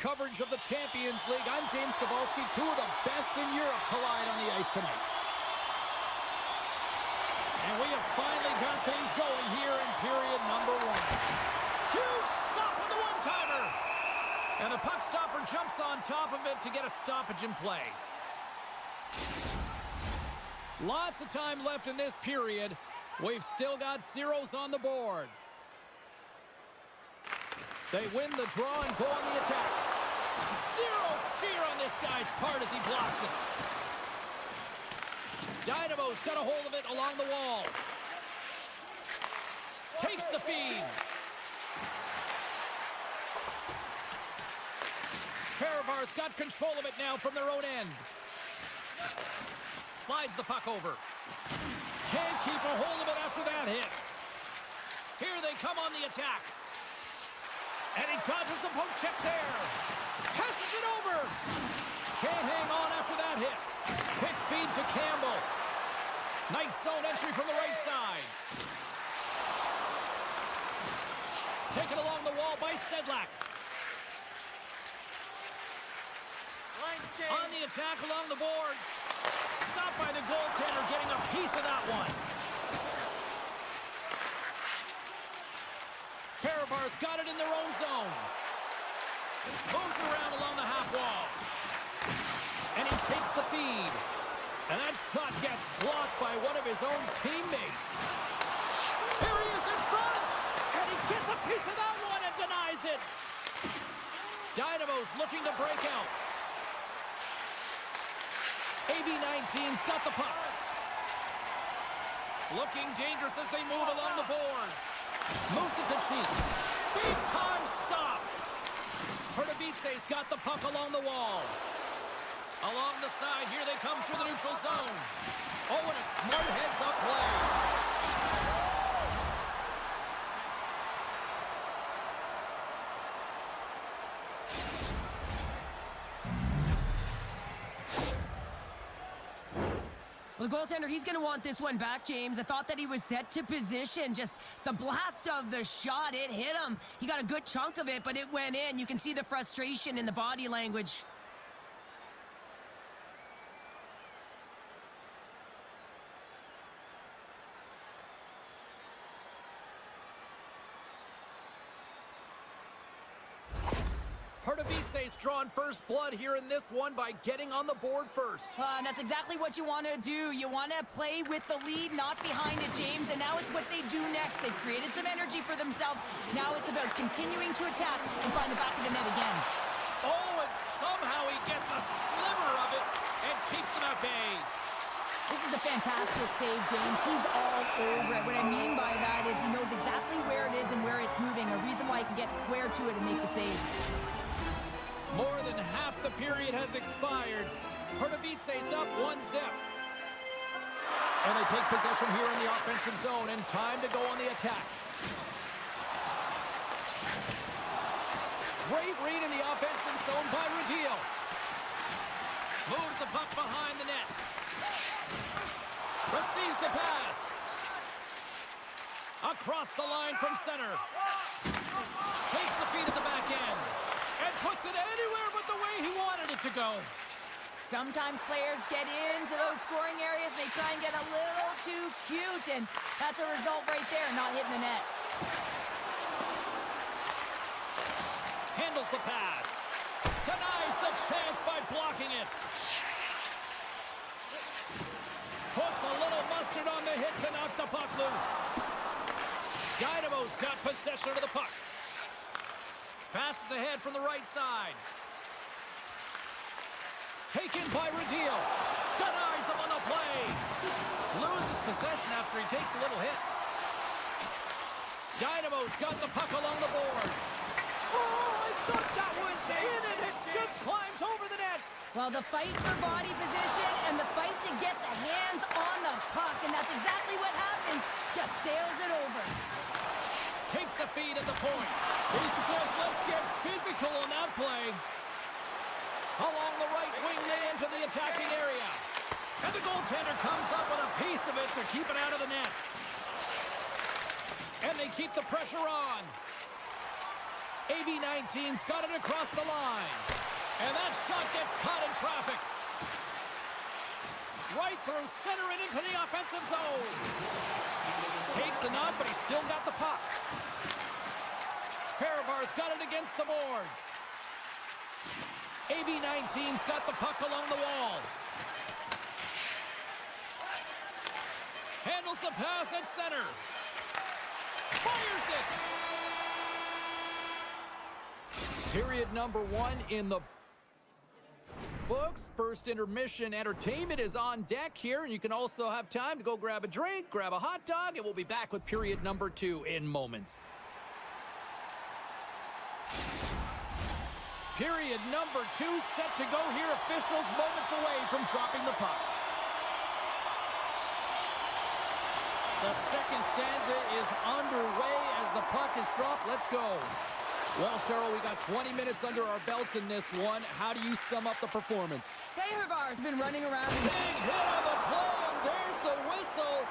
coverage of the Champions League. I'm James Cebulski. Two of the best in Europe collide on the ice tonight. And we have finally got things going here in period number 1. Huge stop on the one-timer. And the puck stopper jumps on top of it to get a stoppage in play. Lots of time left in this period. We've still got zeros on the board. They win the draw and go on the attack. Zero fear on this guy's part as he blocks it. Dynamo's got a hold of it along the wall. Takes the feed. Fehérvár's got control of it now from their own end. Slides the puck over. Can't keep a hold of it after that hit. Here they come on the attack. And he dodges the poke check there. Passes it over. Can't hang on after that hit. Quick feed to Campbell. Nice zone entry from the right side. Taken along the wall by Sedlak. On the attack along the boards. Stopped by the goaltender, getting a piece of that one. Fehérvár's got it in their own zone. Moves around along the half wall. And he takes the feed. And that shot gets blocked by one of his own teammates. Here he is in front. And he gets a piece of that one and denies it. Dynamo's looking to break out. AB19's got the puck. Looking dangerous as they move along the boards. Moves it to Cheek. Big time stop. Pardubice's got the puck along the wall. Along the side, here they come through the neutral zone. Oh, and a smart heads-up play. Well, the goaltender, he's going to want this one back, James. I thought that he was set to position. Just the blast of the shot, it hit him. He got a good chunk of it, but it went in. You can see the frustration in the body language. Pardubice's drawn first blood here in this one by getting on the board first. And that's exactly what you want to do. You want to play with the lead, not behind it, James. And now it's what they do next. They created some energy for themselves. Now it's about continuing to attack and find the back of the net again. Oh, and somehow he gets a sliver of it and keeps him at bay. This is a fantastic save, James. He's all over it. What I mean by that is he knows exactly where it is and where it's moving. A reason why he can get square to it and make the save. More than half the period has expired. Pardubice's up 1-0. And they take possession here in the offensive zone and time to go on the attack. Great read in the offensive zone by Radil. Moves the puck behind the net. Receives the pass. Across the line from center. Takes the feed at the back end. And puts it anywhere but the way he wanted it to go. Sometimes players get into those scoring areas and they try and get a little too cute, and that's a result right there, not hitting the net. Handles the pass. Denies the chance by blocking it. Puts a little mustard on the hit to knock the puck loose. Dynamo's got possession of the puck. Passes ahead from the right side. Taken by Radil. Denies him on the play. Loses possession after he takes a little hit. Dynamo's got the puck along the boards. Oh, I thought that was in, and it just climbs over the net. Well, the fight for body position and the fight to get the hands on the puck, and that's exactly what happens. Just sails it over. Takes the feed at the point. He says, let's get physical on that play. Along the right wing, they enter the attacking area. And the goaltender comes up with a piece of it to keep it out of the net. And they keep the pressure on. AB19's got it across the line. And that shot gets caught in traffic. Right through center and into the offensive zone. Takes a knock, but he's still got the puck. Fehérvár's got it against the boards. AB19's got the puck along the wall. Handles the pass at center. Fires it! Period number 1 in the books. First intermission entertainment is on deck here, and you can also have time to go grab a drink, grab a hot dog, and we'll be back with period number 2 in moments. Period number 2 set to go here. Officials moments away from dropping the puck. The second stanza is underway as the puck is dropped. Let's go. Well, Cheryl, we got 20 minutes under our belts in this one. How do you sum up the performance? Fehérvár's been running around. Big hit on the play, and there's the whistle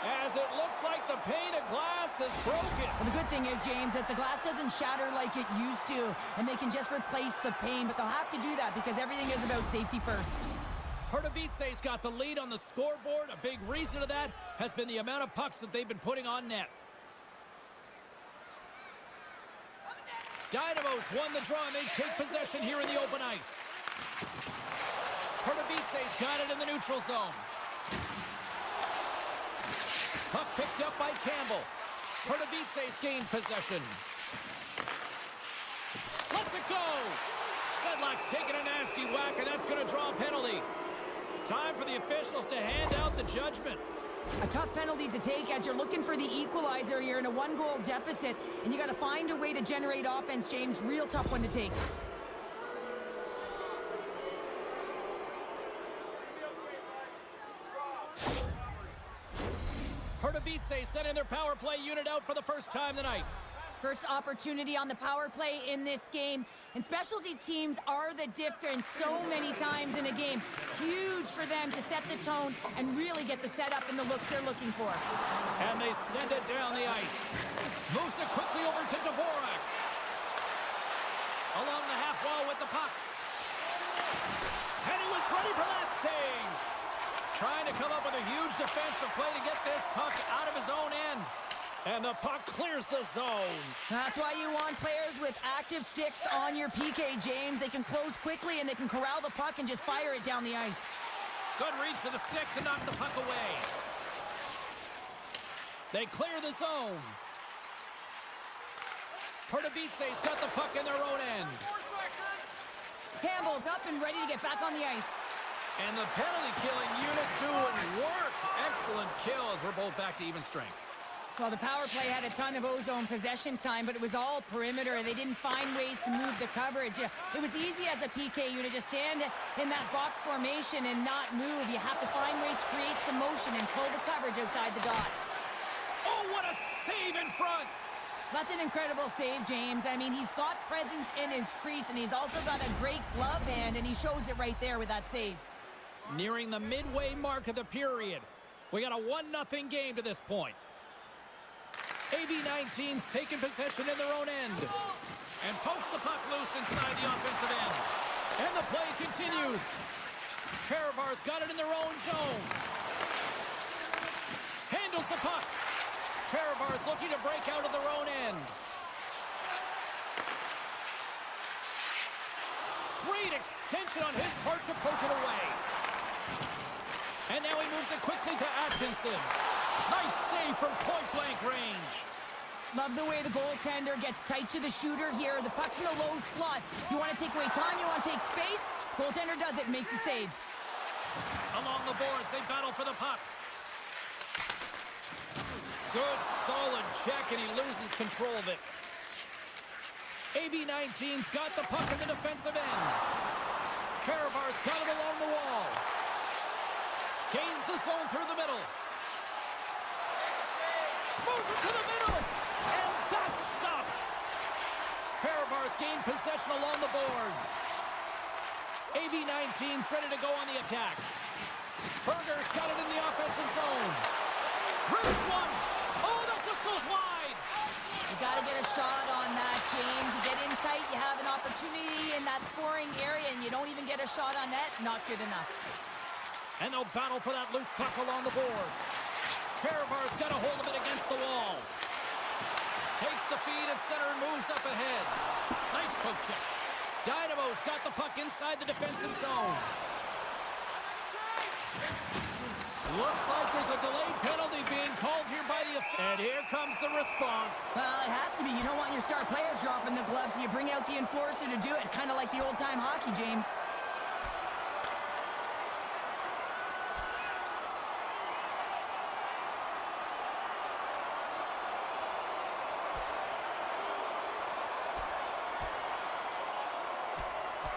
as it looks like the pane of glass is broken. Well, the good thing is, James, that the glass doesn't shatter like it used to, and they can just replace the pane, but they'll have to do that because everything is about safety first. Pardubice's got the lead on the scoreboard. A big reason of that has been the amount of pucks that they've been putting on net. Dynamo's won the draw, and they take possession here in the open ice. Pardubice's got it in the neutral zone. Puck picked up by Campbell. Pardubice's gained possession. Let's it go! Sedlak's taking a nasty whack, and that's going to draw a penalty. Time for the officials to hand out the judgment. A tough penalty to take as you're looking for the equalizer. You're in a 1-goal deficit, and you got to find a way to generate offense, James. Real tough one to take. Pardubice sending their power play unit out for the first time tonight. First opportunity on the power play in this game. And specialty teams are the difference so many times in a game. Huge for them to set the tone and really get the setup and the looks they're looking for. And they send it down the ice. Moves it quickly over to Dvorak. Along the half wall with the puck. And he was ready for that save. Trying to come up with a huge defensive play to get this puck out of his own end. And the puck clears the zone. That's why you want players with active sticks on your PK, James. They can close quickly and they can corral the puck and just fire it down the ice. Good reach to the stick to knock the puck away. They clear the zone. Pardubice's got the puck in their own end. Campbell's up and ready to get back on the ice. And the penalty-killing unit doing work. Excellent kills. We're both back to even strength. Well, the power play had a ton of ozone possession time, but it was all perimeter. They didn't find ways to move the coverage. It was easy as a PK unit to stand in that box formation and not move. You have to find ways to create some motion and pull the coverage outside the dots. Oh, what a save in front! That's an incredible save, James. I mean, he's got presence in his crease, and he's also got a great glove hand, and he shows it right there with that save. Nearing the midway mark of the period. We got a 1-0 game to this point. AB19's taking possession in their own end. And pokes the puck loose inside the offensive end. And the play continues. Fehérvár's got it in their own zone. Handles the puck. Fehérvár's looking to break out of their own end. Great extension on his part to poke it away. And now he moves it quickly to Atkinson. Nice save from point-blank range. Love the way the goaltender gets tight to the shooter here. The puck's in the low slot. You want to take away time, you want to take space. Goaltender does it, makes the save. Along the boards, they battle for the puck. Good, solid check, and he loses control of it. AB19's got the puck in the defensive end. Fehérvár's got it along the wall. Gains the zone through the middle. Moves it to the middle. And that's stopped. Fehérvár's gained possession along the boards. AB19's ready to go on the attack. Berger's got it in the offensive zone. Bruce one. Oh, the just goes wide. You got to get a shot on that, James. You get in tight, you have an opportunity in that scoring area, and you don't even get a shot on net. Not good enough. And they'll battle for that loose puck along the boards. Fehérvár's got a hold of it against the wall. Takes the feed at center and moves up ahead. Nice poke check. Dynamo's got the puck inside the defensive zone. Looks like there's a delayed penalty being called here by the... And here comes the response. Well, it has to be. You don't want your star players dropping the gloves, so you bring out the enforcer to do it. Kind of like the old-time hockey, James.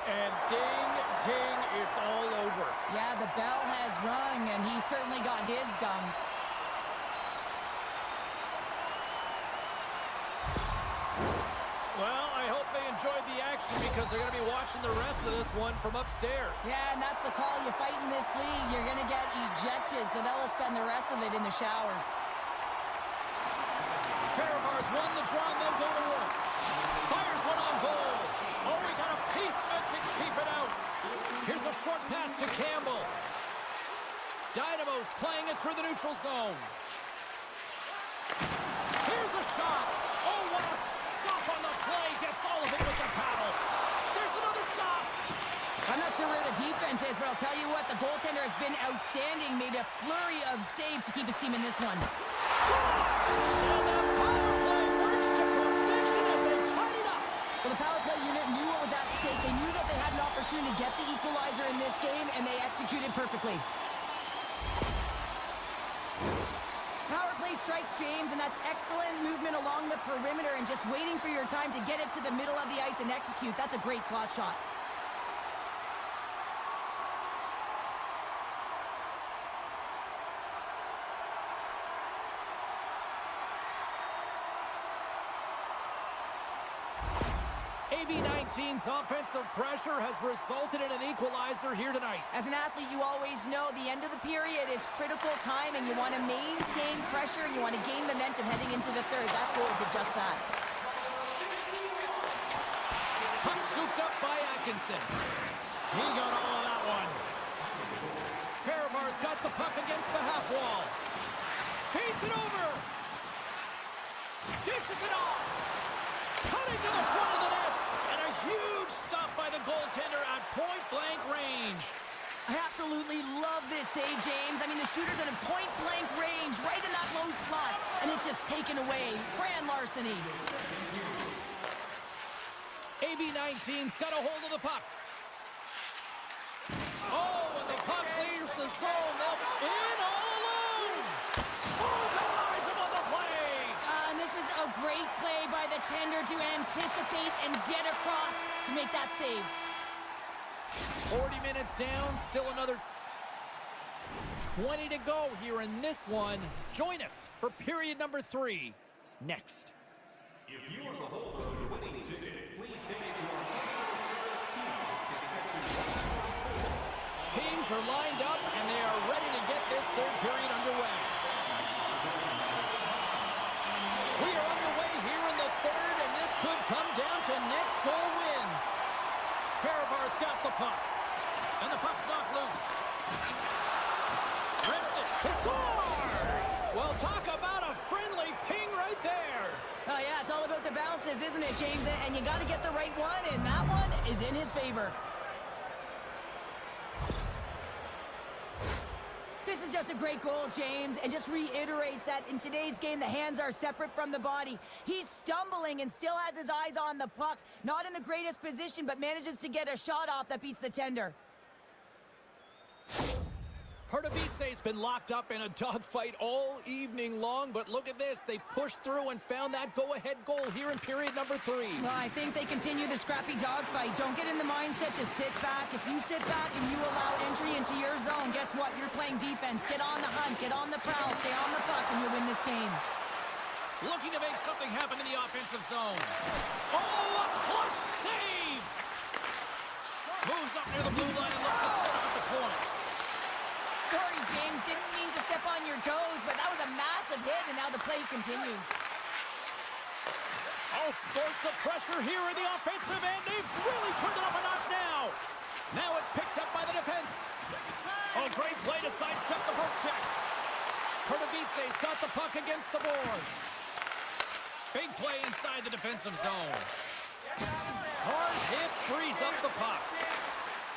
And ding, ding, it's all over. Yeah, the bell has rung, and he certainly got his done. Well, I hope they enjoyed the action because they're going to be watching the rest of this one from upstairs. Yeah, and that's the call. You fight in this league, you're going to get ejected, so they'll spend the rest of it in the showers. Fehérvár's won the draw, and they'll go to work. Fires one on goal. Oh, he got a piece of it to keep it out. Here's a short pass to Campbell. Dynamo's playing it through the neutral zone. Here's a shot. Oh, what a stop on the play. Gets all of it with the paddle. There's another stop. I'm not sure where the defense is, but I'll tell you what, the goaltender has been outstanding. Made a flurry of saves to keep his team in this one. And that power play works to perfection as they tied it up. Well, the power play unit knew what was at stake. They knew that they had an opportunity to get the equalizer in this game, and they executed perfectly. Power play strikes, James, and that's excellent movement along the perimeter and just waiting for your time to get it to the middle of the ice and execute. That's a great slot shot. AB19's offensive pressure has resulted in an equalizer here tonight. As an athlete, you always know the end of the period is critical time, and you want to maintain pressure, and you want to gain momentum heading into the third. That goal did just that. Puck scooped up by Atkinson. He got all of that one. Fehérvár's got the puck against the half wall. Feeds it over. Dishes it off. Cutting to the front of the net. And a huge stop by the goaltender at point-blank range. I absolutely love this save, James. I mean, the shooter's at a point-blank range, right in that low slot, and it's just taken away. Grand larceny. AB19's got a hold of the puck. Oh, and the puck leaves the zone. They're in all alone. Oh, denies him on the play. And this is a great play by the tender to anticipate and get across to make that save. 40 minutes down, still another 20 to go here in this one. Join us for period number 3 next. If you are the holder of the winning ticket, please take it to our customer service kiosk in section 1. Teams are lined up, and they are ready to get this third period underway. We are underway here in the third, and this could come down to next goal wins. Fehérvár's got the puck, and the puck's knocked loose. Rips it. He scores! Well, talk about a friendly ping right there. Oh, yeah, it's all about the bounces, isn't it, James? And you got to get the right one, and that one is in his favor. This is just a great goal, James, and just reiterates that in today's game, the hands are separate from the body. He's stumbling and still has his eyes on the puck. Not in the greatest position, but manages to get a shot off that beats the tender. Pardubice's been locked up in a dogfight all evening long, but look at this. They pushed through and found that go-ahead goal here in period number 3. Well, I think they continue the scrappy dogfight. Don't get in the mindset to sit back. If you sit back and you allow entry into your zone, guess what? You're playing defense. Get on the hunt, get on the prowl, stay on the puck, and you'll win this game. Looking to make something happen in the offensive zone. Oh, a clutch save! Moves up near the blue line and looks to set up at the point. Sorry, James. Didn't mean to step on your toes, but that was a massive hit, and now the play continues. All sorts of pressure here in the offensive end. They've really turned it up a notch now. Now it's picked up by the defense. Oh, great play to sidestep the poke check. Pardubice's got the puck against the boards. Big play inside the defensive zone. Hard hit frees up the puck.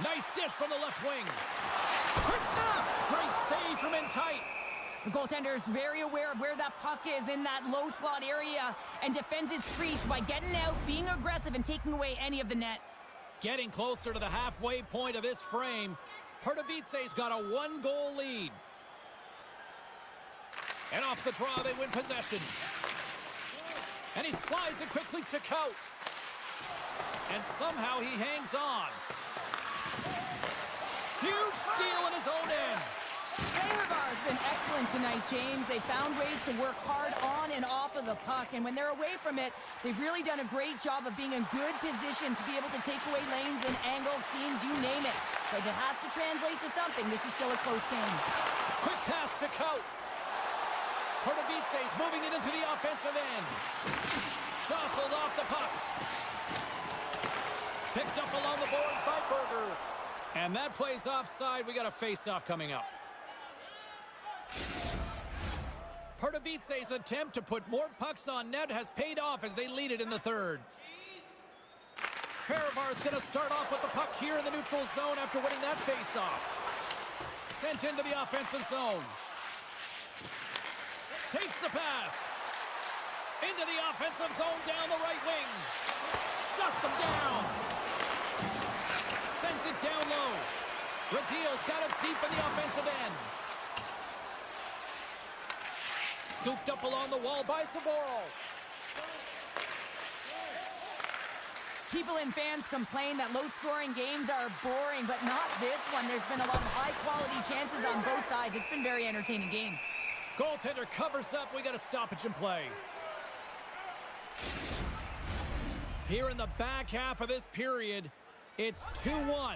Nice dish from the left wing. Quick stop. Great save from in tight. The goaltender is very aware of where that puck is in that low slot area and defends his crease by getting out, being aggressive, and taking away any of the net. Getting closer to the halfway point of this frame. Pardubice's got a 1-goal lead. And off the draw, they win possession. And he slides it quickly to Cout. And somehow he hangs on. Huge steal in his own end. Fehérvár has been excellent tonight, James. They found ways to work hard on and off of the puck, and when they're away from it, they've really done a great job of being in good position to be able to take away lanes and angles, seams, you name it. But it has to translate to something. This is still a close game. Quick pass to Cout. Pardubice's moving it into the offensive end. Jostled off the puck. Picked up along the boards by Berger. And that plays offside. We got a face-off coming up. Pardubice's attempt to put more pucks on net has paid off as they lead it in the third. Fehérvár's going to start off with the puck here in the neutral zone after winning that face-off. Sent into the offensive zone. Takes the pass. Into the offensive zone down the right wing. Shuts him down. Sends it down low. Radil's got it deep in the offensive end. Scooped up along the wall by Saboro. People and fans complain that low-scoring games are boring, but not this one. There's been a lot of high-quality chances on both sides. It's been a very entertaining game. Goaltender covers up. We got a stoppage in play. Here in the back half of this period, it's 2-1.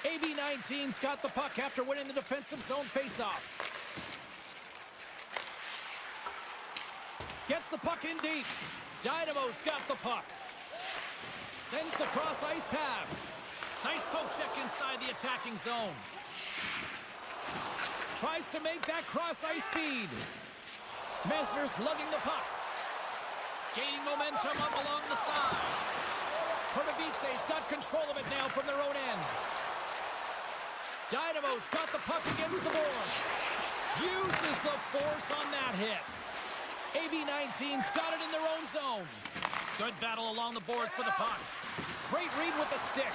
AB19's got the puck after winning the defensive zone faceoff. Gets the puck in deep. Dynamo's got the puck. Sends the cross-ice pass. Nice poke check inside the attacking zone. Tries to make that cross-ice feed. Mesner's lugging the puck. Gaining momentum up along the side. Pardubice's got control of it now from their own end. Dynamo's got the puck against the boards. Uses the force on that hit. AB19's got it in their own zone. Good battle along the boards for the puck. Great read with the stick.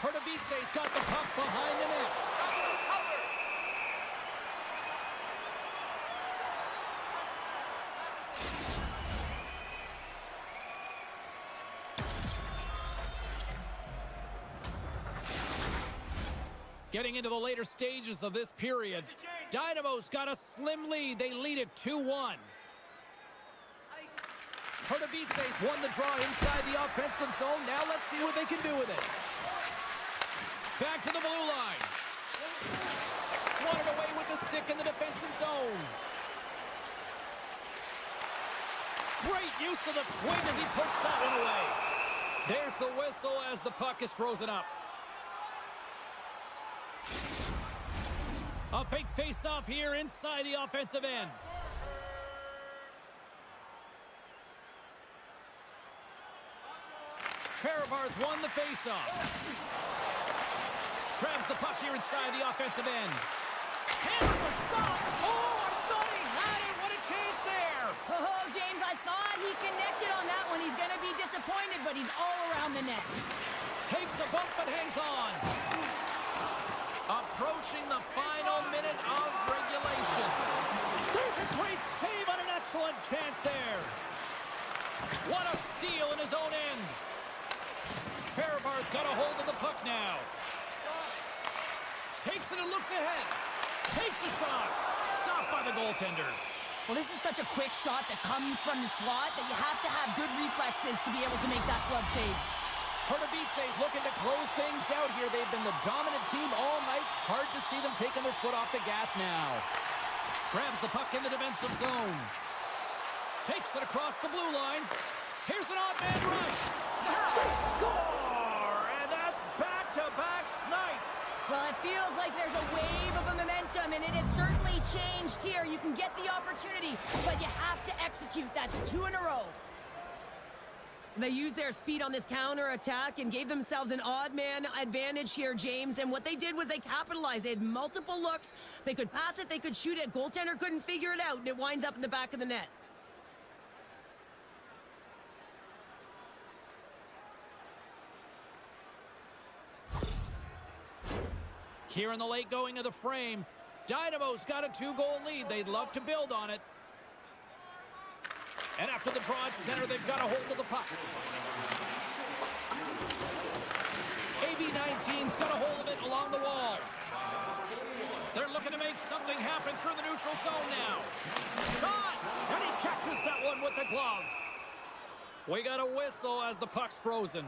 Pardubice's got the puck behind the net. Getting into the later stages of this period, Dynamo's got a slim lead. They lead it 2-1. Pardubice's won the draw inside the offensive zone. Now let's see what they can do with it. Back to the blue line. Swatted away with the stick in the defensive zone. Great use of the twig as he puts that one away. There's the whistle as the puck is frozen up. A big face-off here inside the offensive end. Fehérvár's won the face-off. Grabs the puck here inside the offensive end. Hammers a shot! Oh, I thought he had it! What a chance there! Oh, James, I thought he connected on that one. He's going to be disappointed, but he's all around the net. Takes a bump but hangs on. Approaching the final minute of regulation. There's a great save on an excellent chance there. What a steal in his own end. Fehérvár's got a hold of the puck now. Takes it and looks ahead. Takes a shot. Stopped by the goaltender. Well, this is such a quick shot that comes from the slot that you have to have good reflexes to be able to make that glove save. Pardubice is looking to close things out here. They've been the dominant team all night. Hard to see them taking their foot off the gas now. Grabs the puck in the defensive zone. Takes it across the blue line. Here's an odd man rush. They score! And that's back-to-back snipes. Well, it feels like there's a wave of a momentum, and it has certainly changed here. You can get the opportunity, but you have to execute. That's 2 in a row. They used their speed on this counter-attack and gave themselves an odd-man advantage here, James. And what they did was they capitalized. They had multiple looks. They could pass it, they could shoot it. Goaltender couldn't figure it out, and it winds up in the back of the net. Here in the late going of the frame, Dynamo's got a 2-goal lead. They'd love to build on it. And after the draw at center, they've got a hold of the puck. AB-19's got a hold of it along the wall. They're looking to make something happen through the neutral zone now. Shot! And he catches that one with the glove. We got a whistle as the puck's frozen.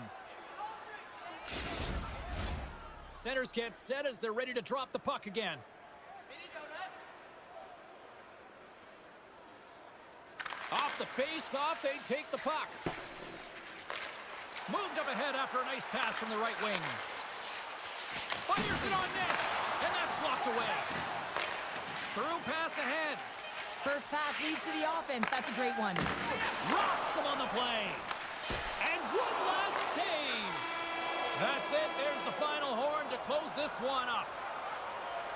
Centers get set as they're ready to drop the puck again. Off the face-off, they take the puck. Moved up ahead after a nice pass from the right wing. Fires it on net, and that's blocked away. Through pass ahead. First pass leads to the offense. That's a great one. Rocks him on the play. And one last save. That's it. There's the final horn to close this one up.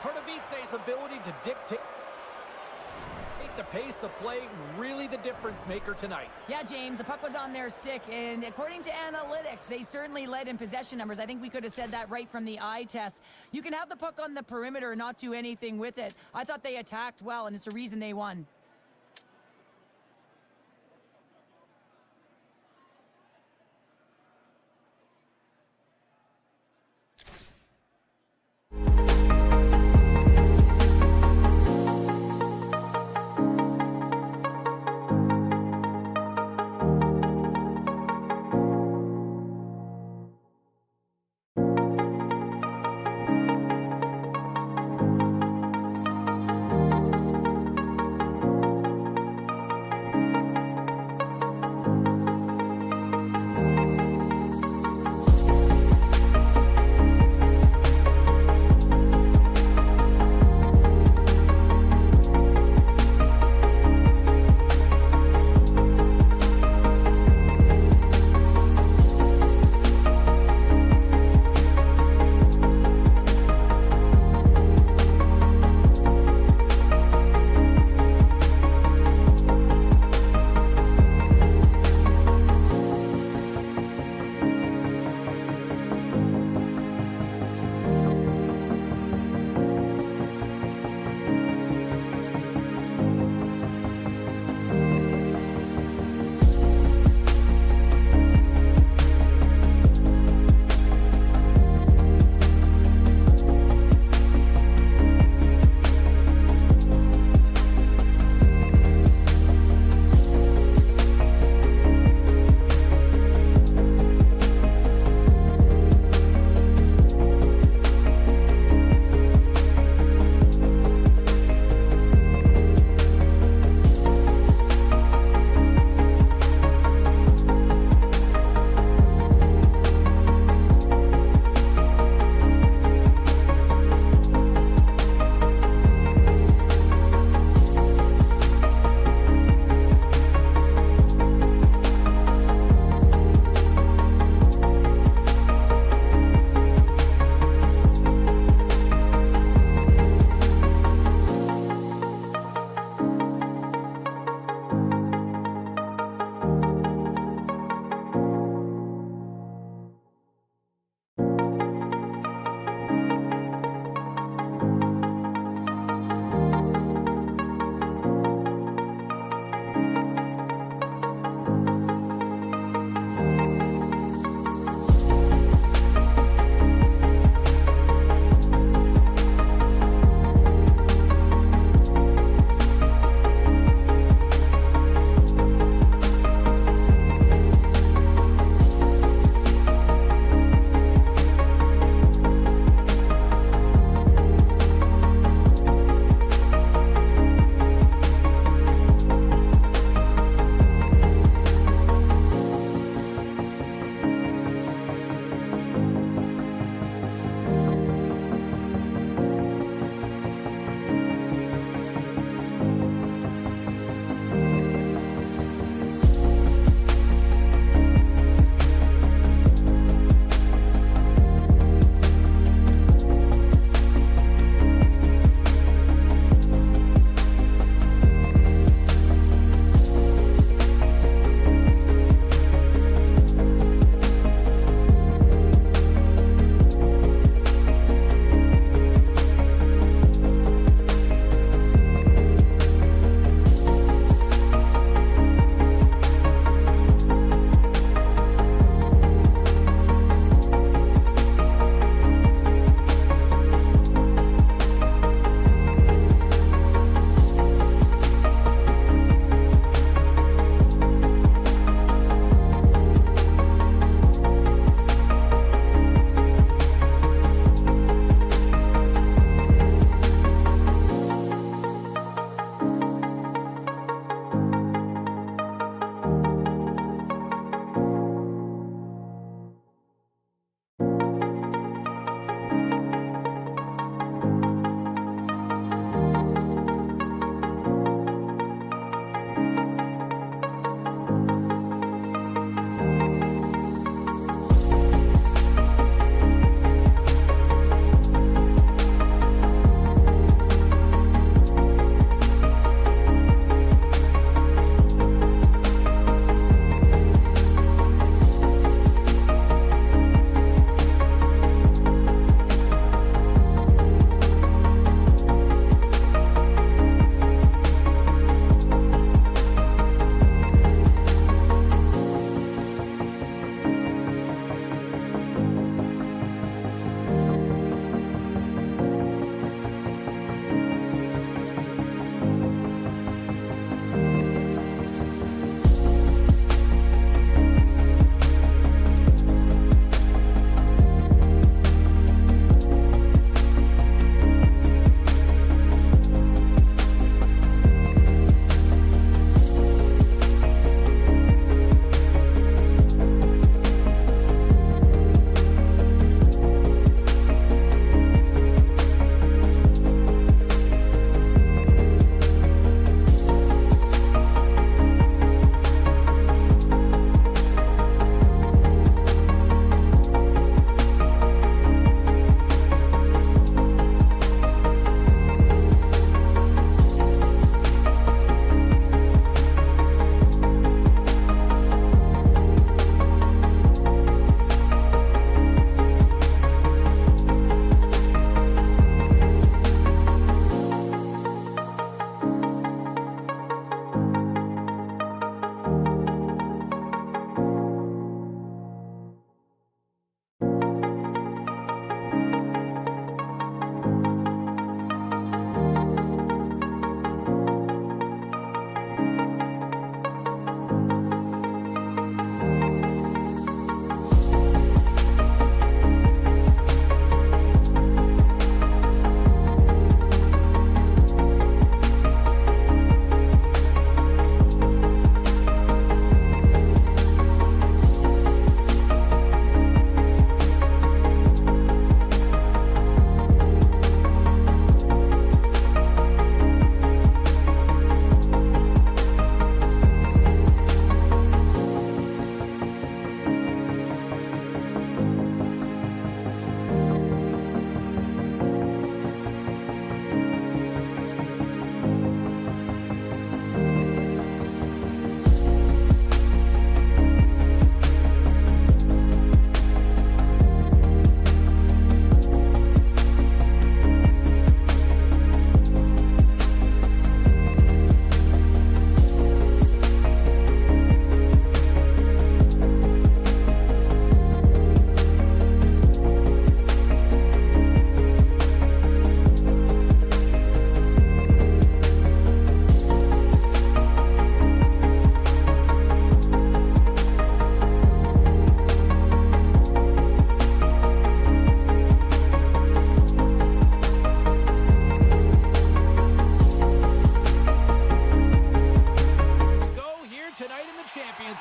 Pardubice's ability to dictate the pace of play, really the difference maker tonight. Yeah, James, the puck was on their stick, and according to analytics, they certainly led in possession numbers. I think we could have said that right from the eye test. You can have the puck on the perimeter and not do anything with it. I thought they attacked well, and it's the reason they won.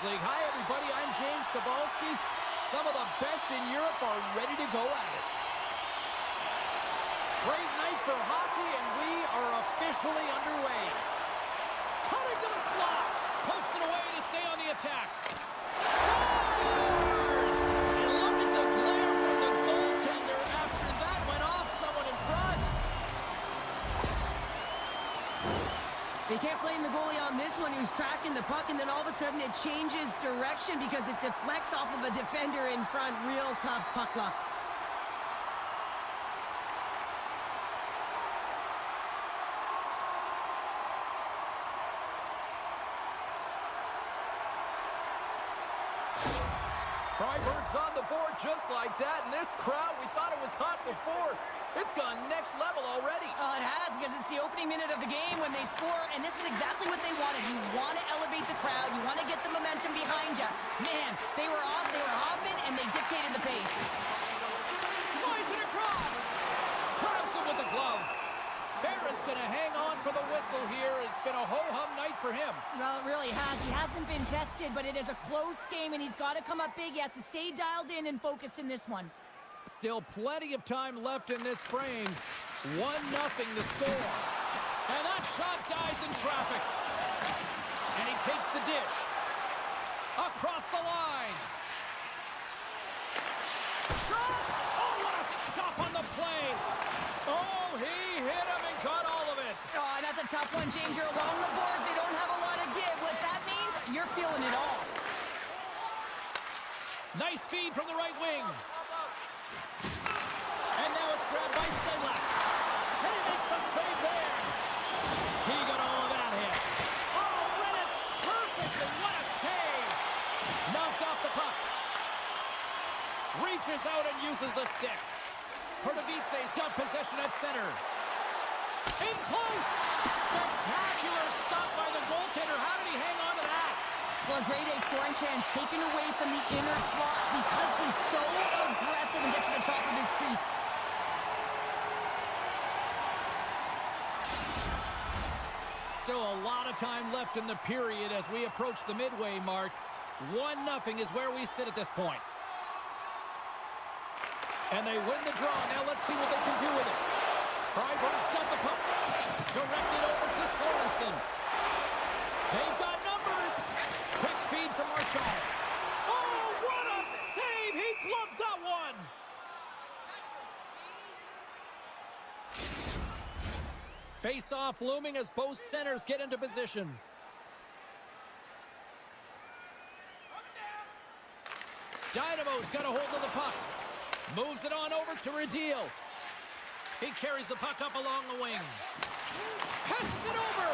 League. Hi, everybody. I'm James Cebulski. Some of the best in Europe are ready to go at it. Great night for hockey, and we are officially underway. Cutting to the slot. Pokes it away to stay on the attack. Scores! And look at the glare from the goaltender after that went off someone in front. They can't blame the goalie on this one. He was tracking the puck, and then all of a sudden it changes direction because it deflects off of a defender in front. Real tough puck luck. Freiburg's on the board just like that, and this crowd, we thought it was hot before. It's gone next level already. It has, because it's the opening minute of the game when they score, and this is exactly what they wanted. You want to elevate the crowd. You want to get the momentum behind you. Man, they were hopping, and they dictated the pace. Slides it across. Grabs him with the glove. Barron's going to hang on for the whistle here. It's been a ho-hum night for him. Well, it really has. He hasn't been tested, but it is a close game, and he's got to come up big. He has to stay dialed in and focused in this one. Still plenty of time left in this frame. 1-0 the score. And that shot dies in traffic. And he takes the dish. Across the line. Shot! Oh, what a stop on the play. Oh, he hit him and got all of it. Oh, and that's a tough one, James. You're along the boards. They don't have a lot of give. What that means, you're feeling it all. Nice feed from the right wing. And now it's grabbed by Sedlak. And he makes a save there. He got all of that hit. Oh, read it perfectly. What a save. Knocked off the puck. Reaches out and uses the stick. Pardubice's got possession at center. In close. Spectacular stop by the goaltender. How did he hang on to that? Well, a grade A scoring chance taken away from the inner slot because he's so aggressive and gets to the top of his crease. Still a lot of time left in the period as we approach the midway mark. 1-0 is where we sit at this point. And they win the draw. Now let's see what they can do with it. Freiburg's got the puck. Directed over to Sorensen. They've got numbers. Quick feed to Marshall. Oh, what a save! He gloved that one. Face-off looming as both centers get into position. Dynamo's got a hold of the puck. Moves it on over to Radil. He carries the puck up along the wing. Passes it over.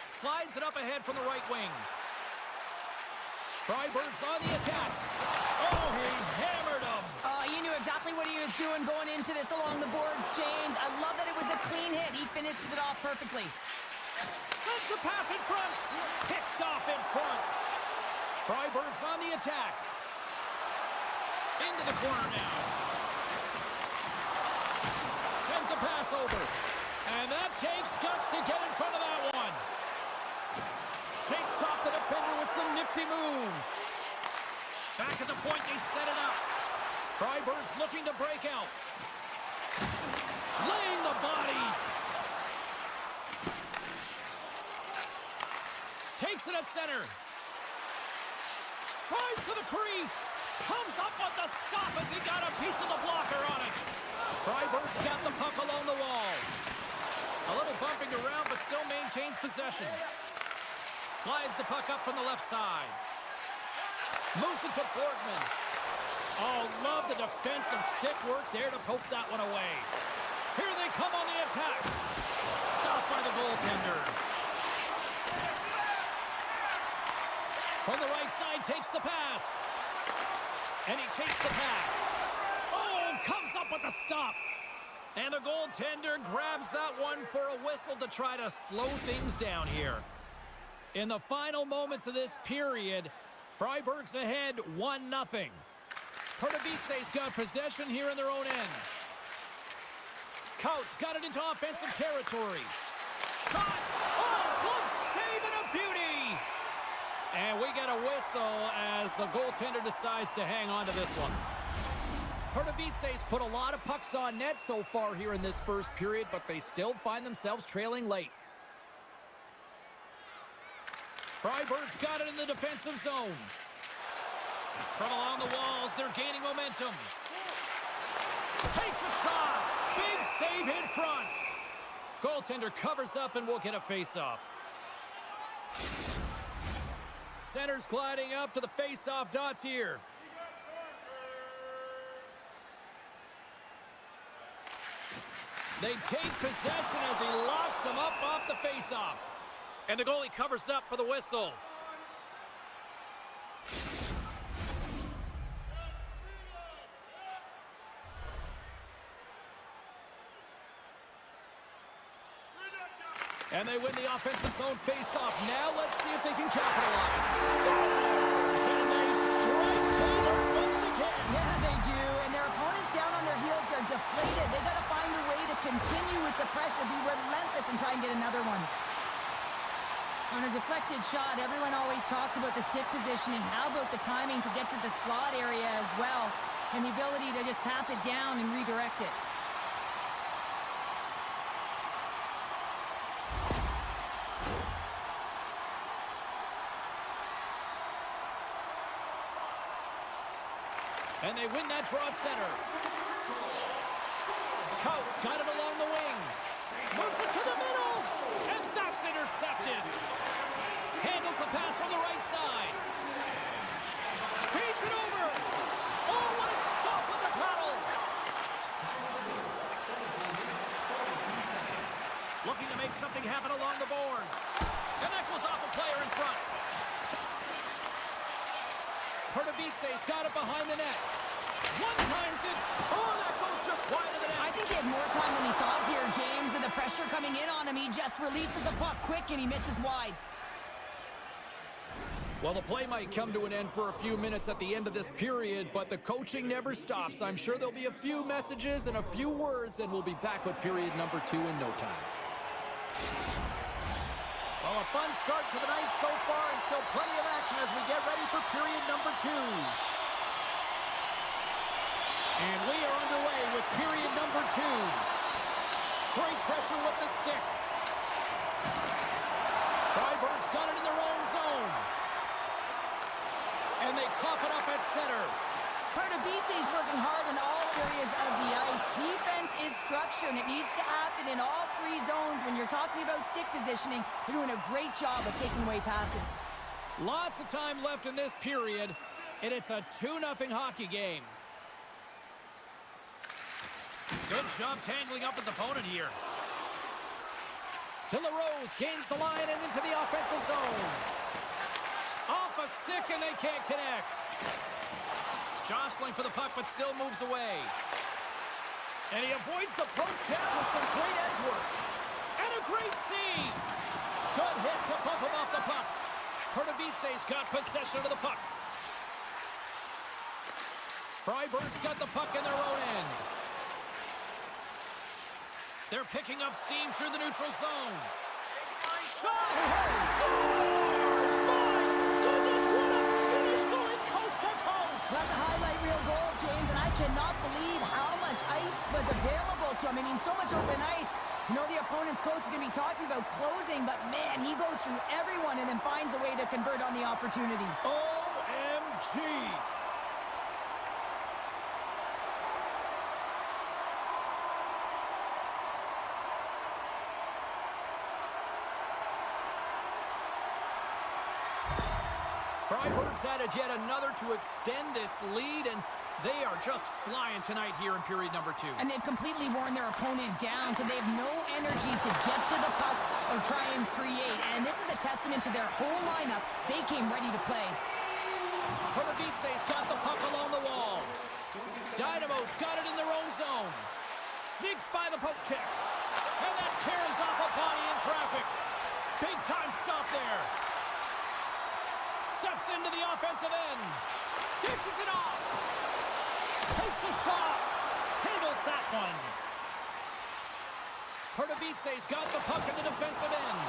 Slides it up ahead from the right wing. Freiburg's on the attack. Oh, he hammered him. You knew exactly what he was doing going into this along the boards, James. I love that it was a clean hit. He finishes it off perfectly. Sends the pass in front. Picked off in front. Freiburg's on the attack. Into the corner now. Sends a pass over. And that takes guts to get in front of that one. Shakes off the defender with some nifty moves. Back at the point, they set it up. Freiburg's looking to break out. Laying the body. Takes it at center. Tries to the crease. Comes up with the stop as he got a piece of the blocker on it. Freiburg's got the puck along the wall. A little bumping around, but still maintains possession. Slides the puck up from the left side. Moves it to Borgman. Oh, love the defensive stick work there to poke that one away. Here they come on the attack. Stopped by the goaltender. From the right side, takes the pass. And he takes the pass. Oh, comes up with the stop. And the goaltender grabs that one for a whistle to try to slow things down here. In the final moments of this period, Freiburg's ahead 1-0. Pardubice's got possession here in their own end. Coates got it into offensive territory. Shot! Oh, close Beauty! And we get a whistle as the goaltender decides to hang on to this one. Pardubice's put a lot of pucks on net so far here in this first period, but they still find themselves trailing late. Freiburg's got it in the defensive zone. From along the walls, they're gaining momentum. Takes a shot. Big save in front. Goaltender covers up and will get a face-off. Center's gliding up to the face-off dots here. They take possession as he locks them up off the face-off. And the goalie covers up for the whistle. And they win the offensive zone face-off. Now let's see if they can capitalize. Stars! And they strike forward once again. Yeah, they do. And their opponents down on their heels are deflated. They got to find a way to continue with the pressure, be relentless, and try and get another one. On a deflected shot, everyone always talks about the stick positioning. How about the timing to get to the slot area as well, and the ability to just tap it down and redirect it. And they win that draw at center. Coates got it along the wing. Moves it to the middle. And that's intercepted. Handles the pass from the right side. Feeds it over. Oh, what a stop with the paddle. Looking to make something happen along the boards. And that goes off a player in front. Pardubice's got it behind the net. One times it. Oh, that goes just wide of the net. I think he had more time than he thought here, James. With the pressure coming in on him, he just releases the puck quick and he misses wide. Well, the play might come to an end for a few minutes at the end of this period, but the coaching never stops. I'm sure there'll be a few messages and a few words, and we'll be back with period number 2 in no time. Well, a fun start to the night so far, and still plenty of action as we get ready for period number 2. And we are underway with period number 2. Great pressure with the stick. Freiburg's got it in their own zone. And they cough it up at center. Pardubice's working hard in all areas of the ice. Defense is structure, and it needs to happen in all 3 zones. When you're talking about stick positioning, they're doing a great job of taking away passes. Lots of time left in this period, and it's a 2-0 hockey game. Good job tangling up his opponent here. De La Rose gains the line and into the offensive zone. Off a stick, and they can't connect. Jostling for the puck, but still moves away. And he avoids the poke check with some great edge work. And a great save. Good hit to bump him off the puck. Pardubice's got possession of the puck. Freiburg's got the puck in their own end. They're picking up steam through the neutral zone. Shot! Scores! My goodness, what a finish going coast to coast! That's a highlight reel goal, James, and I cannot believe how much ice was available to him. I mean, so much open ice. You know the opponent's coach is going to be talking about closing, but man, he goes through everyone and then finds a way to convert on the opportunity. OMG! Freiburg's added yet another to extend this lead, and they are just flying tonight here in period number 2. And they've completely worn their opponent down, so they have no energy to get to the puck or try and create. And this is a testament to their whole lineup. They came ready to play. Pardubice's got the puck along the wall. Dynamo's got it in their own zone. Sneaks by the poke check. And that tears off a body in traffic. Big time stop there. Steps into the offensive end. Dishes it off. Takes a shot. Handles that one. Pardubice's got the puck in the defensive end.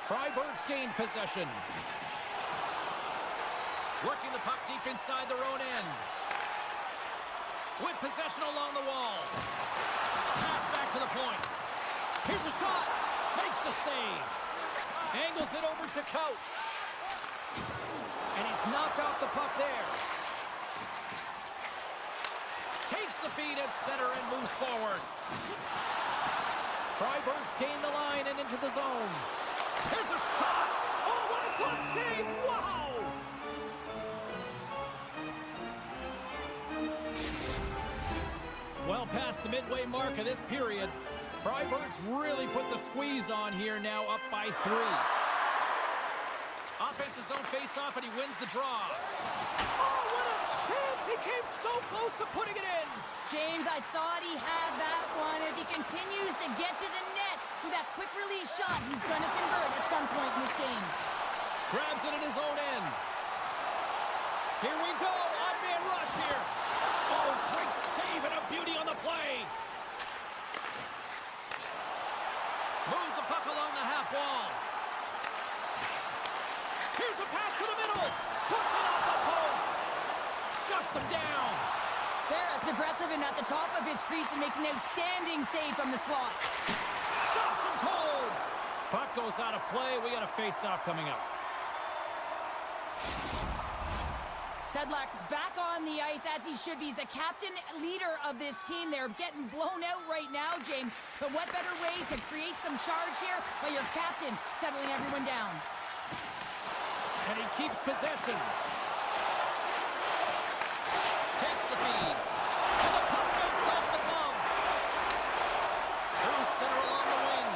Freiburg's gained possession. Working the puck deep inside their own end. With possession along the wall. Pass back to the point. Here's a shot. Makes the save. Angles it over to Coat. And he's knocked off the puck there. Takes the feed at center and moves forward. Freiburg's gained the line and into the zone. There's a shot. Oh, what a glove save. Wow. Well past the midway mark of this period. Freiburg's really put the squeeze on here, now up by 3. Offensive zone face-off, and he wins the draw. Oh, what a chance! He came so close to putting it in. James, I thought he had that one. If he continues to get to the net with that quick release shot, he's going to convert at some point in this game. Grabs it in his own end. Here we go. Odd man rush here. Oh, great save and a beauty on the play. Moves the puck along the half wall. Here's a pass to the middle. Puts it off the post. Shuts him down. Barris aggressive and at the top of his crease and makes an outstanding save from the slot. Stops him cold. Puck goes out of play. We got a face-off coming up. Sedlak's back on the ice as he should be. He's the captain, leader of this team. They're getting blown out right now, James. But what better way to create some charge here by your captain settling everyone down? And he keeps possession. Takes the feed. And the puck makes off the glove. Through center along the wing.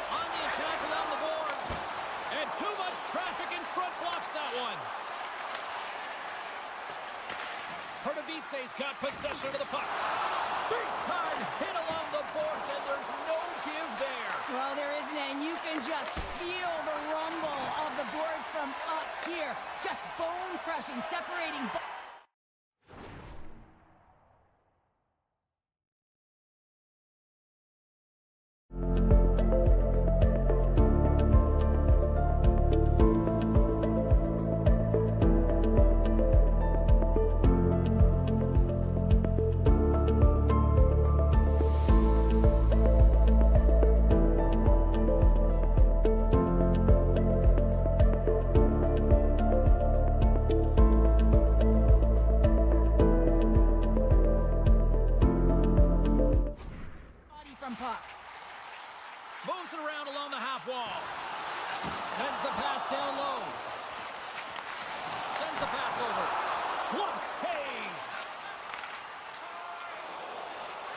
On the attack along the boards. And too much traffic in front blocks that one. Pardubice's got possession of the puck. Big time hit along the boards, and there's no give there. Well, there isn't, and you can just feel the rumble of the boards from up here. Just bone-crushing, separating. Moves it around along the half wall. Sends the pass down low. Sends the pass over. Glove save.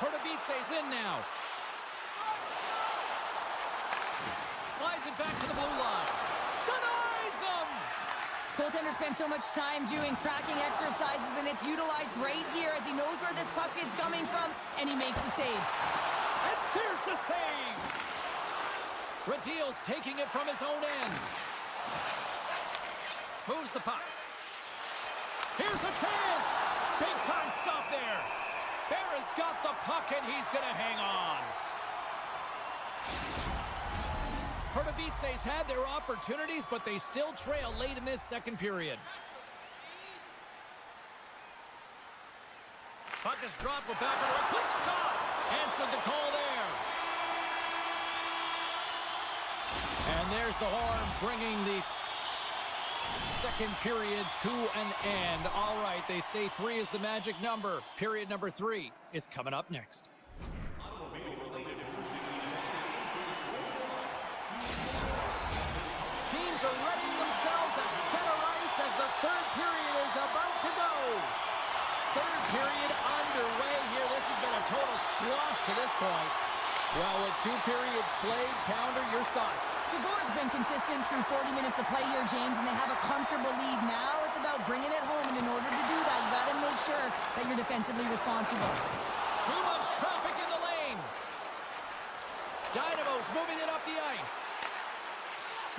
Pardubice's in now. Slides it back to the blue line. Denies him. Goaltender spends so much time doing tracking exercises, and it's utilized right here as he knows where this puck is coming from, and he makes the save. And there's the save. Radil's taking it from his own end. Moves the puck. Here's a chance. Big time stop there. Barra's got the puck and he's going to hang on. Pardubice's had their opportunities, but they still trail late in this second period. Puck is dropped, we're back under a quick shot. Answered the call there. And there's the horn bringing the second period to an end. All right, they say 3 is the magic number. Period number 3 is coming up next. Teams are readying themselves at center ice as the third period is about to go. Third period underway here. This has been a total squash to this point. Well, with 2 periods played, Pounder, your thoughts? The board's been consistent through 40 minutes of play here, James, and they have a comfortable lead. Now it's about bringing it home, and in order to do that, you got to make sure that you're defensively responsible. Too much traffic in the lane. Dynamo's moving it up the ice.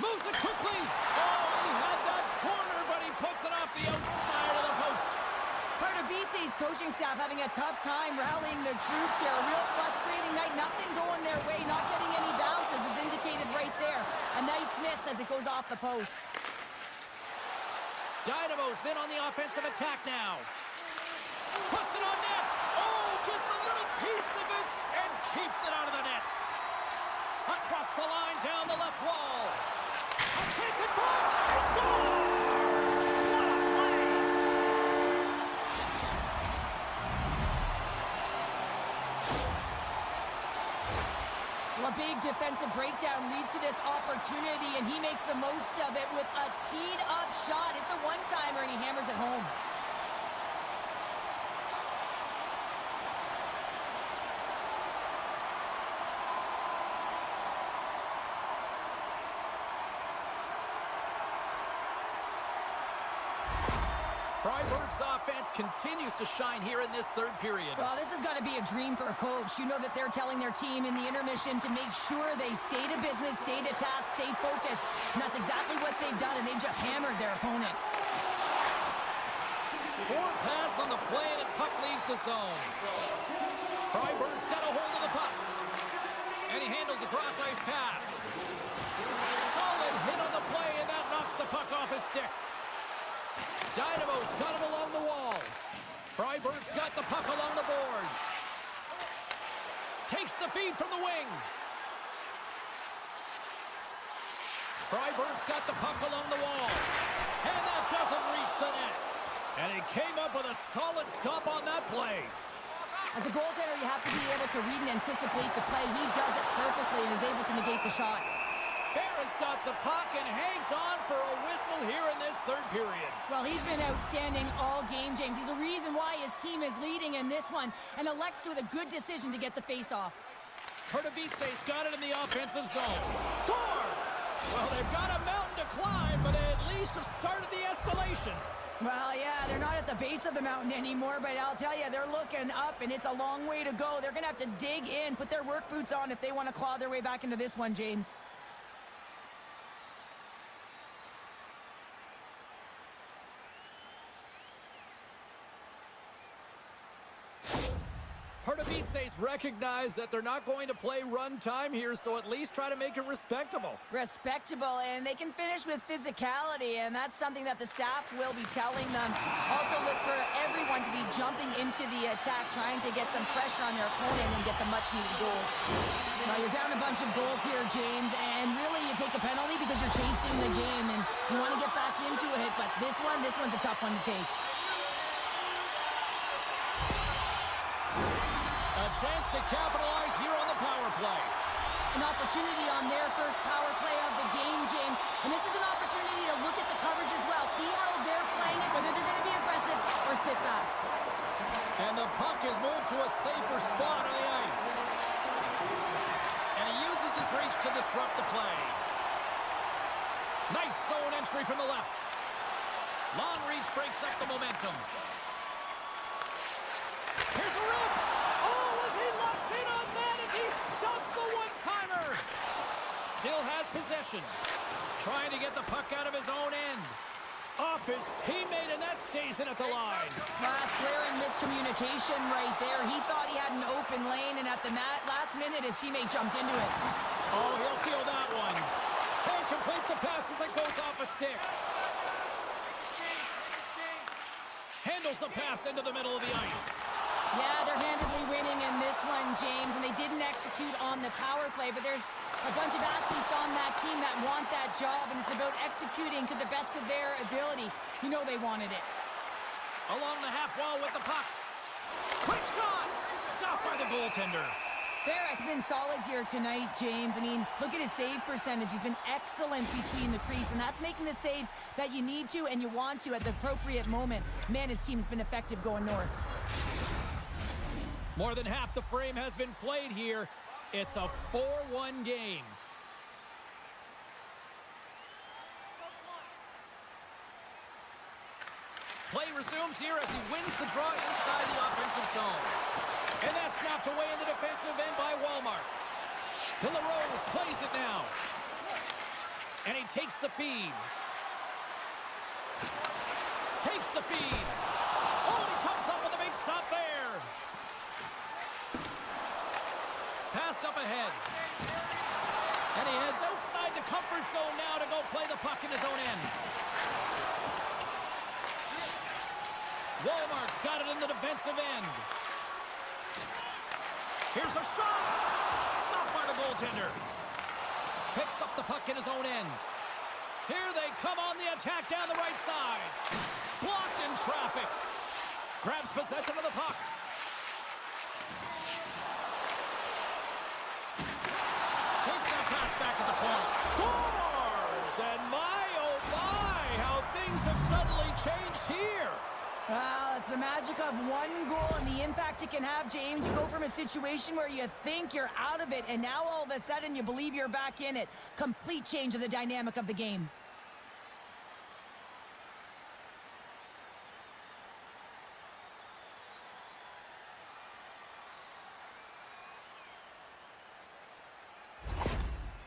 Moves it quickly. Oh, he had that corner, but he puts it off the outside of the post. Pardubice's coaching staff having a tough time rallying their troops here. A real frustrating night. Nothing going their way. Not getting any bounces is indicated right there. off the post. Dynamo's in on the offensive attack now. Puts it on net. Oh, gets a little piece of it and keeps it out of the net. Across the line, down the left wall. A chance in front. He scores! What a play! Well, a big defensive breakdown leads to this opportunity, and he makes the most of it with a teed-up shot. It's a one-timer, and he hammers it home. Freiburg's offense continues to shine here in this third period. Well, this has got to be a dream for a coach. You know that they're telling their team in the intermission to make sure they stay to business, stay to task, stay focused. And that's exactly what they've done, and they've just hammered their opponent. Forward pass on the play, and the puck leaves the zone. Freiburg's got a hold of the puck. And he handles the cross-ice pass. Solid hit on the play, and that knocks the puck off his stick. Dynamo's got it along the wall. Freiburg's got the puck along the boards. Takes the feed from the wing. Freiburg's got the puck along the wall. And that doesn't reach the net. And he came up with a solid stop on that play. As a goaltender, you have to be able to read and anticipate the play. He does it perfectly and is able to negate the shot. Barra's got the puck and hangs on for a whistle here in this third period. Well, he's been outstanding all game, James. He's the reason why his team is leading in this one and elects with a good decision to get the face-off. Pardubice's got it in the offensive zone. Scores! Well, they've got a mountain to climb, but they at least have started the escalation. Well, yeah, they're not at the base of the mountain anymore, but I'll tell you, they're looking up, and it's a long way to go. They're going to have to dig in, put their work boots on if they want to claw their way back into this one, James. Pardubice's recognize that they're not going to play run time here, so at least try to make it respectable. Respectable, and they can finish with physicality, and that's something that the staff will be telling them. Also look for everyone to be jumping into the attack, trying to get some pressure on their opponent and get some much-needed goals. Now, you're down a bunch of goals here, James, and really you take a penalty because you're chasing the game, and you want to get back into it, but this one's a tough one to take. A chance to capitalize here on the power play. An opportunity on their first power play of the game, James. And this is an opportunity to look at the coverage as well. See how they're playing it, whether they're going to be aggressive or sit back. And the puck is moved to a safer spot on the ice. And he uses his reach to disrupt the play. Nice zone entry from the left. Long reach breaks up the momentum. Here's a rip. Oh, is he locked in on that as he stops the one-timer? Still has possession. Trying to get the puck out of his own end. Off his teammate, and that stays in at the line. That's glaring miscommunication right there. He thought he had an open lane, and at the last minute, his teammate jumped into it. Oh, he'll feel that one. Can't complete the pass as it goes off a stick. Handles the pass into the middle of the ice. Yeah, they're handedly winning in this one, James, and they didn't execute on the power play, but there's a bunch of athletes on that team that want that job, and it's about executing to the best of their ability. You know they wanted it. Along the half wall with the puck. Quick shot! Stopped by the goaltender. Ferris has been solid here tonight, James. I mean, look at his save percentage. He's been excellent between the crease, and that's making the saves that you need to and you want to at the appropriate moment. Man, his team's been effective going north. More than half the frame has been played here. It's a 4-1 game. Play resumes here as he wins the draw inside the offensive zone. And that's snapped away in the defensive end by Walmart. De La Rose plays it now. And he takes the feed. Takes the feed. Oh, and he comes up with a big stop there. Passed up ahead. And he heads outside inside the comfort zone now to go play the puck in his own end. Walmart's got it in the defensive end. Here's a shot. Stopped by the goaltender. Picks up the puck in his own end. Here they come on the attack down the right side. Blocked in traffic. Grabs possession of the puck. Takes that pass back to the point. Scores! And my, oh my, how things have suddenly changed here. Well, it's the magic of one goal and the impact it can have, James. You go from a situation where you think you're out of it, and now all of a sudden you believe you're back in it. Complete change of the dynamic of the game.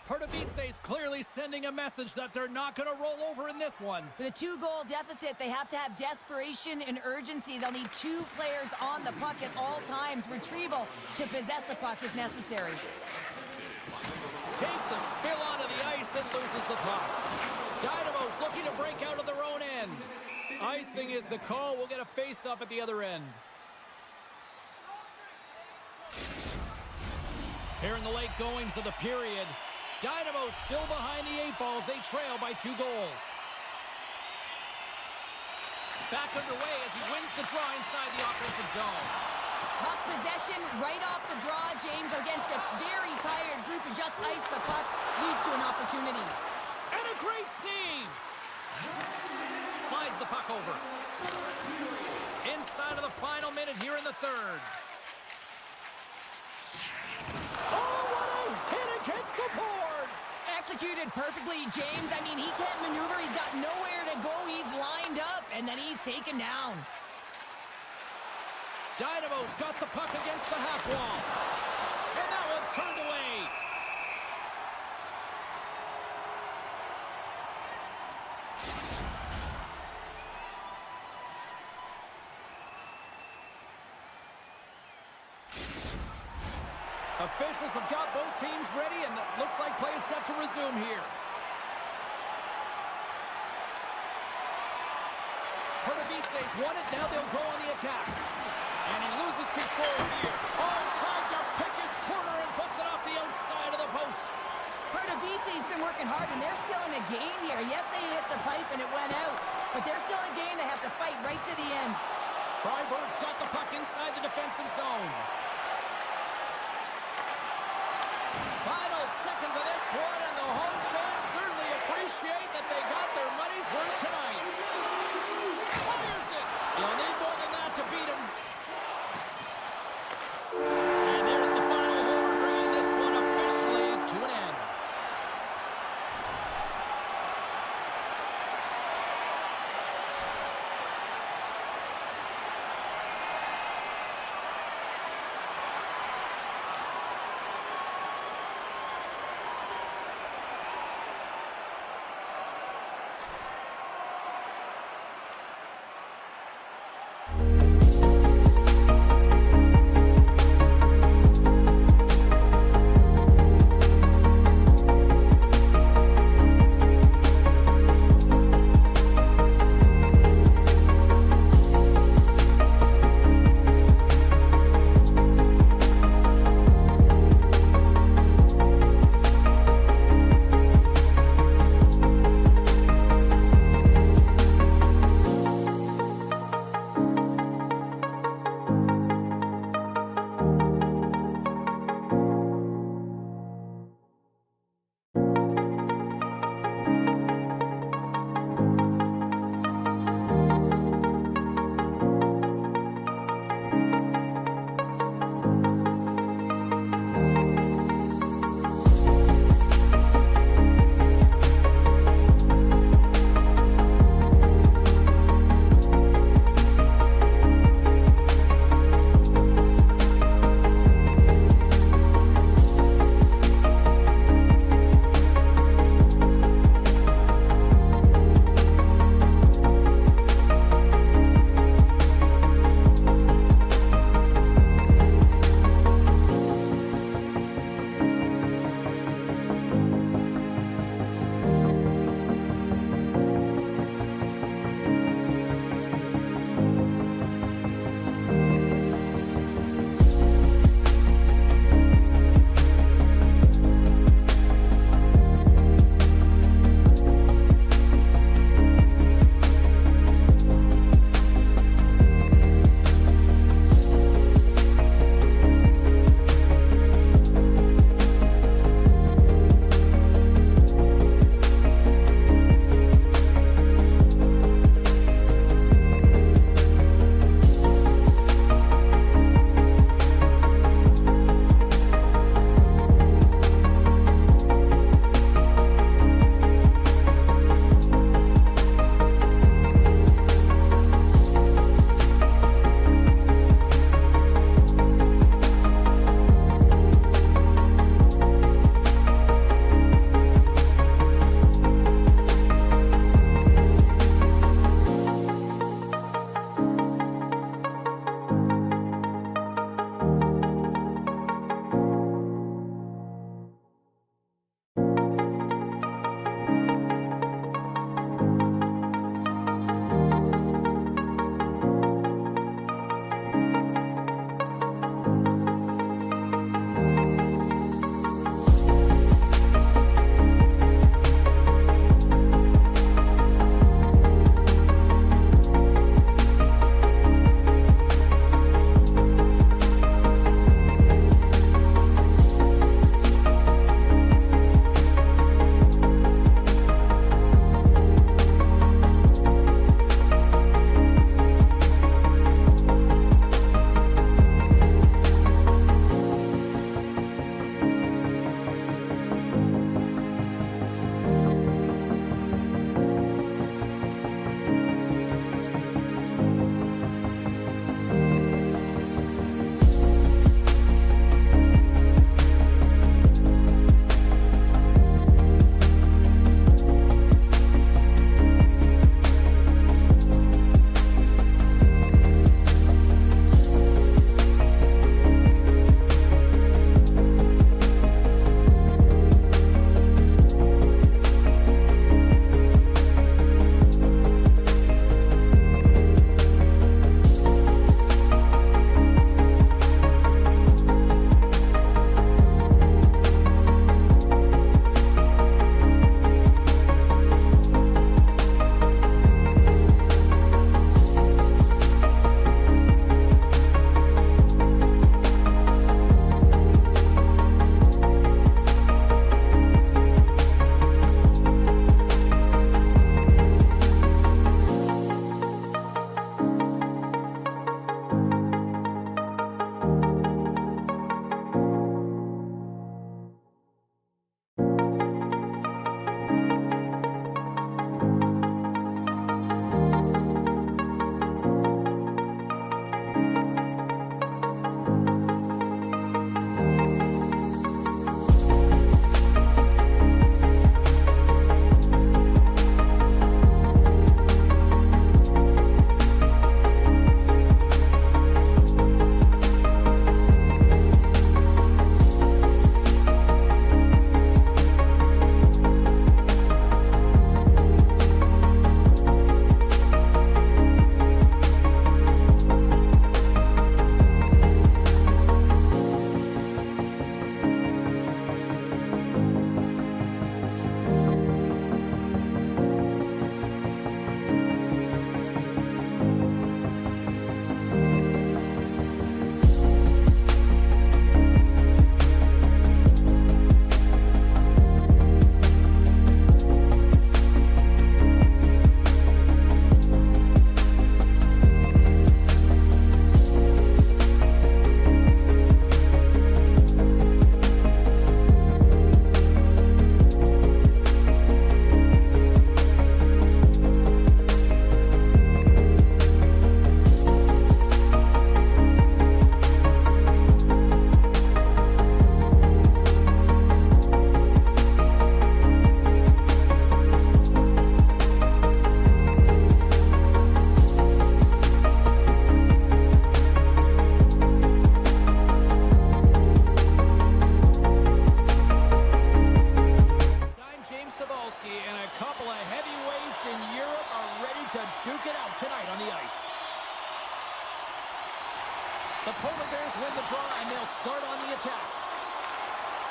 Pardubice is clearly sending a message that they're not going to roll over in this one. With a 2-goal deficit, they have to have desperation and urgency. They'll need 2 players on the puck at all times. Retrieval to possess the puck is necessary. Takes a spill onto the ice and loses the puck. Dynamo's looking to break out of their own end. Icing is the call. We'll get a face-up at the other end. Here in the late goings of the period, Dynamo still behind the 8 balls. They trail by 2 goals. Back underway as he wins the draw inside the offensive zone. Puck possession right off the draw, James, against a very tired group who just iced the puck, leads to an opportunity. And a great save! Slides the puck over. Inside of the final minute here in the third. Oh, what a hit against the boards! Executed perfectly, James. I mean, he can't maneuver. He's got nowhere to go. He's lined up, and then he's taken down. Dynamo's got the puck against the half wall. And that one's turned away. Officials have got both teams ready, and it looks like play is set to resume here. Pardubice's won it, now they'll go on the attack. And he loses control here. Oh, trying to pick his corner and puts it off the outside of the post. Pardubice's been working hard, and they're still in a game here. Yes, they hit the pipe, and it went out. But they're still in a game. They have to fight right to the end. Freiburg's got the puck inside the defensive zone. Final seconds of this one, and the home fans certainly appreciate that they got their money's worth tonight. Fires it! You'll need more than that to beat him. And there's the final horn, bringing this one officially to an end.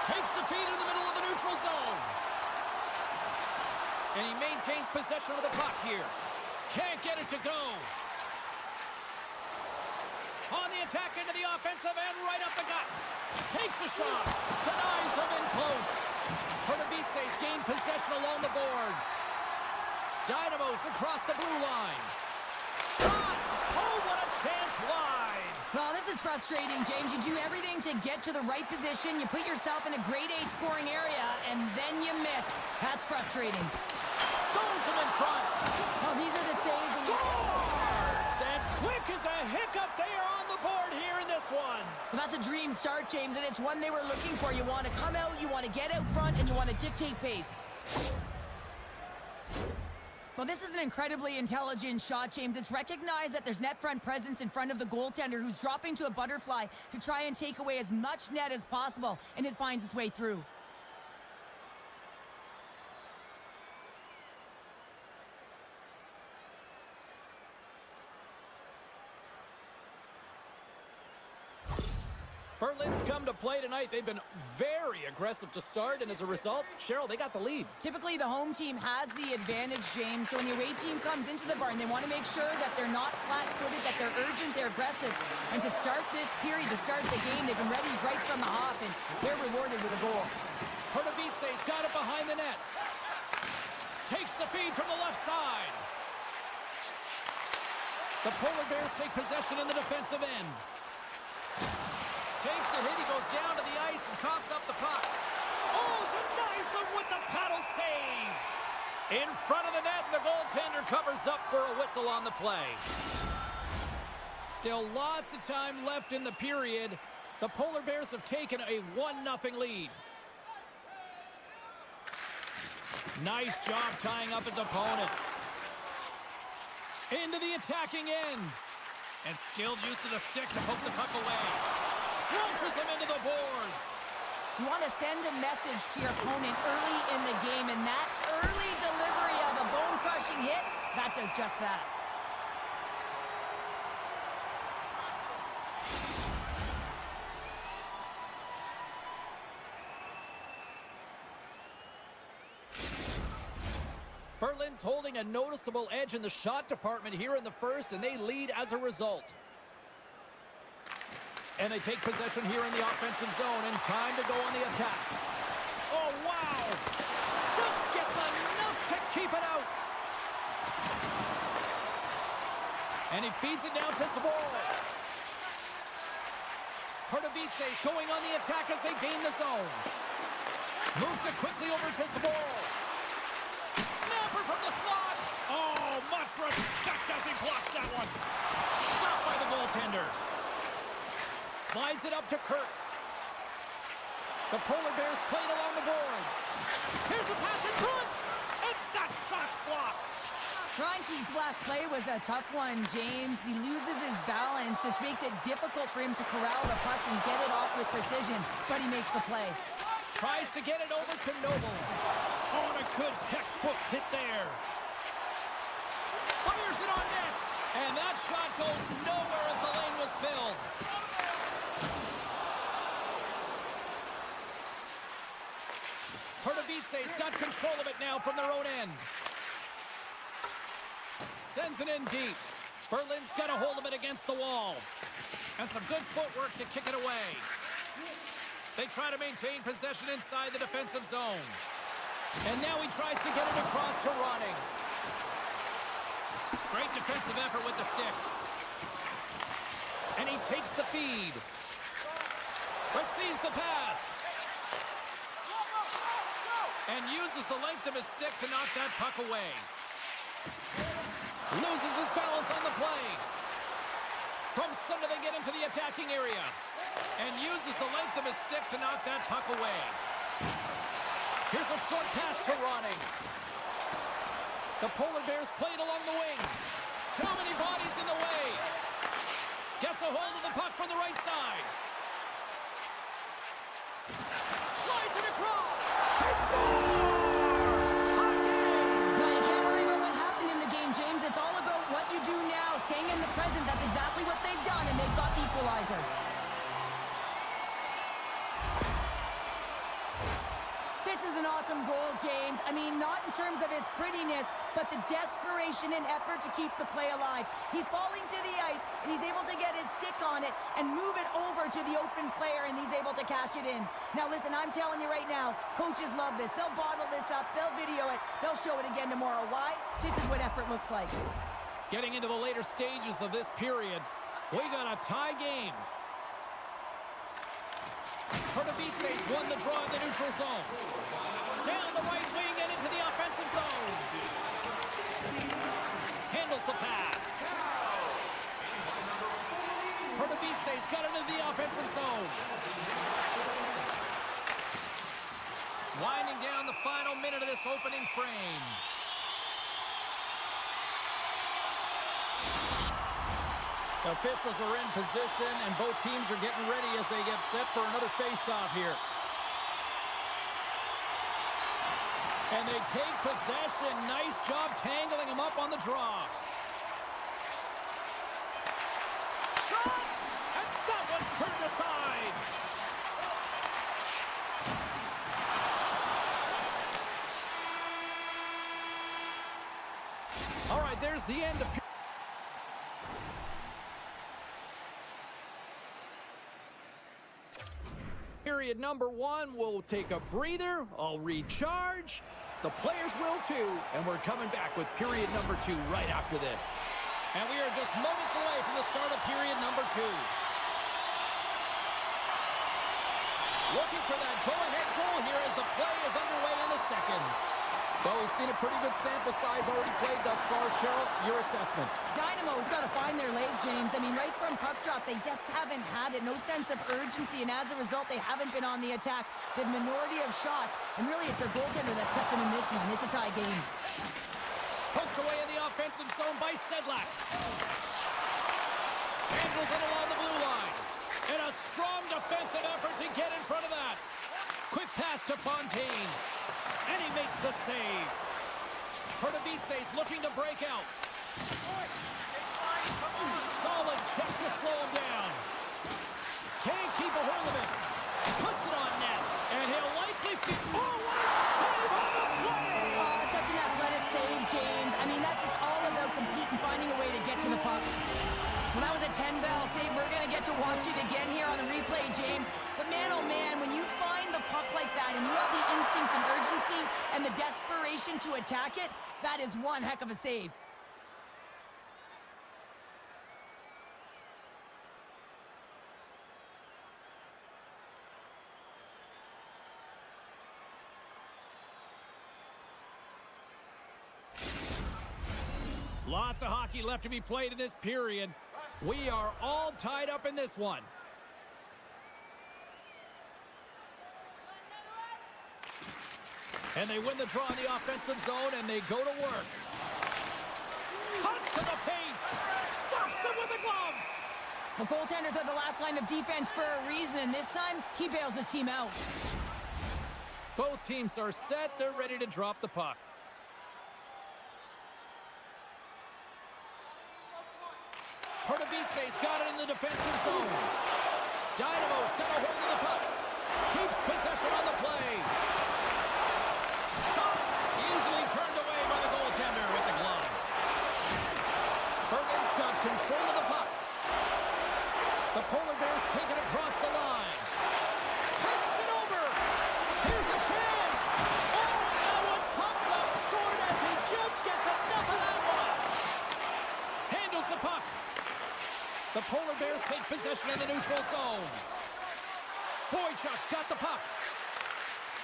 Takes the feed in the middle of the neutral zone. And he maintains possession of the puck here. Can't get it to go. On the attack into the offensive end, right up the gut. Takes a shot. Denies him in close. Pardubice's gained possession along the boards. Dynamo's across the blue line. Shot! Oh, what a chance wide! Well, this is frustrating, James. You do everything to get to the right position. You put yourself in a grade A scoring area, and then you miss. That's frustrating. Stones him in front. Oh, these are the saves. Scores! And quick as a hiccup, they are on the board here in this one. Well, that's a dream start, James, and it's one they were looking for. You want to come out, you want to get out front, and you want to dictate pace. Well, this is an incredibly intelligent shot, James. It's recognized that there's net front presence in front of the goaltender who's dropping to a butterfly to try and take away as much net as possible, and it finds its way through. Berlin's come to play tonight. They've been very aggressive to start, and as a result, Cheryl, they got the lead. Typically, the home team has the advantage, James. So when the away team comes into the barn, they want to make sure that they're not flat-footed, that they're urgent, they're aggressive. And to start this period, to start the game, they've been ready right from the hop, and they're rewarded with a goal. Pardubice's got it behind the net. Takes the feed from the left side. The Polar Bears take possession in the defensive end. Takes a hit, he goes down to the ice and coughs up the puck. Oh, denies them with the paddle save. In front of the net, and the goaltender covers up for a whistle on the play. Still lots of time left in the period. The Polar Bears have taken a 1-0 lead. Nice job tying up his opponent. Into the attacking end. And skilled use of the stick to poke the puck away. Crunches him into the boards. You want to send a message to your opponent early in the game, and that early delivery of a bone-crushing hit, that does just that. Berlin's holding a noticeable edge in the shot department here in the first, and they lead as a result. And they take possession here in the offensive zone, and time to go on the attack. Oh, wow! Just gets enough to keep it out. And he feeds it down to Zaborov. Pardubice's going on the attack as they gain the zone. Moves it quickly over to Zaborov. Snapper from the slot. Oh, much respect as he blocks that one. Stopped by the goaltender. Slides it up to Kirk. The Polar Bears played along the boards. Here's a pass in front, and that shot's blocked. Reinke's last play was a tough one, James. He loses his balance, which makes it difficult for him to corral the puck and get it off with precision, but he makes the play. Tries to get it over to Nobles. Oh, and a good textbook hit there. Fires it on net, and that shot goes nowhere as the lane was filled. Pardubice's got control of it now from their own end. Sends it in deep. Berlin's got a hold of it against the wall. And some good footwork to kick it away. They try to maintain possession inside the defensive zone. And now he tries to get it across to Ronning. Great defensive effort with the stick. And he takes the feed. Receives the pass. And uses the length of his stick to knock that puck away. Loses his balance on the play. From center they get into the attacking area. And uses the length of his stick to knock that puck away. Here's a short pass to Ronning. The Polar Bears played along the wing. Too many bodies in the way. Gets a hold of the puck from the right side. Slides it across. He scores! Tie game! Now, you can't worry about what happened in the game, James. It's all about what you do now. Staying in the present, that's exactly what they've done, and they've got the equalizer. was an awesome goal, James. I mean, not in terms of his prettiness, but the desperation and effort to keep the play alive. He's falling to the ice, and he's able to get his stick on it and move it over to the open player, and he's able to cash it in. Now, listen, I'm telling you right now, coaches love this. They'll bottle this up. They'll video it. They'll show it again tomorrow. Why? This is what effort looks like. Getting into the later stages of this period, we got a tie game. Pardubice's won the draw in the neutral zone. Down the right wing and into the offensive zone. Handles the pass. Pardubice's got it into the offensive zone. Winding down the final minute of this opening frame. Officials are in position, and both teams are getting ready as they get set for another face-off here. And they take possession. Nice job tangling him up on the draw. Shot! And that one's turned aside. All right, there's the end of... Period number one. We'll take a breather. I'll recharge. The players will too. And we're coming back with period number two right after this. And we are just moments away from the start of period number two. Looking for that go-ahead goal here as the play is underway in the second. Well, we've seen a pretty good sample size already played thus far. Cheryl, your assessment. Dynamo's got to find their legs, James. I mean, right from puck drop, they just haven't had it. No sense of urgency, and as a result, they haven't been on the attack. The minority of shots, and really it's their goaltender that's kept them in this one. It's a tie game. Poked away in the offensive zone by Sedlak. Handles it along the blue line. And a strong defensive effort to get in front of that. Quick pass to Fontaine. And he makes the save. Pardubice's looking to break out. Solid check to slow him down. Can't keep a hold of it. Puts it on net. And he'll likely fit. Oh, what a save on the play! Such an athletic save, James. I mean, that's just all about competing, finding a way to get to the puck. Well, that was a 10-bell save. We're going to get to watch it again here on the replay, James. But man, oh man, when you find the puck like that and you have the instincts and urgency and the desperation to attack it, that is one heck of a save. Lots of hockey left to be played in this period. We are all tied up in this one. And they win the draw in the offensive zone, and they go to work. Cuts to the paint. Stops him with a glove. The goaltenders are the last line of defense for a reason, and this time, he bails his team out. Both teams are set. They're ready to drop the puck. Pardubice's got it in the defensive zone. Dynamo's got a hold of the puck. Keeps possession on the play. Shot easily turned away by the goaltender with the glove. Bergen's got control of the puck. The Polar Bears take it across the line. Passes it over. Here's a chance. Oh, that one pops up short as he just gets enough of that one. Handles the puck. The Polar Bears take possession in the neutral zone. Boychuk's got the puck.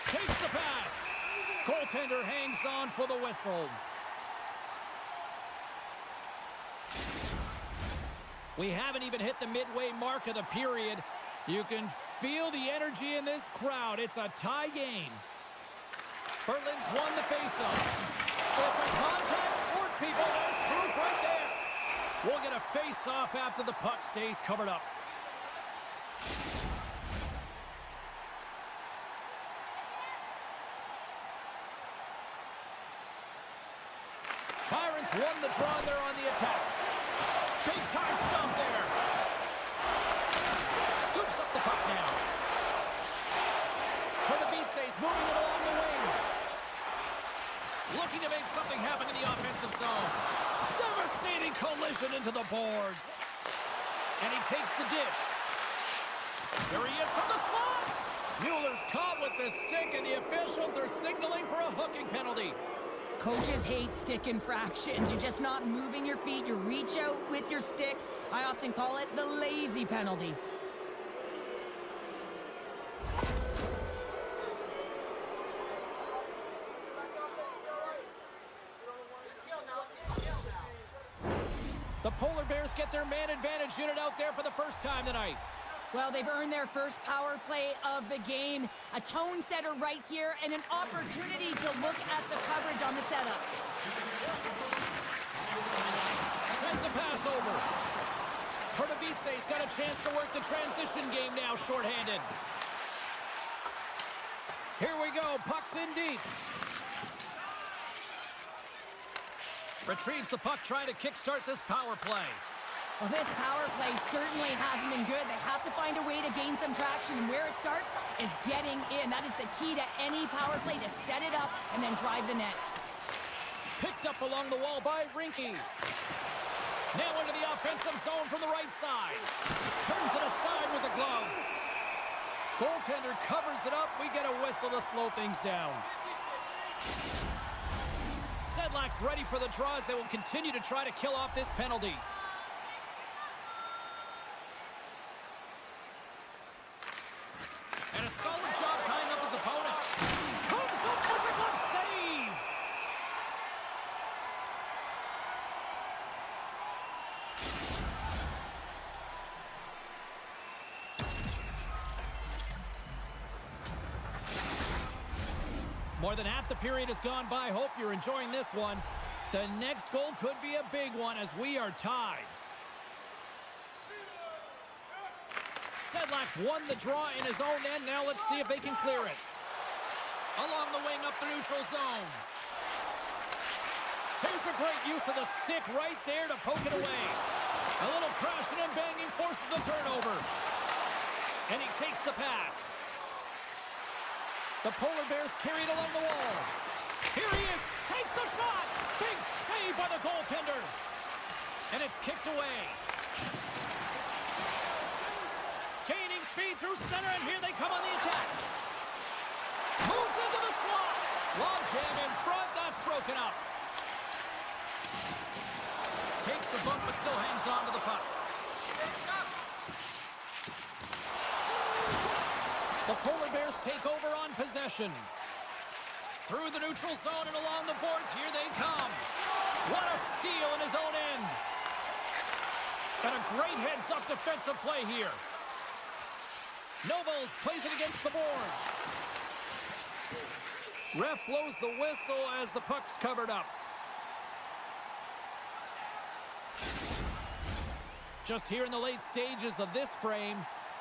Takes the pass. Goaltender hangs on for the whistle. We haven't even hit the midway mark of the period. You can feel the energy in this crowd. It's a tie game. Berlin's won the faceoff. It's a contact sport, people. There's proof right there. We'll get a face-off after the puck stays covered up. Pirates won the draw and they're on the attack. Big time stump there. Scoops up the puck now. Pardubice's moving it along the wing. Looking to make something happen in the offensive zone. Devastating collision into the boards. And he takes the dish. There he is from the slot. Mueller's caught with the stick, and the officials are signaling for a hooking penalty. Coaches hate stick infractions. You're just not moving your feet. You reach out with your stick. I often call it the lazy penalty. The Polar Bears get their man advantage unit out there for the first time tonight. Well, they've earned their first power play of the game. A tone setter right here and an opportunity to look at the coverage on the setup. Sends a pass over. Pardubice's got a chance to work the transition game now, shorthanded. Here we go, puck's in deep. Retrieves the puck, trying to kickstart this power play. Well, this power play certainly hasn't been good. They have to find a way to gain some traction, and where it starts is getting in. That is the key to any power play, to set it up and then drive the net. Picked up along the wall by Rinky. Now into the offensive zone from the right side. Turns it aside with the glove. Goaltender covers it up. We get a whistle to slow things down. Sedlak's ready for the draw as they will continue to try to kill off this penalty. And a solid job tying up his opponent. Comes up with the glove save. More than half the period has gone by. Hope you're enjoying this one. The next goal could be a big one as we are tied. Sedlak's won the draw in his own end. Now let's see if they can clear it. Along the wing up the neutral zone. Here's a great use of the stick right there to poke it away. A little crashing and banging forces the turnover. And he takes the pass. The Polar Bears carried along the wall. Here he is, takes the shot. Big save by the goaltender. And it's kicked away. Gaining speed through center, and here they come on the attack. Moves into the slot. Long jam in front, that's broken up. Takes the bump, but still hangs on to the puck. The Polar Bears take over on possession. Through the neutral zone and along the boards, here they come. What a steal in his own end. And a great heads-up defensive play here. Nobles plays it against the boards. Ref blows the whistle as the puck's covered up. Just here in the late stages of this frame,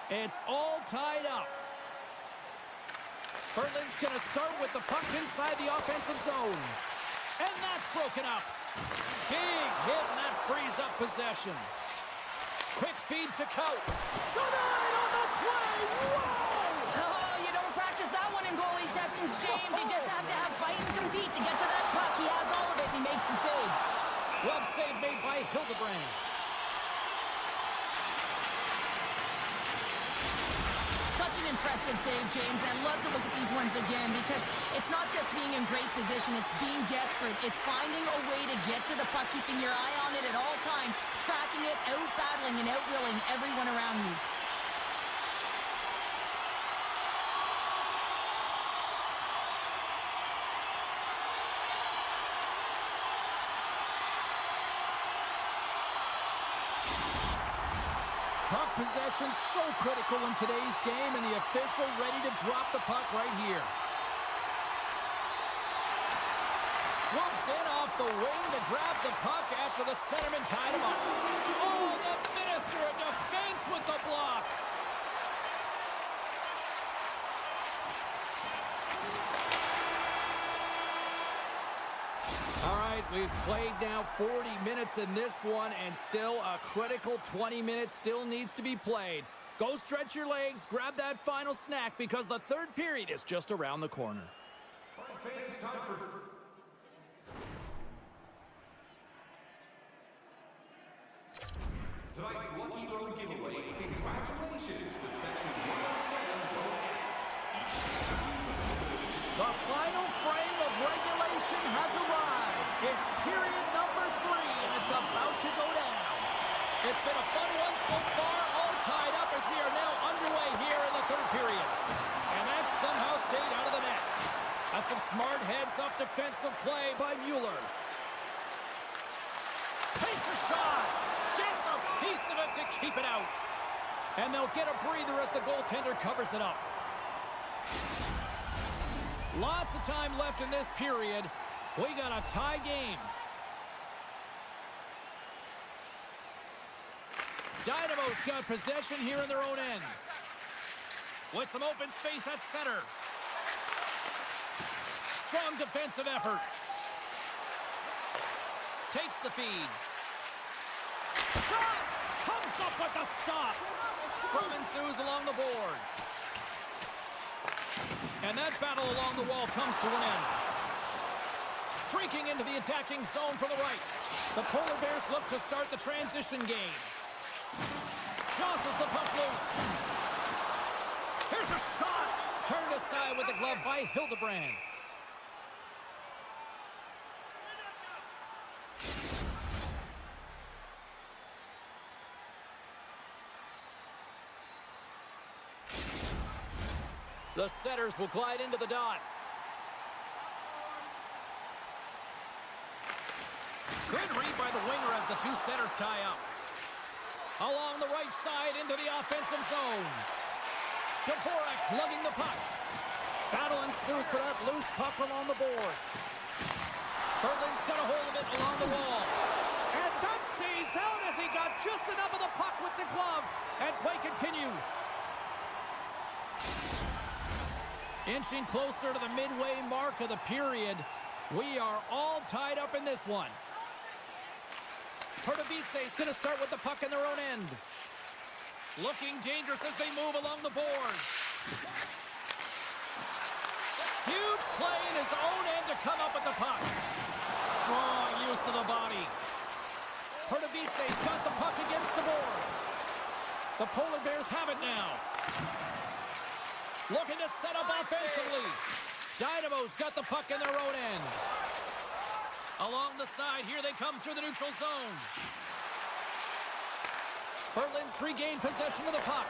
it's all tied up. Berlin's going to start with the puck inside the offensive zone. And that's broken up. Big hit, and that frees up possession. Quick feed to Cout. Denied on the play! Whoa! Oh, you don't practice that one in goalie sessions, James. You just have to have fight and compete to get to that puck. He has all of it, and he makes the save. Glove save made by Hildebrand. Such an impressive save, James. I love to look at these ones again because it's not just being in great position, it's being desperate. It's finding a way to get to the puck, keeping your eye on it at all times, tracking it, out-battling and out-willing everyone around you. Puck possession so critical in today's game, and the official ready to drop the puck right here. Swoops in off the wing to grab the puck after the centerman tied him up. Oh, the minister of defense with the block. All right, we've played now 40 minutes in this one, and still a critical 20 minutes still needs to be played. Go stretch your legs, grab that final snack, because the third period is just around the corner. Tonight's Lucky Road giveaway, congratulations to Section 107 Row F. The final frame of regulation has arrived. It's period number 3, and it's about to go down. It's been a fun one so far, all tied up as we are now underway here in the third period. And that somehow stayed out of the net. That's some smart heads-up defensive play by Mueller. Takes a shot. Gets a piece of it to keep it out. And they'll get a breather as the goaltender covers it up. Lots of time left in this period. We got a tie game. Dynamo's got possession here in their own end. With some open space at center. Strong defensive effort. Takes the feed. Shot! Comes up with the stop. Scrum ensues along the boards. And that battle along the wall comes to an end. Streaking into the attacking zone from the right. The Polar Bears look to start the transition game. Jostles the puck loose. Here's a shot. Turned aside with the glove by Hildebrand. The setters will glide into the dot. Good read by the winger as the two setters tie up. Along the right side into the offensive zone. Dvorak's lugging the puck. Battle ensues for that loose puck along the boards. Berlin's got a hold of it along the wall. And that stays out as he got just enough of the puck with the glove. And play continues. Inching closer to the midway mark of the period. We are all tied up in this one. Pardubice is going to start with the puck in their own end. Looking dangerous as they move along the boards. Huge play in his own end to come up with the puck. Strong use of the body. Pardubice's got the puck against the boards. The Polar Bears have it now. Looking to set up offensively. Dynamo's got the puck in their own end. Along the side, here they come through the neutral zone. Berlin's regained possession of the puck.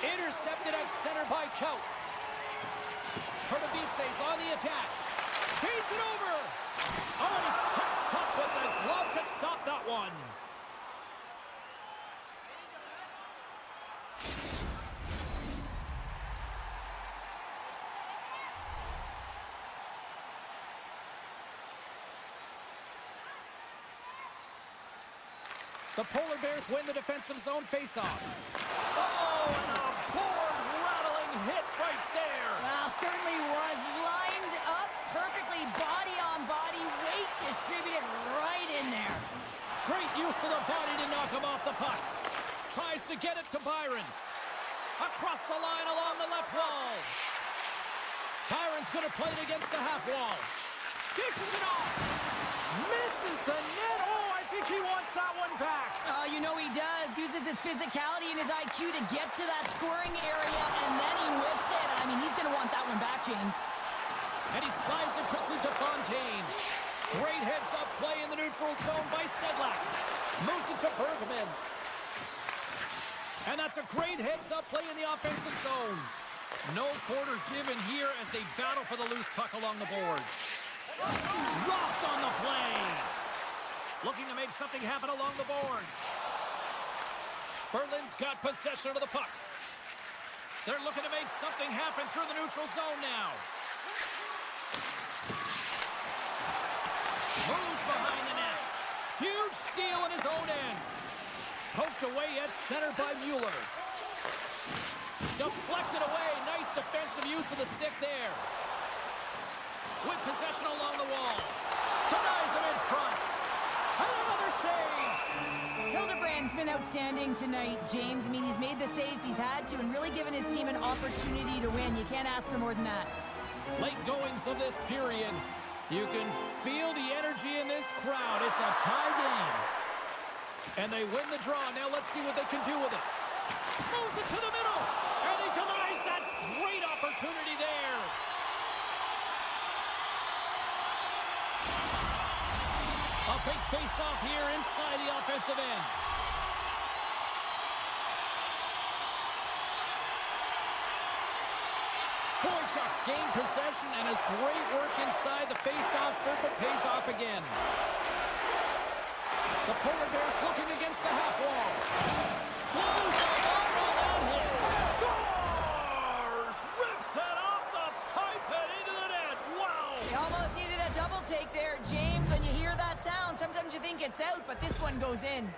Intercepted at center by Kaut. Pardubice's on the attack. Feeds it over. Oh, and he steps up with the glove to stop that one. The Polar Bears win the defensive zone faceoff. Oh, and a board-rattling hit right there. Well, certainly was lined up perfectly, body on body, weight distributed right in there. Great use of the body to knock him off the puck. Tries to get it to Byron. Across the line along the left wall. Byron's going to play it against the half wall. Dishes it off. Misses the net. Oh, I think he wants that one back. You know he does. Uses his physicality and his IQ to get to that scoring area, and then he whiffs it. I mean, he's going to want that one back, James. And he slides it quickly to Fontaine. Great heads-up play in the neutral zone by Sedlak. Moves it to Bergman. And that's a great heads-up play in the offensive zone. No quarter given here as they battle for the loose puck along the boards. Rocked on the play. Looking to make something happen along the boards. Berlin's got possession of the puck. They're looking to make something happen through the neutral zone now. Moves behind the net. Huge steal in his own end. Poked away at center by Mueller. Deflected away. Nice defensive use of the stick there. With possession along the wall. Denies him in front. And another save. Hildebrand's been outstanding tonight, James. I mean, he's made the saves he's had to and really given his team an opportunity to win. You can't ask for more than that. Late goings of this period. You can feel the energy in this crowd. It's a tie game. And they win the draw. Now let's see what they can do with it. Moves it to the middle. And he denies that great opportunity there. A big face-off here inside the offensive end. Boychuk's gained possession, and his great work inside the face-off circle pays off again. The Polar Bears looking against the half wall. Blows it up on that hit. Scores! Rips it off the pipe and into the net. Wow! He almost needed a double take there, James. When you hear that sound, sometimes you think it's out, but this one goes in.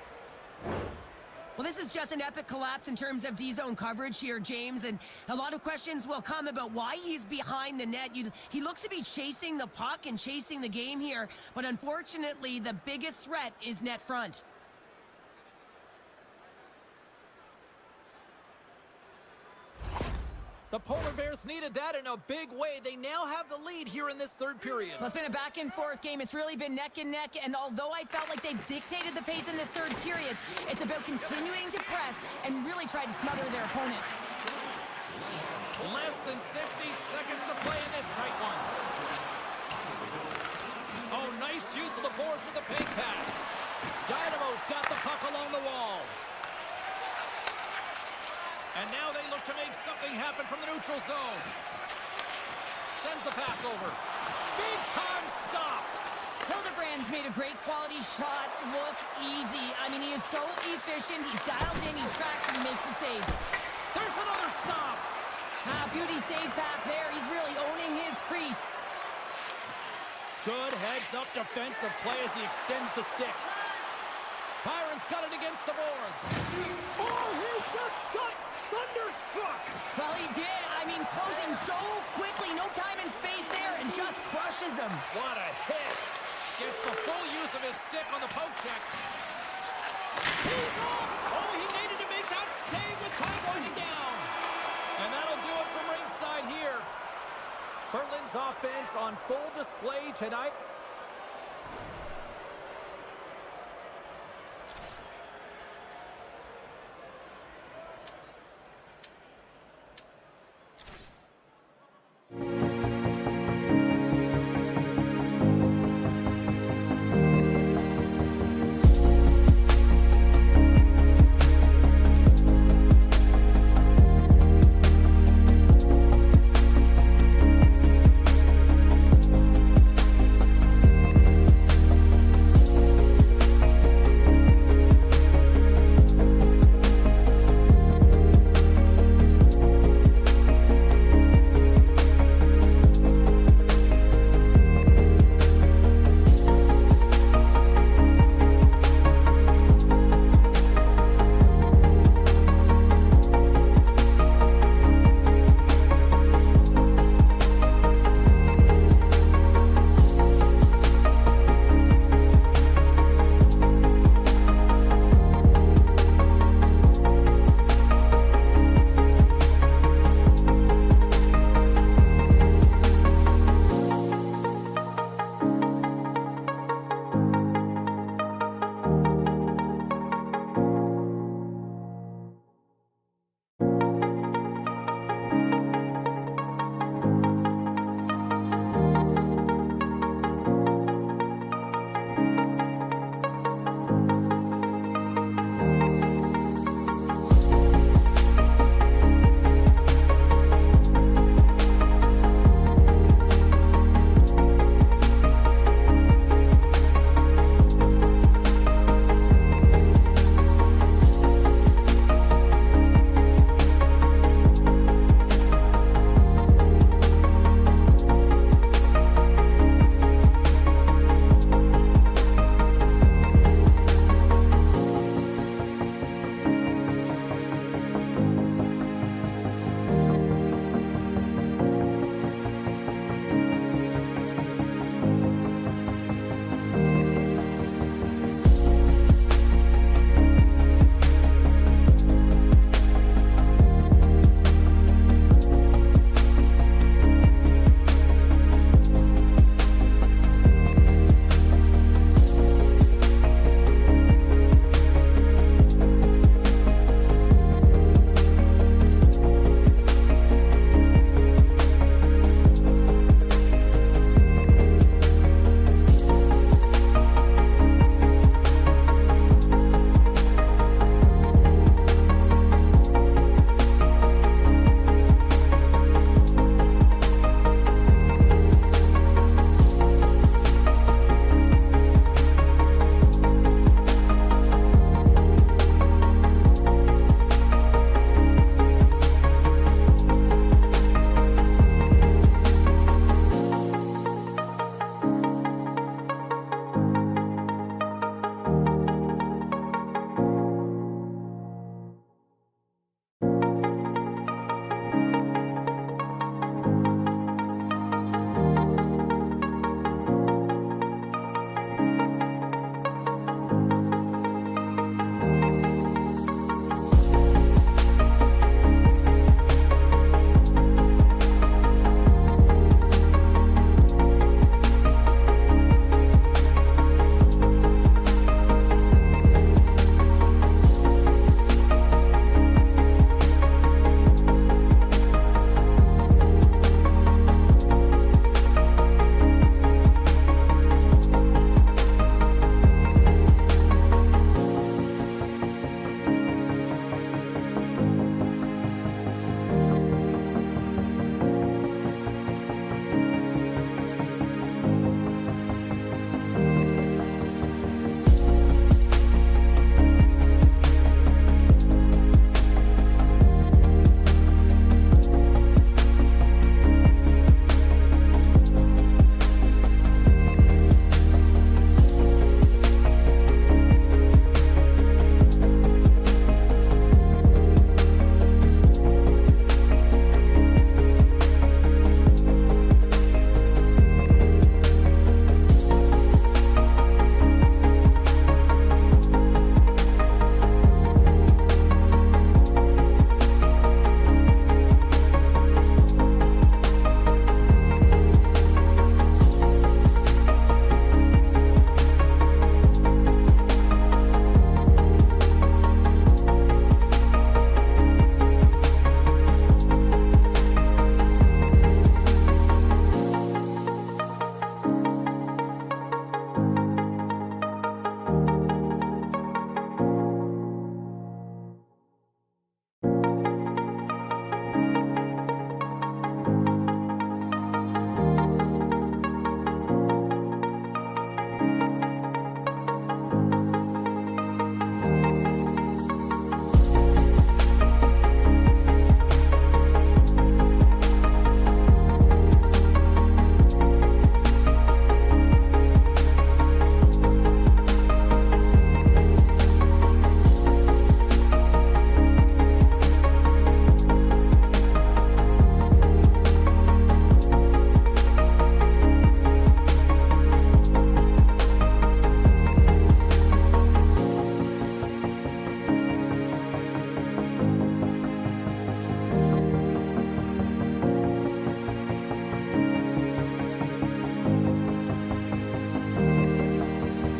Well, this is just an epic collapse in terms of D-zone coverage here, James, and a lot of questions will come about why he's behind the net. He looks to be chasing the puck and chasing the game here, but unfortunately, the biggest threat is net front. The Polar Bears needed that in a big way. They now have the lead here in this third period. Well, it's been a back-and-forth game. It's really been neck and neck, and although I felt like they've dictated the pace in this third period, it's about continuing to press and really try to smother their opponent. Less than 60 seconds to play in this tight one. Oh, nice use of the boards with the pink pass. Dynamo's got the puck along the wall. And now they look to make something happen from the neutral zone. Sends the pass over. Big time stop. Hildebrand's made a great quality shot look easy. I mean, he is so efficient. He's dialed in, he tracks, and he makes the save. There's another stop. Beauty save back there. He's really owning his crease. Good heads-up defensive play as he extends the stick. Byron's got it against the boards. Oh, he just got thunderstruck. Well, he did. I mean, closing so quickly. No time and space there, and just crushes him. What a hit. Gets the full use of his stick on the poke check. He's off. Oh, he needed to make that save with time running down. And that'll do it from ringside here. Berlin's offense on full display tonight.